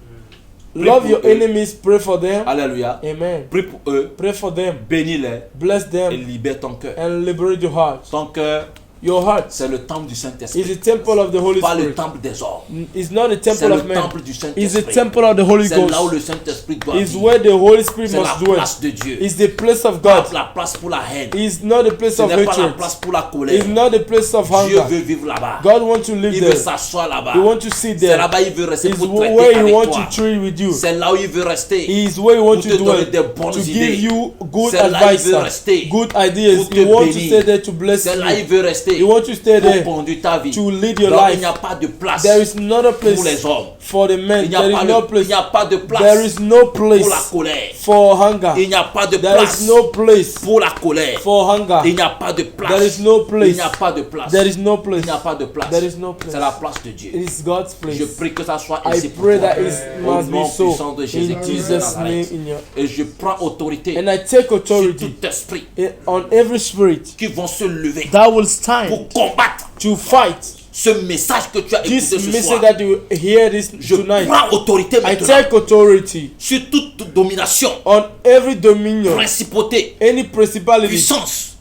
Love pour your eux. enemies, pray for them. Alléluia. Amen. Prie pour eux. Pray for them. Bénis-les Bless et them libère ton cœur. and liberate your heart. Ton cœur, Your heart c'est le temple du is Saint-Esprit. the temple of the Holy Pas le Spirit. temple des hommes. It's not the C'est temple le of man. temple du It's the Saint-Esprit. temple of the Holy C'est là où Ghost. le Saint-Esprit doit It's vivre. where the Holy Spirit C'est la must dwell. place de Dieu. It's the place of Pas God. la place pour la haine. It's not the place Ce of n'est pas la hatred. place pour la colère. It's not the place of Dieu hunger. veut vivre là-bas. God wants to live Il veut there. s'asseoir là-bas. He wants to sit C'est there. là-bas il veut rester It's pour where traiter He avec wants toi. to trade with you. C'est là où il veut rester. It's where He wants Pour to te donner dwell. des bonnes To idées. give you good C'est là il advice, veut rester. good ideas. Pour te He wants to bénir. stay there to bless C'est là il you. veut rester. rester You want to stay pour there conduire ta vie. to lead your Donc, il life. n'y a pas de place There is not a pour les place hommes. for the men. Il n'y a, There pas is no il place. n'y a pas de There place is no pour la place colère. for hunger. Il n'y a pas de There place is no place pour la colère. for hunger. Il n'y a pas de place. There is no Il place. n'y a pas de place. There is no Il place. n'y a pas de place. There is no place. C'est la place de Dieu. It is God's place. Je prie que ça soit I ainsi pour pray toi. that it Au must nom be so puissant de in Jésus-Christ de Jesus' name. Nazareth. In your, Et je prends autorité and I take sur authority tout esprit on every spirit qui vont se lever that will stand pour combattre to fight ce message que tu as écouté this ce message soir. that you hear this Je tonight. prends autorité I maintenant take authority sur toute domination, on every dominion, principauté, any principality, puissance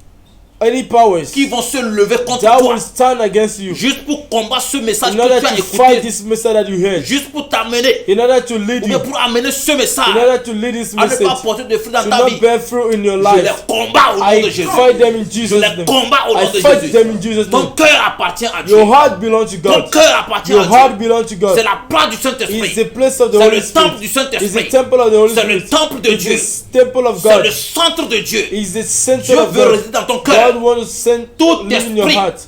any powers qui vont se lever contre that toi will stand against you juste pour combattre ce message in order que tu as to fight écouté, this message that you heard, juste pour t'amener in order to lead ou bien you, pour amener ce message in order to lead this à ne pas message porter de fruits dans to ta not vie. bear fruit in your Je les life. combats au nom I de Jésus. fight them in Je Jesus' les name. combats au I nom de fight Jésus. them in Jesus' Ton name. cœur appartient à Dieu. Your heart belongs to Ton God. cœur appartient Your à heart Dieu. belongs to God. C'est la place du It's Saint-Esprit. the place of the C'est Holy le temple du Spirit. It's Saint-Esprit. the temple of the Holy C'est le Spirit. temple de Dieu. It's the temple of C'est God. le centre de Dieu. It's the center Dieu of veut God. résider dans ton cœur. God wants to send Tout live in your esprit heart.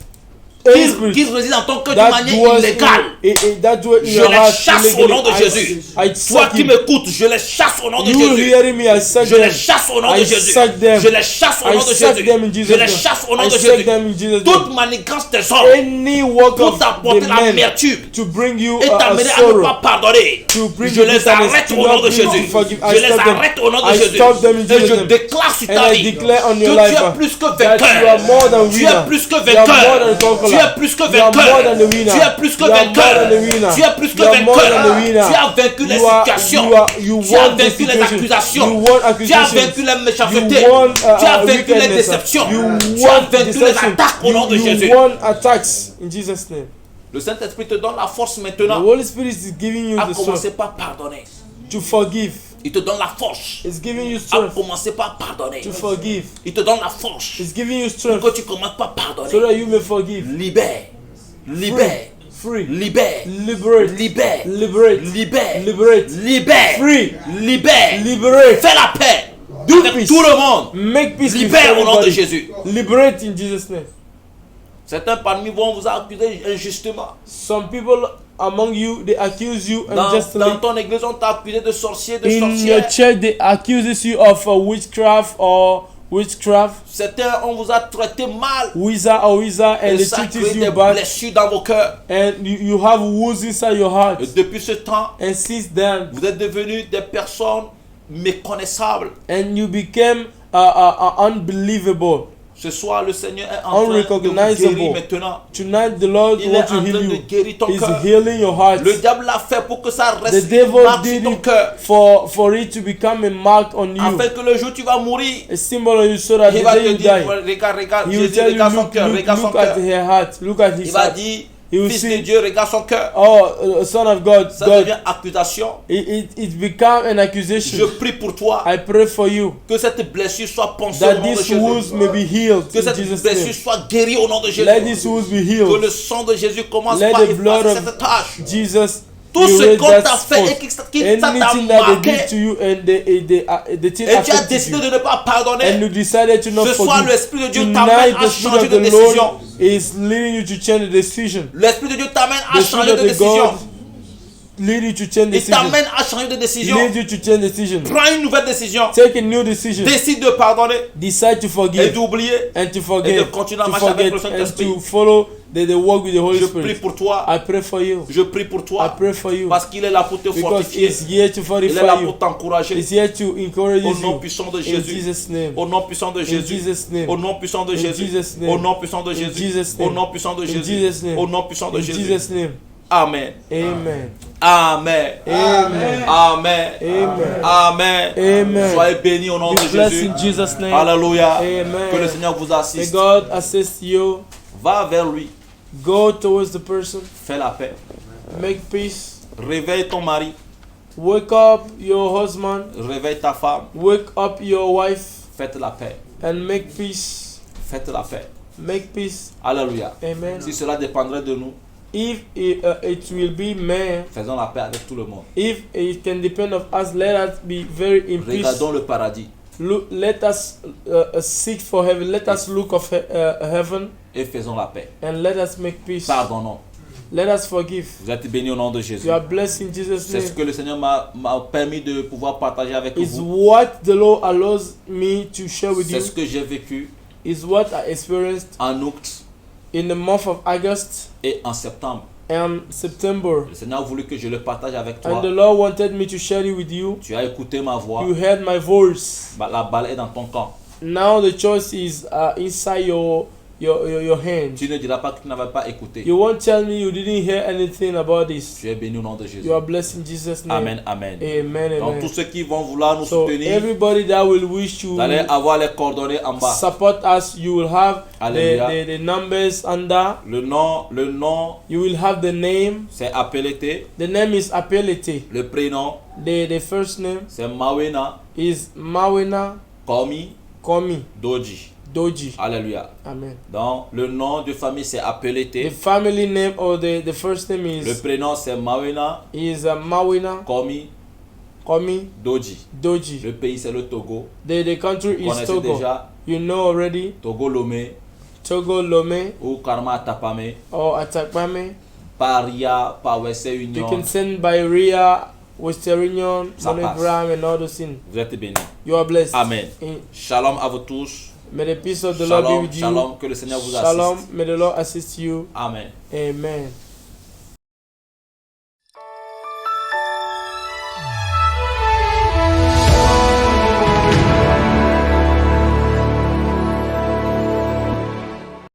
Any Qui spirit réside dans ton cœur de that manière dwells illégale. that dwells in Je your les heart chasse au nom de Jésus. I Toi suck qui him. m'écoutes, je les chasse au nom de You Jésus. hearing me? I suck Je les them. chasse au nom de I Jésus. suck them. Je les chasse au I nom de suck Jésus. them in Jesus' Je les name. chasse au nom I de suck Jésus. them in Jesus' name. Toute manigance des hommes Any work pour of t'apporter the men l'amertume to bring you et a t'amener à ne sorrow, pas pardonner. to bring Je you les bitterness, arrête to au nom not de bring you Jésus. to forgive. Je I les stop them. arrête au nom de I Jésus. stop them in Et Jesus' je name. déclare sur And ta I vie declare on que your tu life es plus que that you are vainqueur. more than Tu es winner. plus que You are more vainqueur. than a conqueror. Tu es plus que You are more vainqueur. than a winner. Tu es plus que You are more vainqueur. than a winner. Tu es plus que You are more than a vainqueur. winner. Tu as vaincu les You are- situations. you Tu as won the vaincu les situation. accusations. You won Tu as accusations. vaincu les méchancetés. You won, Tu as vaincu les wickedness. déceptions. You Tu as won vaincu les deception. attaques au nom de You Jésus. won attacks in Jesus' name. Le Saint-Esprit te donne la force The maintenant Holy Spirit is giving you à the commencer strength par pardonner. to forgive. Il te donne la force It's giving you à strength commencer par pardonner. to forgive. Il te donne la force It's giving you pour strength que tu commences par pardonner. so that you may forgive. Libère. Libère. Free. Libère. Liberate. Libère. Liberate. Libère. Liberate. Libère. Free. Libère. Liberate. Fais la paix Do avec peace. tout le monde. Make peace with Libère au nom de everybody. Jésus. Liberate in Jesus' name. Certains parmi vous vous accuser injustement. Some people among you, they accuse you Dans unjustly. ton église, on t'a accusé de sorcier, de In your sorcière. church, they accuse you of witchcraft or witchcraft, Certains, on vous a traité mal. wizard, and Et they ça treat crée des you bad, blessures dans vos cœurs. and you have wounds inside your heart. Et depuis ce temps, And since then, vous êtes devenus des personnes méconnaissables. and you became unbelievable. Ce soir, le Seigneur est en train de vous Unrecognizable. guérir maintenant. Tonight, the Lord Il est en wants to train heal de you. guérir ton He's cœur. healing your heart. Le diable l'a fait pour que ça The reste devil marqué sur did ton it cœur. for it to become a mark on you, Afin que le jour où tu vas mourir, a symbol on you, so that il the va day te you dire, die, regarde, he will Jésus, tell you, regarde son cœur, regarde son look at cœur. her heart, look at Il his va heart. dire, You will fils de see, Dieu, regarde son cœur. oh, son of God, Ça God, devient accusation. it become an Je accusation. prie pour toi I pray for you que cette blessure soit poncée au that nom de these wounds Jésus. may be healed Que in cette Jesus' blessure name. soit guérie au nom de Jésus. Let these wounds be Que healed. le sang de Jésus commence Let par the blood effacer of cette tâche. Jesus Tout ce erase qu'on that t'a fait et spot. qui ça t'a Anything that they marqué, did to you and the thing et tu as affected décidé you, de ne pas pardonner. and you decided to not Ce soir, forgive. l'Esprit de Dieu Tonight, t'amène à the Spirit changer of de the décision. Lord is leading you to change the decision. L'Esprit de Dieu t'amène à The Spirit changer of de the décision. God lead you to change Il decision. t'amène à changer de décision. Lead you to change decision. Prends une nouvelle décision. Take a new decision. Décide de pardonner Decide to et forgive d'oublier. and to Et forget, de continuer à to marcher avec forget le and Saint-Esprit. to follow the work with the Holy Je prie Spirit. pour toi. I pray for you. Je prie pour I toi. pray for you Parce qu'il est là pour te because fortifier. He's here to Il est fortify là you. pour t'encourager. He's here to encourage Au nom you. puissant de In Jésus. Jesus' name. Au nom puissant de In Jésus. Jesus' name. Au nom puissant de In Jésus. Jesus' name. Au nom puissant de In Jésus. Jesus' Au name. nom puissant de In Jésus. Jesus' name. Au nom puissant de In Jésus. Jesus' name. Amen. Amen. Amen. Amen. Amen. Amen. Amen. Amen. Soyez bénis au nom Be de blessed Jésus. in Jesus' name. Alléluia. Amen. Que le Seigneur vous May assiste. God assist you. Va vers lui. Go towards the person. Fais la paix. Make peace. Réveille ton mari. Wake up your husband. Réveille ta femme. Wake up your wife. Faites la paix. And make peace. Faites la paix. Make peace. Alléluia. Amen. Si cela dépendrait de nous, If it will be man, faisons la paix avec tout le monde. if it can depend of us, let us be very in peace. Regardons le paradis. let us seek for heaven. Let us look of heaven et faisons la paix. and let us make peace. Pardonnons. Let us forgive. Vous êtes bénis au nom de Jésus. You are blessed in Jesus' C'est ce name. que le Seigneur m'a permis de pouvoir partager avec Is vous. what the Lord allows me to share with C'est you. ce que j'ai vécu Is what I experienced en août in the month of August et en septembre. and September. Le Seigneur a voulu que je le partage avec And toi. the Lord wanted me to share it with you. Tu as écouté ma voix. You heard my voice. La balle est dans ton camp. Now the choice is inside your hand. Tu ne diras pas que tu n'avais pas écouté. You won't tell me you didn't hear anything about this. Tu es béni au nom de Jésus. You are blessed in Jesus' name. Amen, amen. Amen, Donc amen. tous ceux qui vont vouloir nous So soutenir, everybody that will wish vous allez to avoir les coordonnées en bas. support us, you will have Alléluia. the numbers under. Le nom, You will have the name. c'est Apelete. The name is Apelete. Le prénom, The first name c'est Mawena is Mawena Komi Komi Doji. Doji. Alléluia. Amen. Donc le nom de famille c'est The Apelete. family name or the first name Le is prénom c'est Mawena Mawena Komi Komi Doji. Doji. Le pays c'est le Togo. The country Vous is connaissez Togo. déjà You know already. Togo Lomé Togo Lome ou Karma Tapame. or Atakpame. Paria, Pawese You Union. can send by Ria, Western Union, Ça MoneyGram, and all those things. Vous êtes bénis. You are blessed. Amen. In- Shalom à vous tous. May the peace of the Lord be Shalom, with you. shalom. Que le Seigneur vous Shalom. assiste. May the Lord assist you. Amen. Amen.